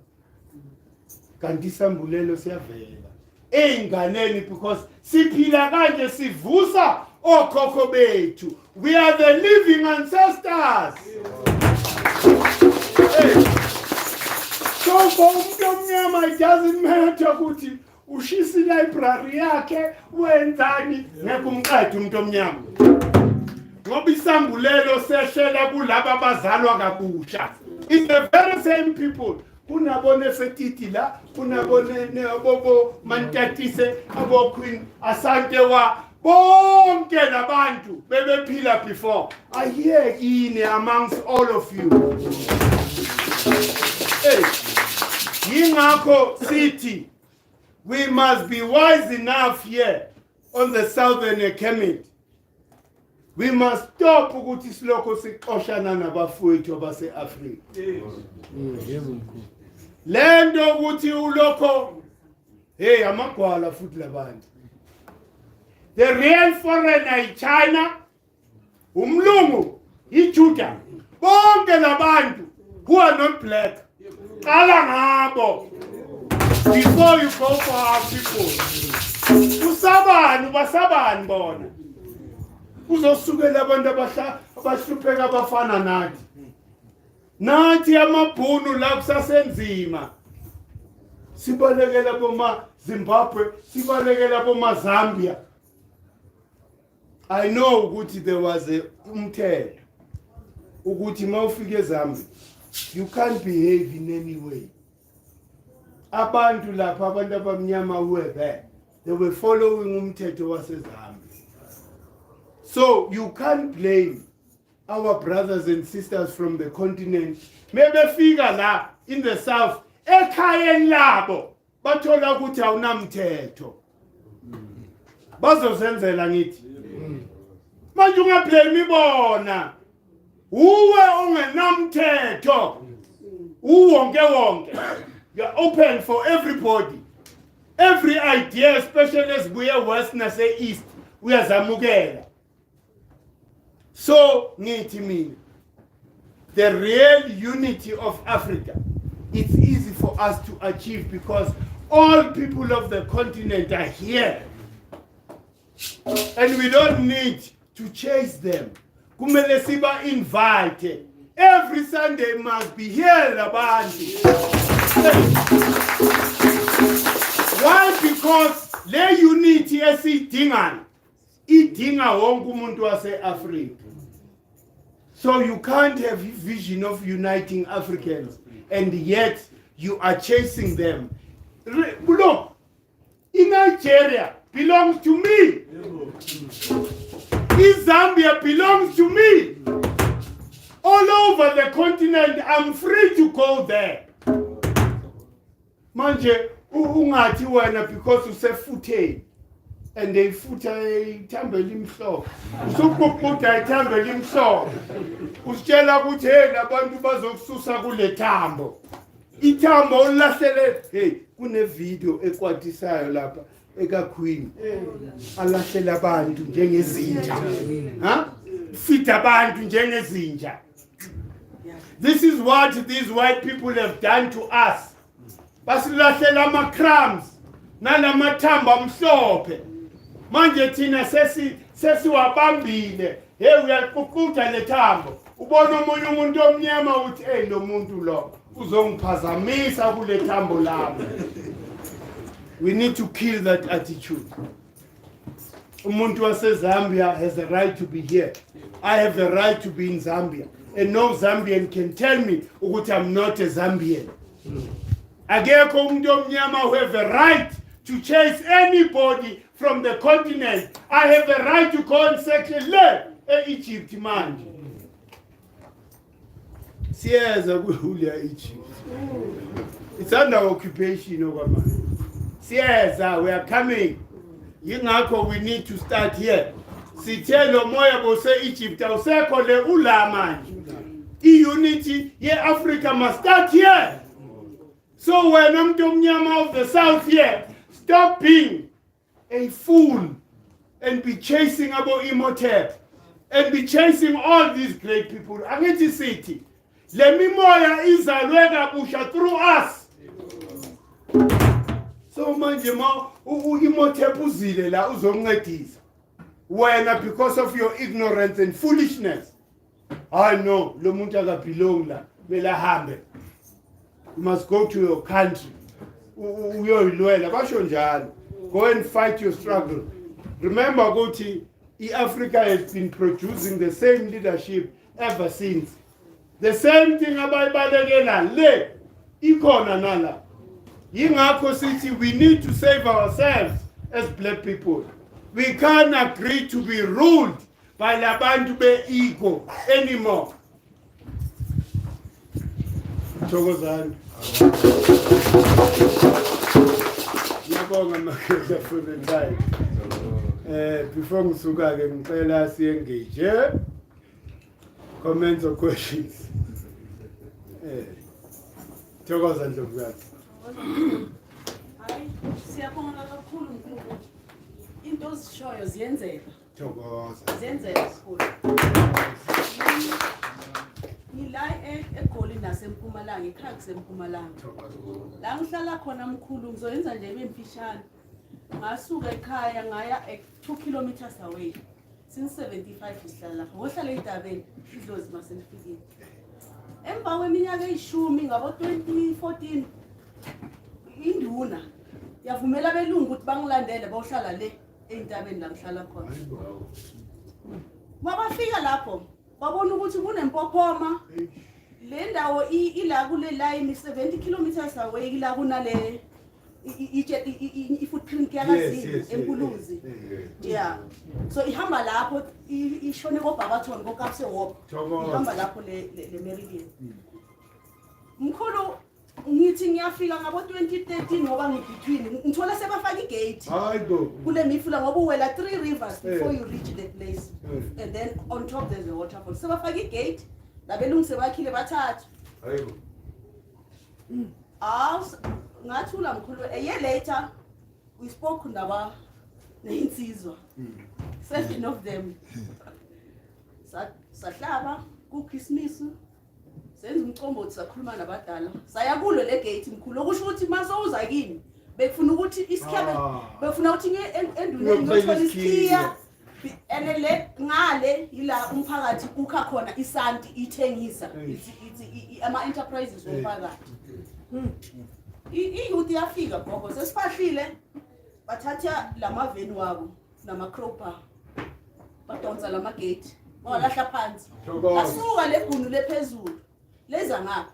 Kanti isambulelo siyavela. Enganeni because siphila kanje sivusa okhokho bethu. We are the living ancestors. Hey. So for umuntu omnyama it doesn't matter ukuthi ushisa library yakhe wenzani ngekumqedwe umuntu omnyama. Ngoba isambulelo seshela kulabo abazalwa kabusha. It's the very same people. Kunabone fetiti la, kunabone bobo mantatise, abo Queen Asante wa bonke labantu bebephila before. I hear in amongst all of you. Hey, Yingako City, we must be wise enough here on the southern Kemet. We must stop ukuthi siloko sixoshana nabafowethu abase Africa. Lendo ukuthi uloko hey amagwala futhi labantu. The real foreigner China, umlungu, iJuda, bonke labantu who are not black. Qala ngabo before you go for our people. Basabani bona. Uzosukela abantu abahlupheka abafana nathi. Nathi amabhunu la kusasenzima. Sibalekela boma Zimbabwe, sibalekela boma Zambia. I know ukuthi there was a umthetho ukuthi mawufika eZambia you can't behave in any way. Abantu lapha abantu abamnyama were there. They were following umthetho waseZambia. So you can't blame our brothers and sisters from the continent. Maybe figure la in the south, ekhayeni labo bathola ukuthi awunamthetho. Bazozenzela ngithi. Manje ungablame ibona. Uwe ongenamthetho. Uwonke. You are open for everybody. Every idea, especially as we are west and say east, we are zamukela. So, the real unity of Africa, it's easy for us to achieve because all people of the continent are here. And we don't need to chase them. Kumele siba invited. Every Sunday must be here, Labanti. Why? Because the unity is idinga wonke umuntu wase-Africa. So you can't have a vision of uniting Africans and yet you are chasing them. Look, in Nigeria belongs to me. In Zambia belongs to me. All over the continent, I'm free to go there. Manje, ungathi wena because usefuthe. And they futa ithambele imhlobo. Usukuqhuda ithambele imhlobo. Usitshela ukuthi hey labantu bazokususa kule thambo. Ithambo olahlele hey kune video ekwatisayo lapha eka Queen alahlela abantu njengezinja fit abantu njengezinja. This is what these white people have done to us. Basilahlela ama crumbs nalamathamba amhlophe. Manje thina sesiwabambile. Hey, uyaliququtha lethambo. Ubona omunye umuntu omnyama uthi hey lo muntu lo uzongiphazamisa kule thambo lami. We need to kill that attitude. Umuntu waseZambia has a right to be here. I have a right to be in Zambia. And no Zambian can tell me ukuthi I'm not a Zambian. Akekho umuntu omnyama who have a right to chase anybody from the continent. I have a right to go and settle le e-Egypt manje. Siyeza kuhulya Egypt. It's under occupation okwamanje. Siyeza, we are coming. Yingakho we need to start here. Sithelo moya bose Egypt awusekho le ula manje. I-unity ye-Africa must start here. So when umuntu omnyama of the south here, stop being a fool and be chasing abo Imhotep and be chasing all these great people. Angithi sithi le mimoya izalwe kabusha through us. So manje ma uImhotep uzile la uzongincedisa wena because of your ignorance and foolishness. I know lo muntu akabelong la bela hambe. You must go to your country. Uyoyilwela basho njalo. Go and fight your struggle. Remember ukuthi Africa has been producing the same leadership ever since. The same thing abayibalekela le ikhona nala. Yingakho sithi we need to save ourselves as black people. We can't agree to be ruled by labantu be-ego anymore. Thokozani. Ngiyabonga makhehla for the time. Before ngisuka ke ngicela siengage comments or questions. Thokoza Ndlovukazi. Hayi, siyabonga kakhulu Mkhulu. Into ozishoyo ziyenzeka. Thokoza. Ziyenzeka kakhulu. Ngila eGoli naseMpumalanga, ekhaya kuseMpumalanga. La ngihlala khona Mkhulu ngizoyenza nje bemfishane. Ngasuka ekhaya ngaya 2 kilometers away. Since 75 isihlala lapha. Ngohlala eDabeni, idlozi masenifikile. Emva kweminyaka eyishumi ngabo 2014 induna yavumela belungu ukuthi bangilandele bawuhlala le eNtabeni la ngihlala khona. Mabafika lapho babona ukuthi kunempophoma le ndawo ila kule line 70 kilometers away ila kunale i-footprint yakazini enkuluzi. Yeah, so ihamba lapho ishone koBabathon koKapse Walk ihamba lapho le Meridian. Mkhulu ngithi ngiyafika ngabo 2013 ngoba ngibetween ngithola sebafaka igate kule mifula ngoba uwela 3 rivers before you reach the place and then on top there's a waterfall. Sebafaka igate labelungu sebakhile bathathu. Hayibo. Ngathula Mkhulu a year later we spoke ndaba neInsizwa. 7 of them. Sahlaba ku Christmas. Senze umcombothi sakhuluma nabadala. Saya kulo le gate Mkhulu okusho ukuthi masowuza kimi bekufuna ukuthi isikhabe bekufuna ukuthi enduneni ngiyothola isikhiya enele ngale ila umphakathi ukha khona isanti ithengisa ama enterprises womphakathi. Iyouth yafika gogo sesifahlile bathatha lamaveni wabo namakropa badonsa lamagate walahla phansi asuka lebhunu lephezulu leza ngapha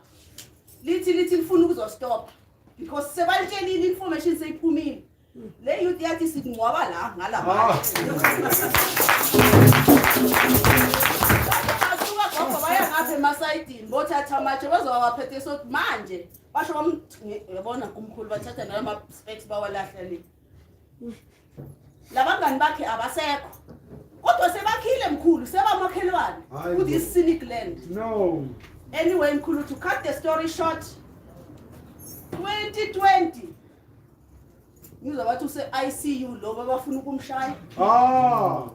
lithi lifuna ukuzostop because sebalitshelile information seyiphumile le youth yathi sikungcwaba la ngalaba asuka gogo baya ngapha emasayidini bothatha amatshe bazowaphethe sokuthi manje basho yabona kumkhulu bathatha nalama specs bawalahla le labangani bakhe abasekho kodwa sebakhile Mkhulu sebamakhelwane ku this scenic land. No. Anyway Mkhulu, to cut the story short, 2020 ngizwa bathi use-ICU lo babafuna ukumshaya Ah,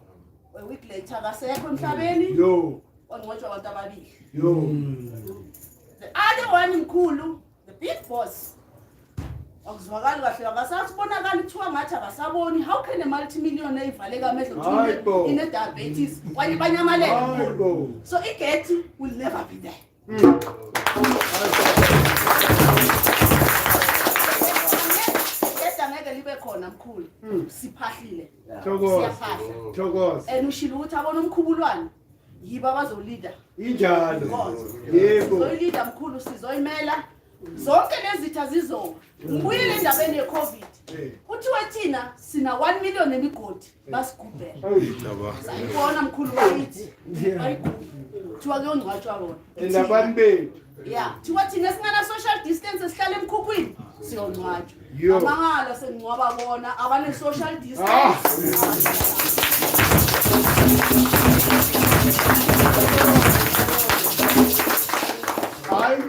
a week later akasekho emhlabeni yo, wangcwatshwa abantu ababili. yo. The other one Mkhulu, the big boss, akuzwakali kahle akasasibonakala kuthiwa ngathi akasaboni. How can a multi-millionaire ivaleka amehlo Hayi bo. in a diabetes kwanye banyamalele? Hayi bo. So igate will never be there. Igate angeke libe khona Mkhulu. Siphahlile. Thokoza, Siyaphahla. thokoza. And ushilo ukuthi abona umkhubulwane yibo abazolida. Injalo. Yebo. Sizoyilida Mkhulu, sizoyimela. Zonke lezitha zizoba. Ngibuyele endabeni ye-COVID. Kuthiwa thina sina 1 million emigodi basigubhela. Sayibona Mkhulu bayithi. Bayigubhe. Kuthiwa kuyongcwatshwa bona. Endabani bethu. Yeah, kuthiwa thina singana social distance esihlala emkhukhwini siyongcwatshwa. Yo. Amangala sengcwaba bona abane social distance. Hayi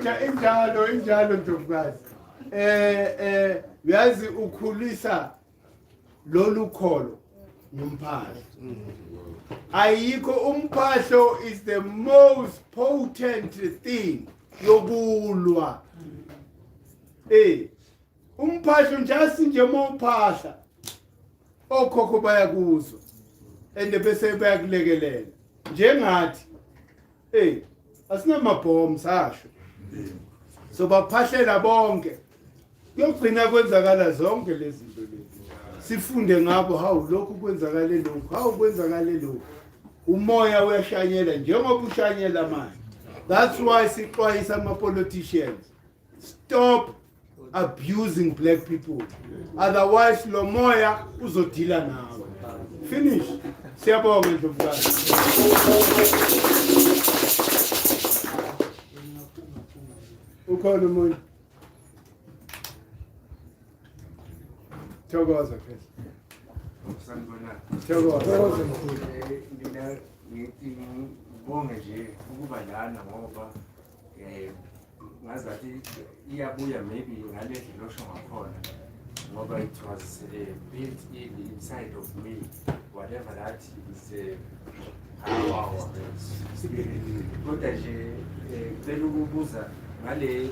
injalo ntombazi. Uyazi ukhulisa lolu kholo nomphahlo. Ayikho umphahlo is the most potent thing yokulwa. Umphahlo njasi nje mawuphahla okhokho bayakuzwa ende bese bayakulekelela njengathi asinamabhomu sasho so baphahlela bonke kuyogcina kwenzakala zonke lezi zinto lezi sifunde ngabo hawu lokhu kwenzakale lokhu hawu kwenzakale lokhu umoya uyashanyela njengoba ushanyela manje. That's why sixwayisa ama politicians, stop abusing black people, otherwise lo moya uzodila nawe. Finish. Siyabonga ndlovukazi. Ukhona umuntu. Thokoza phela. Sanibona. Thokoza. Mina ngibonge nje ukuba lana ngoba ngazathi iyabuya maybe ngale ndlela osho ngakhona ngoba it was built inside of me, whatever that is how our spirit. Kodwa nje ngicela ukubuza ngale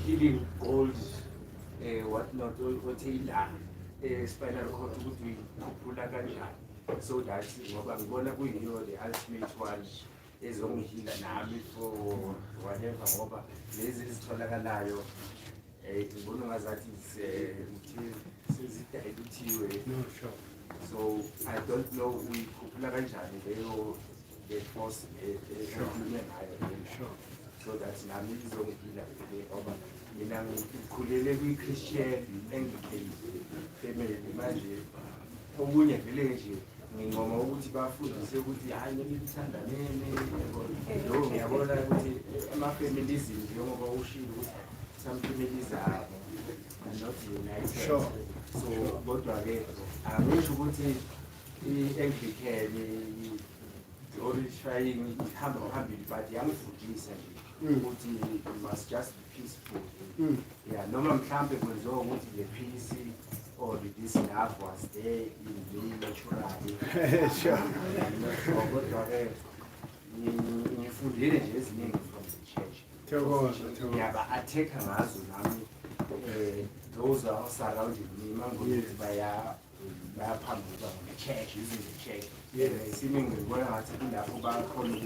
healing gold what not othela spinal cord ukuthi ukhuphula kanjani, so that ngoba ngibona kuyiyo the ultimate one ezongihila nami for whatever ngoba lezi ezitholakalayo ngibona ngazathi sezidayiluthiwe. So I don't know uyikhuphula kanjani leyo the force ekhulunywe ngayo, so that nami izongihila ngoba mina ngikhulele kwi-Christian Anglican family manje okunye vele nje ngingoma ukuthi bafundise ukuthi hayi nibithandanene lo ngiyabona ukuthi ama-families njengoba ushilo ukuthi some families are not united. So kodwa-ke angisho ukuthi i-Anglican i-Orishaying ihamba phambili but yangifundisa nje ukuthi you must just be peaceful. Yeah, noma mhlambe kwenziwa ukuthi le peace or this love was there in me naturally. Sure. Kodwa-ke ngifundile nje eziningi from the church. Thokoza. Ngiyaba-attack-a ngazo nami those are surrounding me mangokuthi bayaphambuka nge-church, using the church. Simi ngibona ngathi kulapho bakhona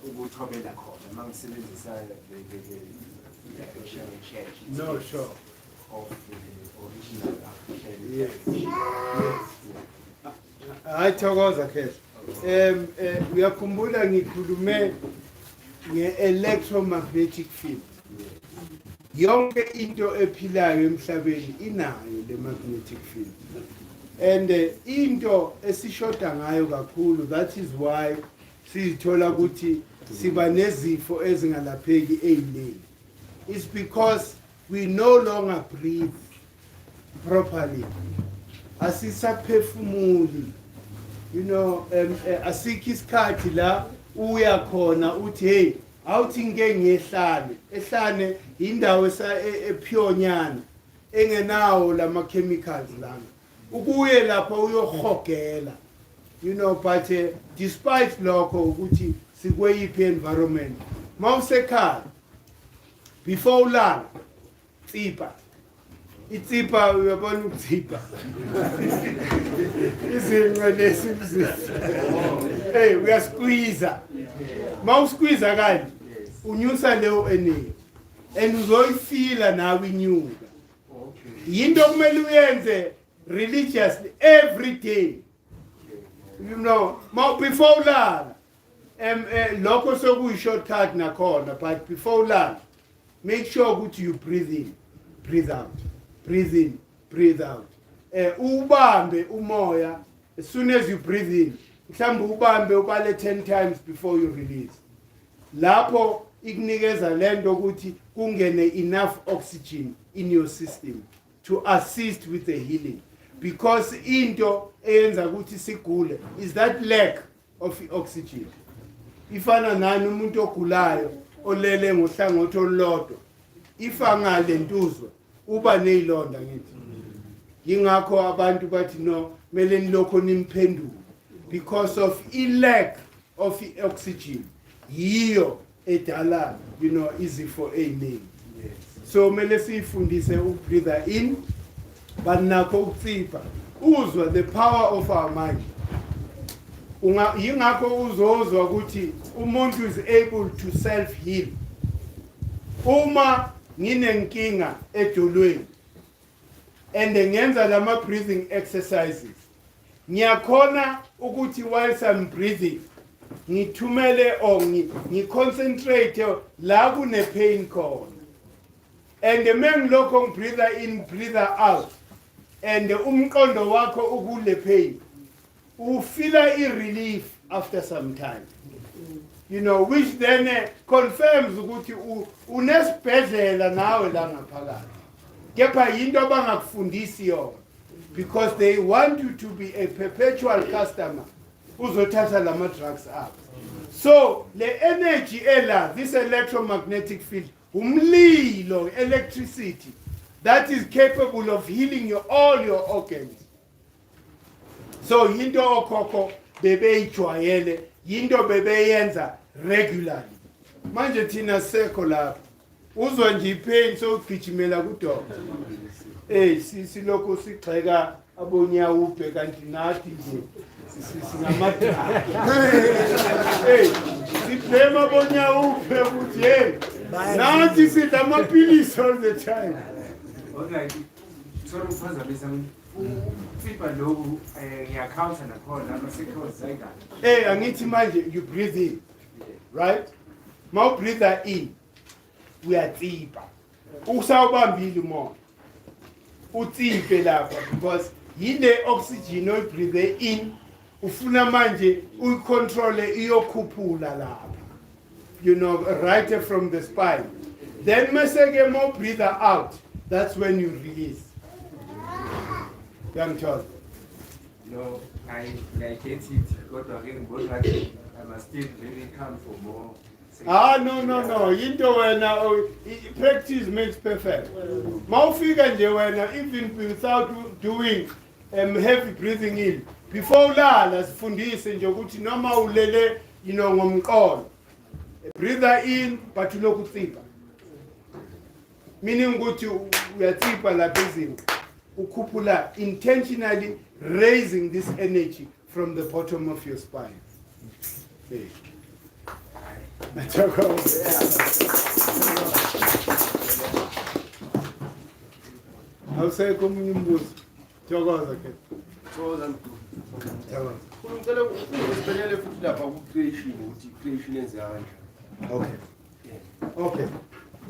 ukuthobela khona uma ngisebenzisa the direction of church. No, sure. Of the original African. Yes. Hayi thokoza khehla. Uyakhumbula ngikhulume nge-electromagnetic field. Yonke into ephilayo emhlabeni inayo le magnetic field. And into esishoda ngayo kakhulu, that is why sithola ukuthi siba nezifo ezingalapheki eziningi. It's because we no longer breathe properly. Asisaphefumuli. You know, asikho isikhathi la uya khona uthi hey awuthi ngeke ngiyehlane. Ehlane indawo ephiyonyana. engenawo lama chemicals lana ukuye lapha uyohogela you know but despite lokho ukuthi sikweyiphi environment mawusekhaya before ulala tsipa itsipa uyabona ukutsipa izinqele simzisi hey uyasqueeze mawusqueeze kanje unyusa leyo energy and uzoyifila nawe inyuka yinto kumele uyenze religiously every day you know before ulala lokho sokuyi-shortcut nakhona but before ulala make sure ukuthi you breathe in breathe out breathe in breathe out ubambe umoya as soon as you breathe in mhlawumbe ubambe ubale 10 times before you release lapho ikunikeza lento ukuthi kungene enough oxygen in your system to assist with the healing because into eyenza ukuthi sigule is that lack of oxygen ifana nani umuntu ogulayo olele ngohlangothi olulodwa ifangale ntuzwe uba nezilonda ngithi yingakho abantu bathi no mele nilokho nimphendule because of lack of oxygen yiyo edala you know easy for aiming so mele sifundise ukubreathe in but nakho ukutsipa uzwa the power of our mind yingakho uzozwa ukuthi umuntu is able to self heal uma nginenkinga edolweni and ngenza lama breathing exercises ngiyakhona ukuthi whilst I'm breathing ngithumele or ngiconcentrate la kune pain khona and mengilokho ngibreathe in breathe out and umqondo wakho ukule pain ufila i-relief after some time you know which then confirms ukuthi unesibhedlela nawe la ngaphakathi kepha yinto abangakufundisi yona because they want you to be a perpetual customer uzothatha lama drugs up so the energy this electromagnetic field umlilo electricity that is capable of healing all your organs so yinto okhokho bebeyijwayele yinto bebeyenza regularly manje thina sekho lapha uzwa nje ipain so ugijimela kudoktor silokho sigxeka abonyawuphe kanti nathi nje singamadala siblame abonyawuphe ukuthi nathi sidla amaphilisi all the time okay sorry mfaza besami utsipa lokhu ngiyakhawunta nakhona ama-signals ayikani angithi manje you breathe in right ma breathe in uyatsipa usawubambile umoya utsipe lapha because yile oxygen oyibreathe in ufuna manje uyicontrole iyokhuphula lapha you know right from the spine then meseke mo breathe out that's when you release yangithola no I get it kodwa ke ngibona ukuthi I must still really come for more no into wena practice makes perfect mawufika nje wena even without doing heavy breathing in before ulala sifundise nje ukuthi noma ulele you know ngomqolo breathe in but ulokhu utsipa meaning ukuthi uyatsipa lapha izinto ukhuphula intentionally raising this energy from the bottom of your spine awusekho omunye umbuzo thokoza ke thokoza mkhulu ngicela usibelele futhi lapha ku-creation ukuthi i-creation yenziwa kanjani okay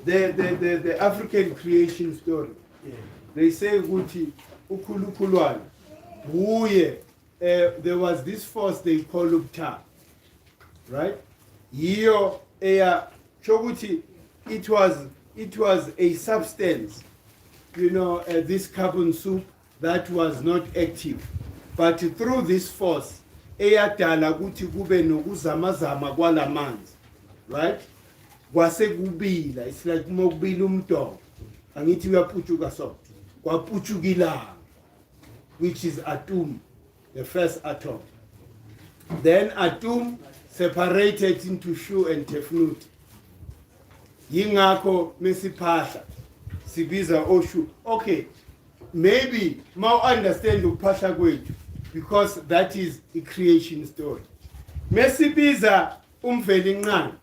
the African creation story they say ukuthi ukhulukhulwana uye there was this force they call Upta right yiyo shokuthi it was a substance you know this carbon soup that was not active but through this force eyadala ukuthi kube nokuzamazama kwalamanzi right kwase kubila it's like mokubila umdoko angithi uyaphutshuka so kwapuchukilanga, which is atom, the first atom. Then atom separated into shu and tefnut. Yingako mesipahla sibiza oshu. Okay, maybe ma understand upahla kwethu, because that is a creation story. Mesibiza umvelinqani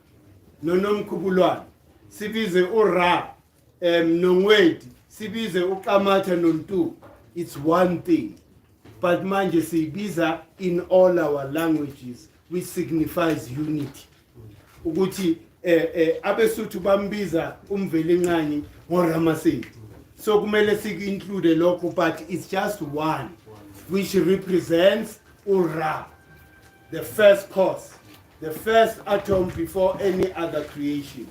nonomkhubulwane, sibize ura nongwedi, sibize uqamatha nontu. It's one thing. But manje sibiza in all our languages, which signifies unity. Ukuthi abesuthu bambiza umvelinqani ngoRamasedi. So kumele include lokho, but it's just one, which represents ura, the first cause, the first atom before any other creation.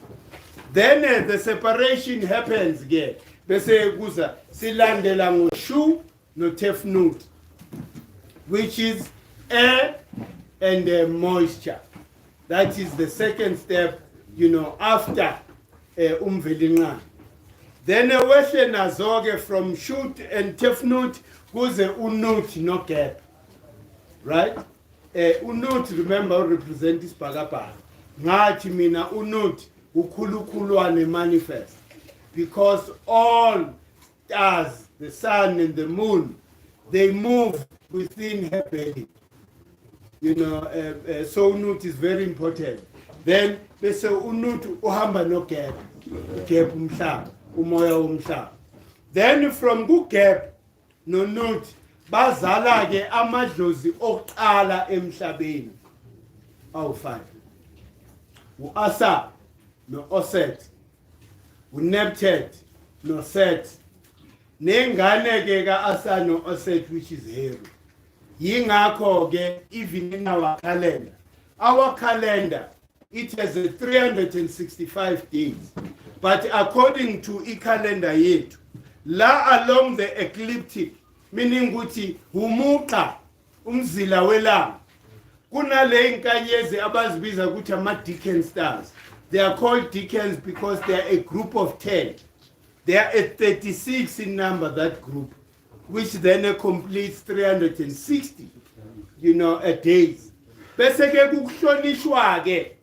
Then the separation happens again. Bese kuza silandela ngoshu no tefnut, which is air and moisture. That is the second step, after umvelinqani. Then a weshe nazoge from shoot and tefnut kuze unut no gap. Right? Unut, remember, represents isibhakabhaka. Ngathi mina unut ukhulukhulwane manifest. Because all stars, the sun and the moon, they move within her belly. So unut is very important. Then bese unut uhamba no gap. Gap umhlaba, umoya umhlaba. Then from ku gap no nut bazala ke amadlozi oqala emhlabeni. Awu5. U-Asa no Oset. U-Neptet no Set. Nengane ke ka-Asa no Oset, which is Heru. Yingakho ke even in our calendar, it has 365 days. But according to calendar yethu, la along the ecliptic, meaning ukuthi humuqa umzila welanga, kunale inkanyezi abazibiza ukuthi ama-Decan stars. They are called Decans because they are a group of 10. They are at 36 in number, that group, which then completes 360, a days. Bese ke kuhlonishwa ke,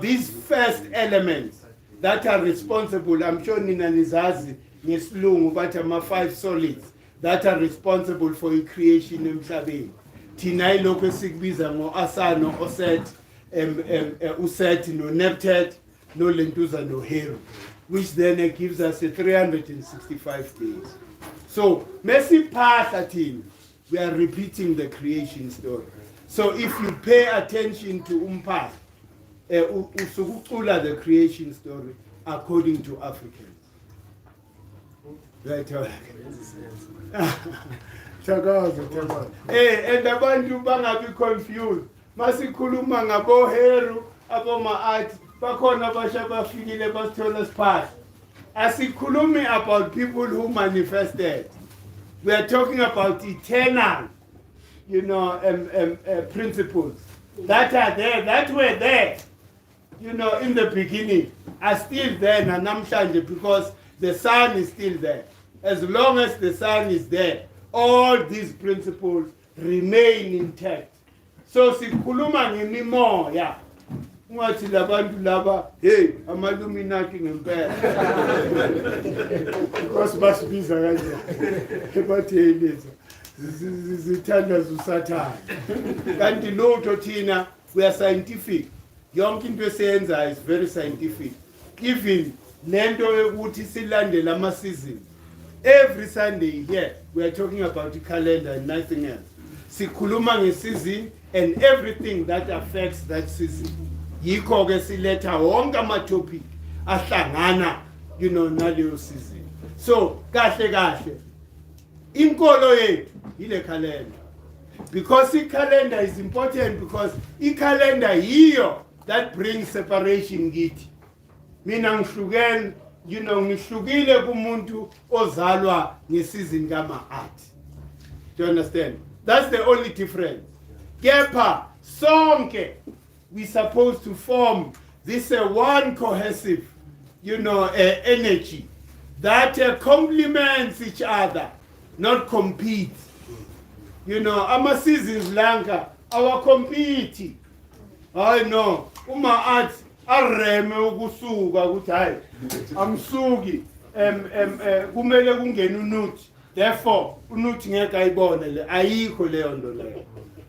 these first elements that are responsible. I'm sure nina nizazi ngesilungu bathi ama-5 solids that are responsible for creation emhlabeni. Thina ilokho esikubiza ngo-Asa no Oset, Uset no Neptet no Lentuza no Heru, which then gives us 365 days. So Messi Pathatin, we are repeating the creation story. So if you pay attention to Umpath, usukucula the creation story according to Africans. Right. And abantu bangabi confused. Masikhuluma ngabo Heru, abo Maat, bakhona basha bafikile basithola siphatha. Asikhulumi about people who manifested. We are talking about eternal, principles that are there, that were there, in the beginning, are still there, namhlanje, because the sun is still there. As long as the sun is there, all these principles remain intact. So sikhuluma ngemimoya. Ungathi labantu laba, hey, ama-Illuminati ngempela. Because basibiza kanje. Bathi hey leza. Zithanda usathana. Kanti lutho thina, we are scientific. Yonke into esiyenza is very scientific. Even lento yokuthi silandele ama-seasons. Every Sunday here, we are talking about the calendar and nothing else. Sikhuluma nge-season and everything that affects that season. Yikho ke siletha wonke ama-topic ahlangana, naleyo season. So, kahle, inkolo yethu ile calendar. Because the calendar is important, because the calendar yiyo that brings separation kithi. Mina ngihlukene, ngihlukile kumuntu ozalwa ngesizini kama-art. Do you understand? That's the only difference. Kepha sonke we supposed to form this one cohesive, energy that complements each other, not compete. You know, ama seasons lanka, our compete. I know. Uma at areme ukusuka ukuthi hayi amsuki kumele kungena unuthi. Therefore, unuthi ngeke ayibone le ayikho leyo nto leyo.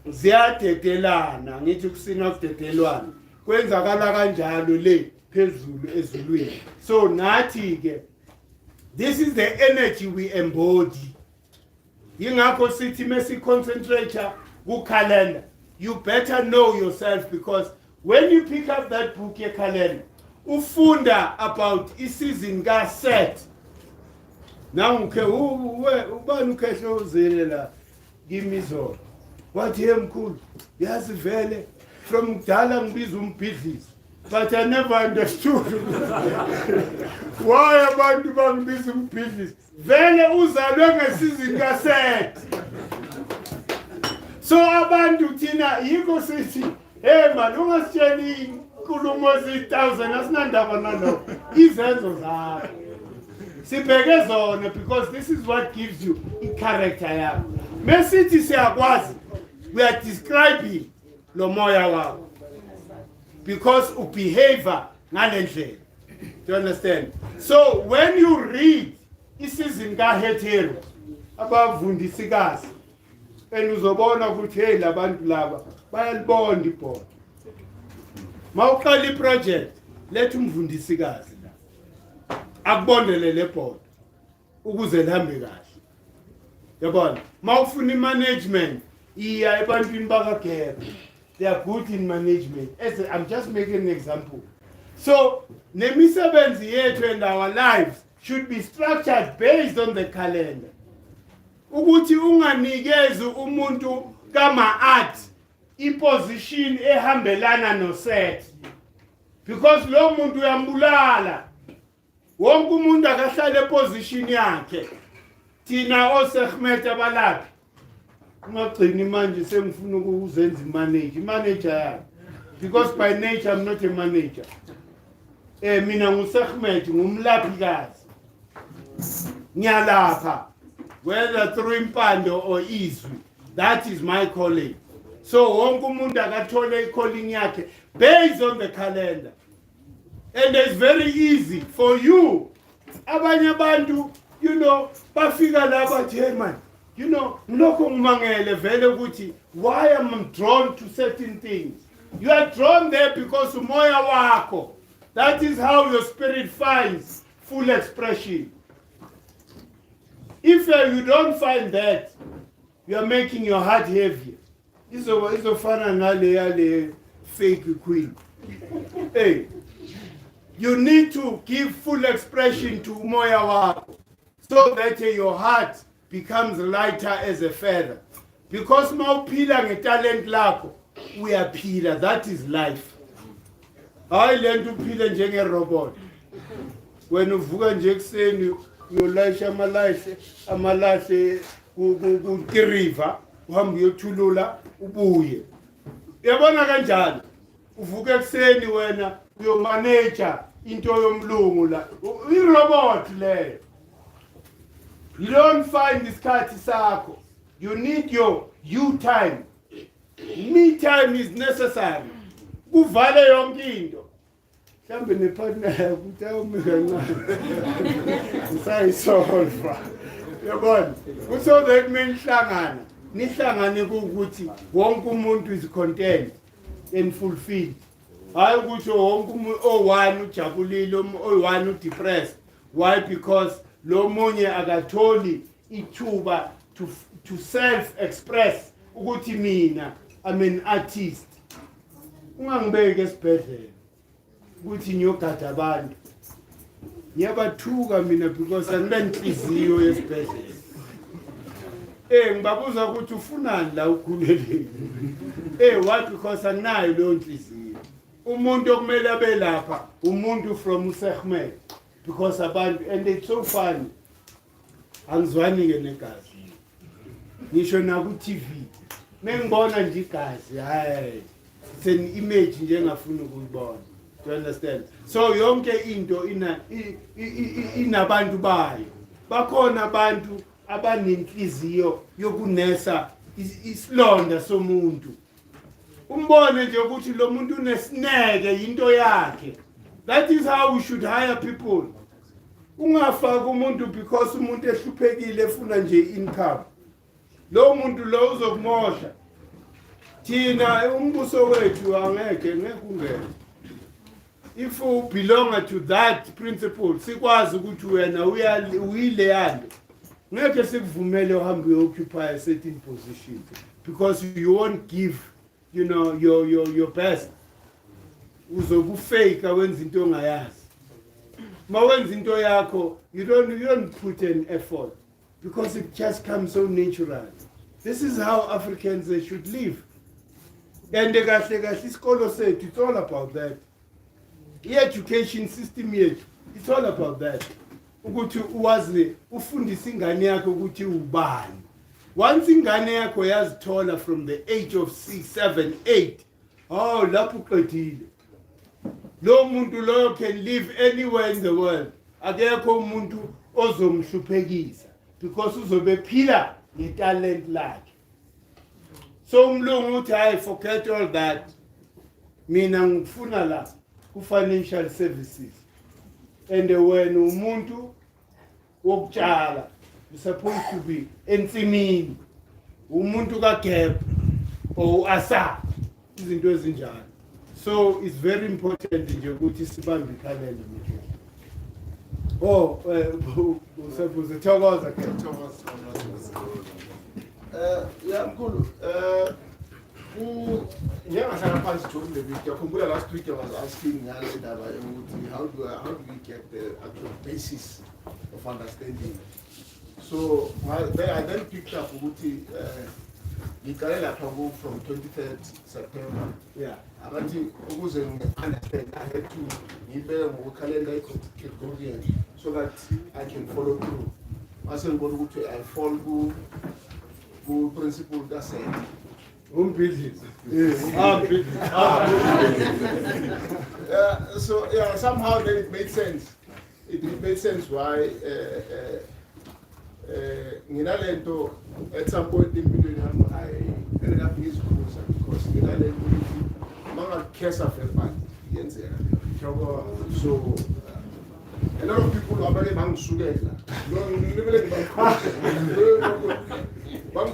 Ziyadedelana, ngithi kusina kudedelwana. Kwenzakala kanjalo le phezulu ezulwini. So nathi ke this is the energy we embody. Yingakho sithi mesi concentrate ku calendar. You better know yourself, because when you pick up that book ye calendar, ufunda about isizini ka set. Now ubani ukhehle uzele la give me so. What here Mkhulu? Yazi vele from kudala ngibiza umbhidlisi. But I never understood why abantu bangibiza umbhidlisi. Vele uzalwe ngesizini ka set. So abantu thina yiko sithi hey man ungasitsheli inkulumo ezi1000 asinandaba nalo izenzo zakho sibheke zona, because this is what gives you i-character yakho. Mesithi siyakwazi, we are describing lo moya wakho because ubehavior ngale ndlela. Do you understand? So when you read isizini kaHetero abavundisikazi and uzobona ukuthi hey labantu laba bayalibonda ibhola. Mawuqala iproject letha umvundisikazi la akubondele le bhola ukuze lihambe kahle. Yabona mawufuna imanagement iya ebantwini bakagera, they are good in management. I'm just making an example. So nemisebenzi yethu and our lives should be structured based on the calendar. Ukuthi unganikezi umuntu kama art iposition ehambelana no set, because lo muntu uyambulala. Wonke umuntu akahlala eposition yakhe. Thina osegmet abalaphi ungagcini manje sengifuna ukuzenza manager yakhe, because by nature I'm not a manager. Mina ngusegmet ngumlaphikazi, ngiyalapha whether through impando or izwi. That is my calling. So wonke umuntu akathole calling yakhe based on the calendar. And it's very easy for you. Abanye abantu, you know, bafika la bathi hey man, you know, ngilokho ngimangele vele ukuthi why am I drawn to certain things? You are drawn there because umoya wakho. That is how your spirit finds full expression. If you don't find that, you are making your heart heavy. Izofana nale fake queen. Hey, you need to give full expression to umoya wako, so that your heart becomes lighter as a feather. Because mawuphila ngetalent lakho, uyaphila. That is life. I learned to phila njenge robot. When uvuka nje ekseni uyolayisha amalahle ku-river, uhambe uyothulula ubuye. Uyabona kanjani? Uvuka ekseni wena uyomanager into yomlungu la. I-robot leyo. You don't find isikhathi sakho. You need your you time. Me time is necessary. Uvale yonke into. Mhlambe nepartner ukuthi awumika kancane. Usayisolva. Yabona? So that means nihlangane ukuthi wonke umuntu is content and fulfilled. Hayi ukuthi wonke umuntu o1 ujabulile, o1 udepressed. Why? Because lo munye akatholi ithuba to self express ukuthi mina I'm an artist. Ungangibeke esibhedlela ukuthi ngiyogada abantu. Ngiyabathuka mina because angibenhliziyo yesibhedlela. Ngibabuza ukuthi ufunani la ukhuleleni. Why? Because anginayo leyo nhliziyo. Umuntu okumele abe lapha umuntu from uSegmet, because abantu, and it's so funny. Angizwani ke negazi. Ngisho na ku TV. Mengibona nje igazi, hayi. It's an image nje engafuni ukuyibona. Do you understand? So yonke into inabantu bayo. Bakhona abantu abanenhliziyo yokunesa isilonda somuntu. Umbone nje ukuthi lo muntu unesineke into yakhe. That is how we should hire people. Ungafaka umuntu because umuntu ehluphekile efuna nje income. Lo muntu lo uzokumosha. Thina umbuso wethu angeke ungene. If you belong to that principle, sikwazi ukuthi wena uyileyando. Ngeke sikuvumele uhambe occupy a certain position because you won't give, you know, your best. Uzokufake wenza into ongayazi. Mawenza into yakho, you don't put an effort because it just comes so natural. This is how Africans should live. And isikolo sethu, it's all about that. The education system yethu, it's all about that. Ukuthi uwazi ufundise ingane yakho ukuthi ubani. Once ingane yakho yazithola from the age of 6, 7, 8, oh lapho uqedile. Lo muntu lo can live anywhere in the world. Akekho umuntu ozomhluphekisa because uzobe phila ngetalent lakhe. So umlungu uthi I forget all that. Mina ngifuna la ku-financial services. And when umuntu wokutshala, you're supposed to be ensimini. Umuntu kaGap or asa. Izinto ezinjalo. So it's very important nje ukuthi sibambe calendar manje. Oh, usebuze thokoza ke thokoza. Yeah, Mkhulu. Njengahlala phansi John David, ngiyakhumbula last week I was asking ngale ndaba yokuthi how do we get the actual basis of understanding. So I then picked up ukuthi ngiqale lapha from 23rd September. Yeah. Abathi ukuze understand I had to ngibeke ngokukhalenda i-Colonial so that I can follow through. Mase ngibona ukuthi I fall ku principle kaSet. Business. So yeah, somehow then it made sense. It made sense why nginalento at some point in between I ended up in his course because nginalento mangakesa felbani yenzeka. So a lot of people are very mangisukela.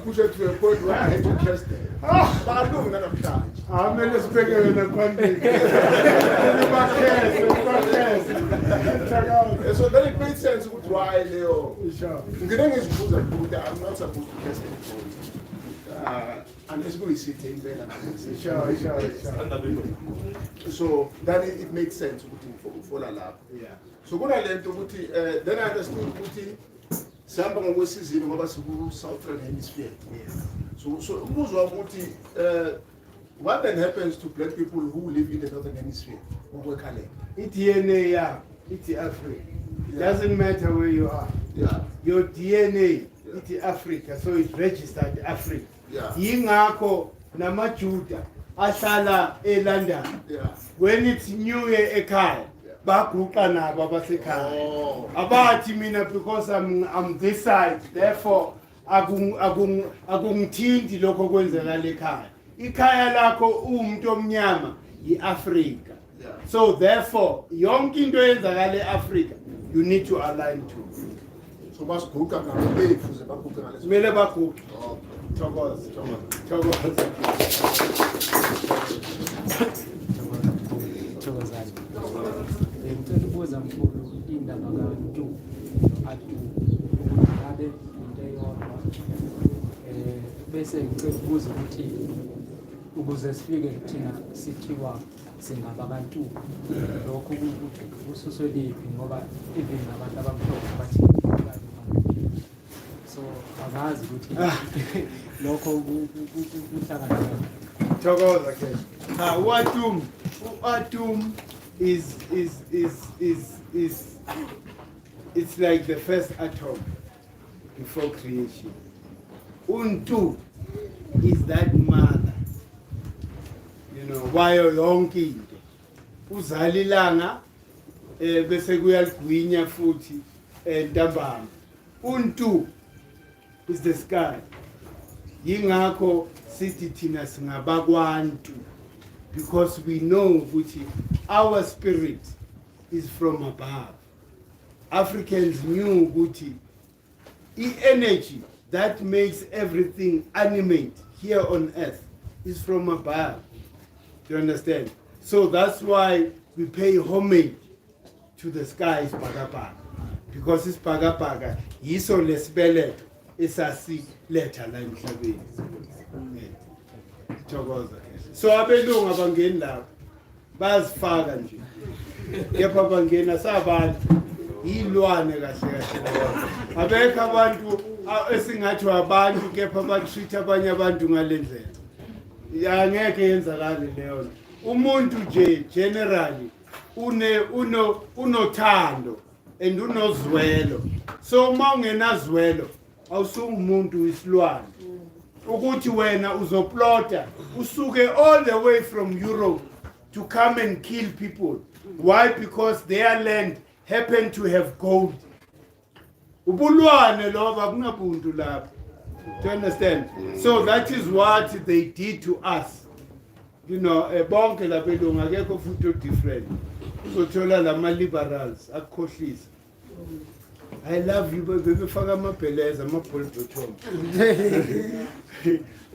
Push it to a point where I had to test it. But I don't know charge. I'm going to speak in the country. So then it made sense why Leo. Getting his food and food, I'm not supposed to test it. Unless we sit in there and so then it makes sense for a lab. Yeah. So when I learned to then I understood Samba ngokwesizini ngoba siku Southern Hemisphere. So umuzwa ukuthi what then happens to black people who live in the Northern Hemisphere? DNA yeah, it's Africa. It doesn't matter where you are. Yeah. Your DNA it's Africa, so it's registered Africa. Yeah. Yingakho namajuda ahlala eLondon. Yeah. When it's New Year ekhaya baguqa nabo abasekhaya. Abathi mina because I'm this side, therefore akungithinti lokho kwenzekala ekhaya. Ikhaya lakho umuntu omnyama iAfrica. So therefore yonke into eyenzakala eAfrica you need to align to. So basiguqa ngale fuze baguqa ngale. Kumele baguqe. Thokoza. Thokozani. Ngicela ukubuza Mkhulu indaba kaNtu atu ngabe into eyodwa bese ngicela ukubuza ukuthi ukuze sifike thina sithiwa singabantu lokho ukuthi kususwe liphi ngoba even abantu abamhlophe bathi so abazi ukuthi lokho kuhlangana Thokoza ke. Atum is it's like the first atom before creation. Untu is that mother. You know, why yonke into. uzala ilanga bese kuyaligwinya futhi ntambama. Untu is the sky. Yingakho sithi thina singabakwantu, because we know ukuthi our spirit is from above. Africans knew ukuthi the energy that makes everything animate here on earth is from above. Do you understand? So that's why we pay homage to the sky, Shabaca, because it's Shabaca. Yiso lesibeleto esasiletha la emhlabeni. Thokoza. So abelungu abangeni lapho bazifaka nje. Kepha bangena sabantu ilwane kahle kahle. Abekho abantu esingathi abantu kepha batreat abanye abantu ngalendlela. Angeke yenzakale leyo. Umuntu nje generally unothando and unozwelo. So uma ungenazwelo awusungumuntu isilwane. Ukuthi wena uzoplota usuke all the way from Europe to come and kill people. Why? Because their land happened to have gold. Ubulwane loba kunabuntu lapho. Do you understand? So that is what they did to us. You know, bonke labelungu akekho futhi different. Uzothola lama liberals akhohlisa. I love you, but befaka amabheleza amabholibhottom.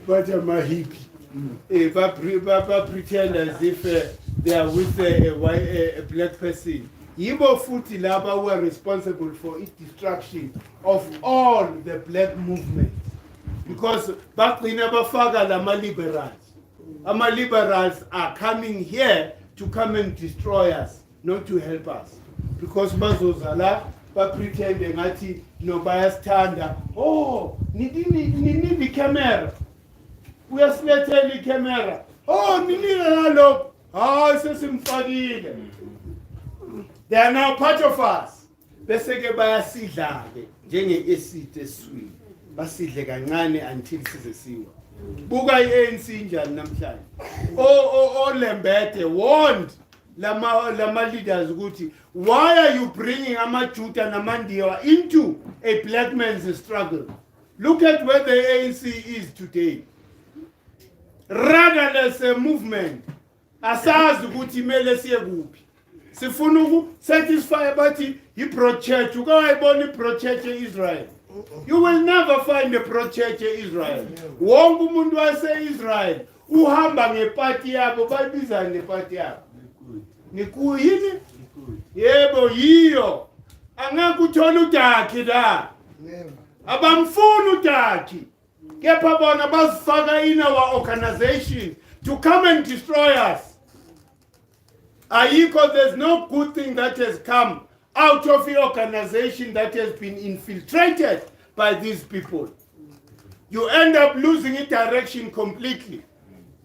But I'm a hippie. They pretend as if they are with a black person. Yibo futhi laba were responsible for its destruction of all the black movement. Because back we never fagala lama liberals. Our liberals are coming here to come and destroy us, not to help us. Because bazozala pretending ngathi no bayasithanda. Oh, nini the camera. Uyasilethela icamera. Oh, nini nalo. Ah, sesimfakile. They are now part of us. Bese ke bayasidla ke njenge acid eswini. Basidle kancane until sizesiwa. Buka iANC njani namhlanje. Oh Lembete warned lama leaders ukuthi, why are you bringing amaJuda namandiya into a black man's struggle? Look at where the ANC is today. Rudderless movement. Asazi ukuthi mele siye kuphi. Sifuna ukusatisfy abathi i-project ukayibona i-project Israel. You will never find a project Israel. Wonke umuntu wase-Israel uhamba ngepati yabo bayibiza ngepati yabo. Nikuyini? Yebo yiyo. Angeke uthole udakhi la. Abamfuna udakhi. Kepha bona bazifaka in our organization to come and destroy us. Ayiko, there's no good thing that has come out of the organization that has been infiltrated by these people. You end up losing its direction completely.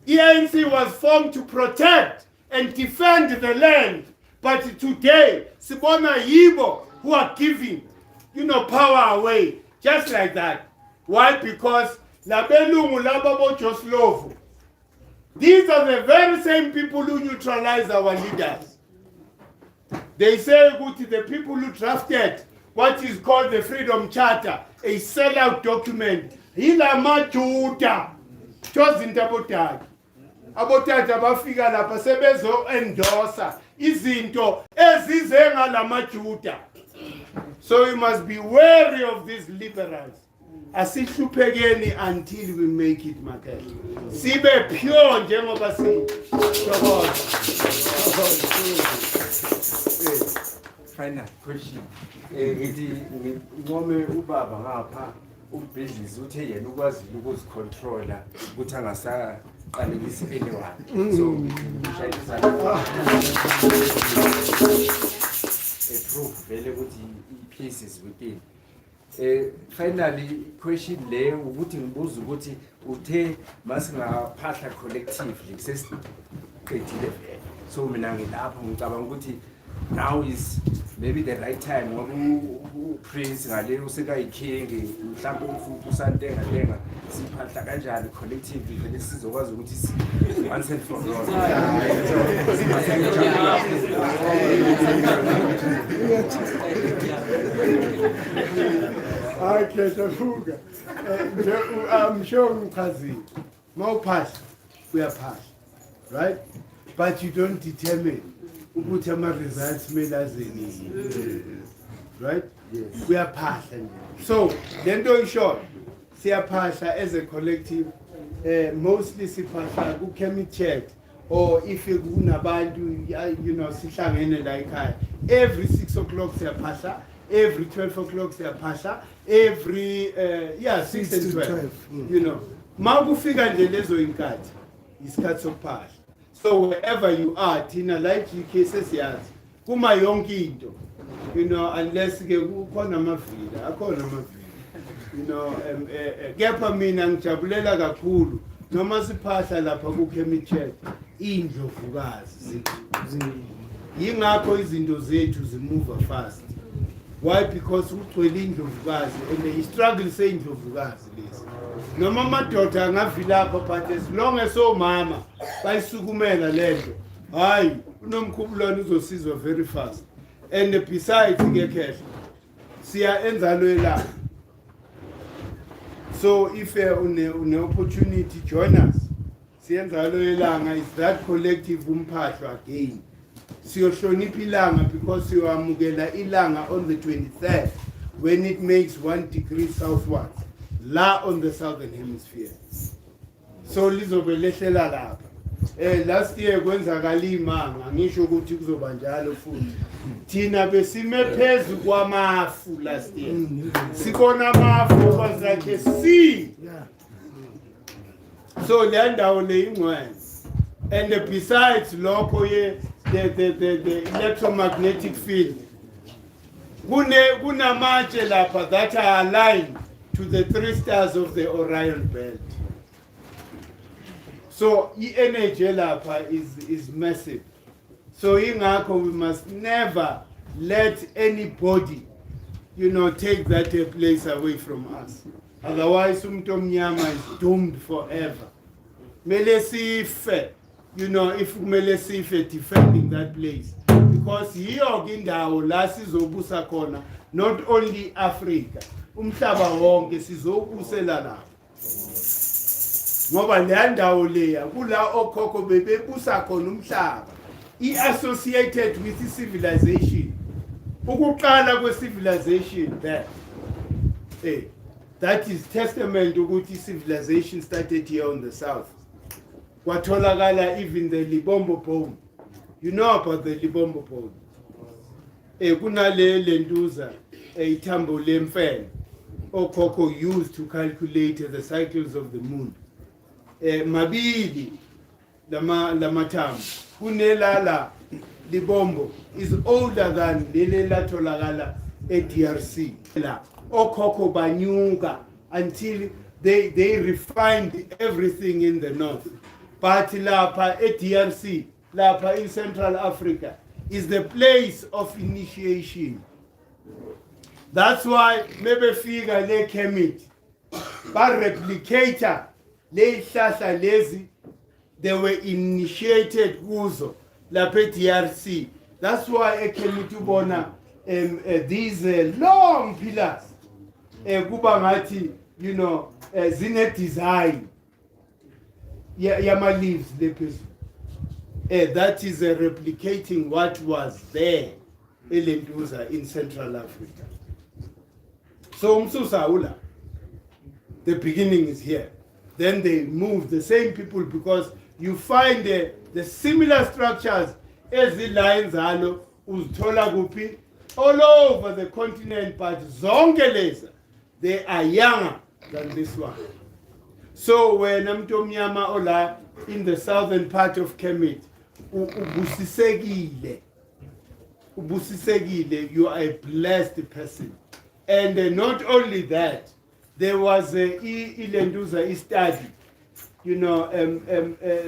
ANC was formed to protect and defend the land, but today, Sibona Yibo, who are giving, power away, just like that. Why? Because labelungu lababo Joslovo. These are the very same people who neutralize our leaders. They say the people who drafted what is called the Freedom Charter, a sellout document. Hila majuda. Chozinta abotata. Abotata bafika lapha sebezo endorsa izinto ezizenga lamajuda. So we must be wary of these liberals. Asihluphekeni until we make it market. Sibe pure njengoba Final question. Ngithi ngome ubaba ngapha ubusiness uthe yena ukwazi ukuzicontrola ukuthi angasaqalekisi anyone. So shayisa proof vele ukuthi i-peace is within. Finally, question le ukuthi ngibuza ukuthi uthe masingaphahla collectively sesiqedile. So mina ngilapho ngicabanga ukuthi now is maybe the right time ngoba uPrince ngale useka iking mhlawumbe uSantenga siphahla kanjani collectively vele sizokwazi ukuthi once and for all. Okay, Shabaca. I'm sure Mkhulu, pass, we are pass, right? But you don't determine what results made as right? Yes. We are pass. So, then don't short. See a pass as a collective, mostly see pass who can check. Or if you sihlangene like every 6 o'clock say a pasha, every 12 o'clock say a pasha, every 6 and 12. You know, Magufika nje lezo inkati, isikhathi sokupasha. So wherever you are, Tina, like cases yazi, kuma yonke into, you know, unless ke kukhona amavila, akhona amavila. You know, kepha mina ngijabulela kakhulu noma siphahla lapha ku Kemet indlovukazi yingakho izinto zethu zimuva fast. Why? Because ugcwele indlovukazi and they struggle say indlovukazi lezi noma amadoda angavila lapha but as long as omama bayisukumela lento hayi unomkhubulwane uzosizwa very fast. And besides ke khehla siya enzalo elapha. So if an opportunity join us, siyenza lo ilanga is that collective umphatho again. Siyohlonipha ilanga because siyamukela ilanga on the 23rd when it makes 1 degree southwards, la on the southern hemisphere. So lizobe lehlela lapha. Last year kwenzakala imanga ngisho ukuthi kuzoba njalo futhi. Thina besime phezulu kwamafu last year. Sikona amafu was like a sea. So le ndawo le ingcwele. And besides lokho the electromagnetic field. Kunamatshe lapha that are aligned to the 3 stars of the Orion belt. So the energy lapha is massive. So ingakho we must never let anybody, you know, take that place away from us. Otherwise, umuntu omnyama is doomed forever. Mele sife, you know, if mele sife defending that place, because hiyo indawo la sizobusa khona, not only Africa, umhlaba wonke sizobusela lapho. Ngoba le ndawo leya kula okhokho bebebusa khona umhlaba. Associated with the civilization. Ukuqala kwe civilization there. That is testament ukuthi civilization started here on the south. Kwatholakala even the Libombo bone. You know about the Libombo bone. Kunale lenduza ithambo lemfene. Okhokho used to calculate the cycles of the moon. Mabili lamathambo. Kunelala Libombo is older than Lelela Tolagala DRC. Okhokho banyuka until they refined everything in the north. But Lapa DRC, Lapa in Central Africa, is the place of initiation. That's why maybe figure le Kemet, but replicator, le Shasha Lazy, they were initiated kuzo la DRC. That's why I came to bona these long pillars. Kubangati, you know, zine design. Yama leaves the person. That is replicating what was there in Central Africa. So Msusaula, the beginning is here. Then they move the same people because you find the similar structures as the lines alo uzithola kuphi all over the continent, but zonke leza they are younger than this one. So when Mnyama Ola in the southern part of Kemet, ubusisekile, you are a blessed person. And not only that, there was a Ilenduza study, you know,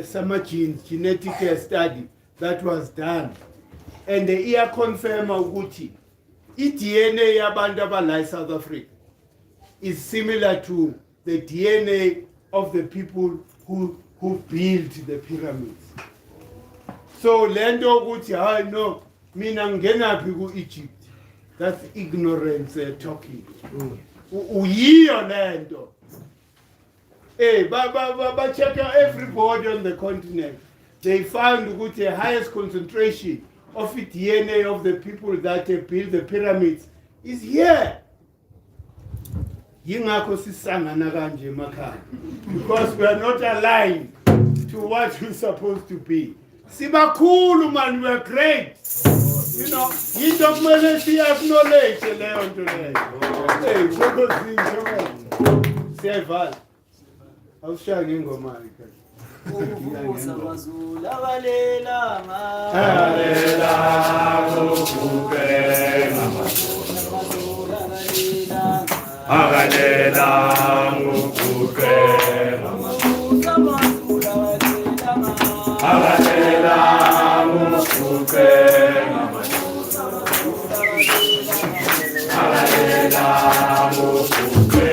some genetic study that was done. And the year confirmed ukuthi DNA yabantu abala South Africa is similar to the DNA of the people who built the pyramids. So lento ukuthi hayi no mina ngenaphi ku-Egypt, that's ignorance talking. Uyiyo lento. Hey, check out everybody on the continent. They found the highest concentration of the DNA of the people that built the pyramids is here. Yingakho sisangana kanje emakhaya. Because we are not aligned to what we're supposed to be. Sibakhulu man, we are great. You know, yinto kumele si-acknowledge leyo nto leyo. Hey, siyayivala. Awushaya ngengoma ke. Ukubusa amazulu abalela Alela ngokubheka amazulu abalela Alela ngokubheka amazulu abalela Alela ngokubheka Alela ngokubheka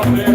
Amen.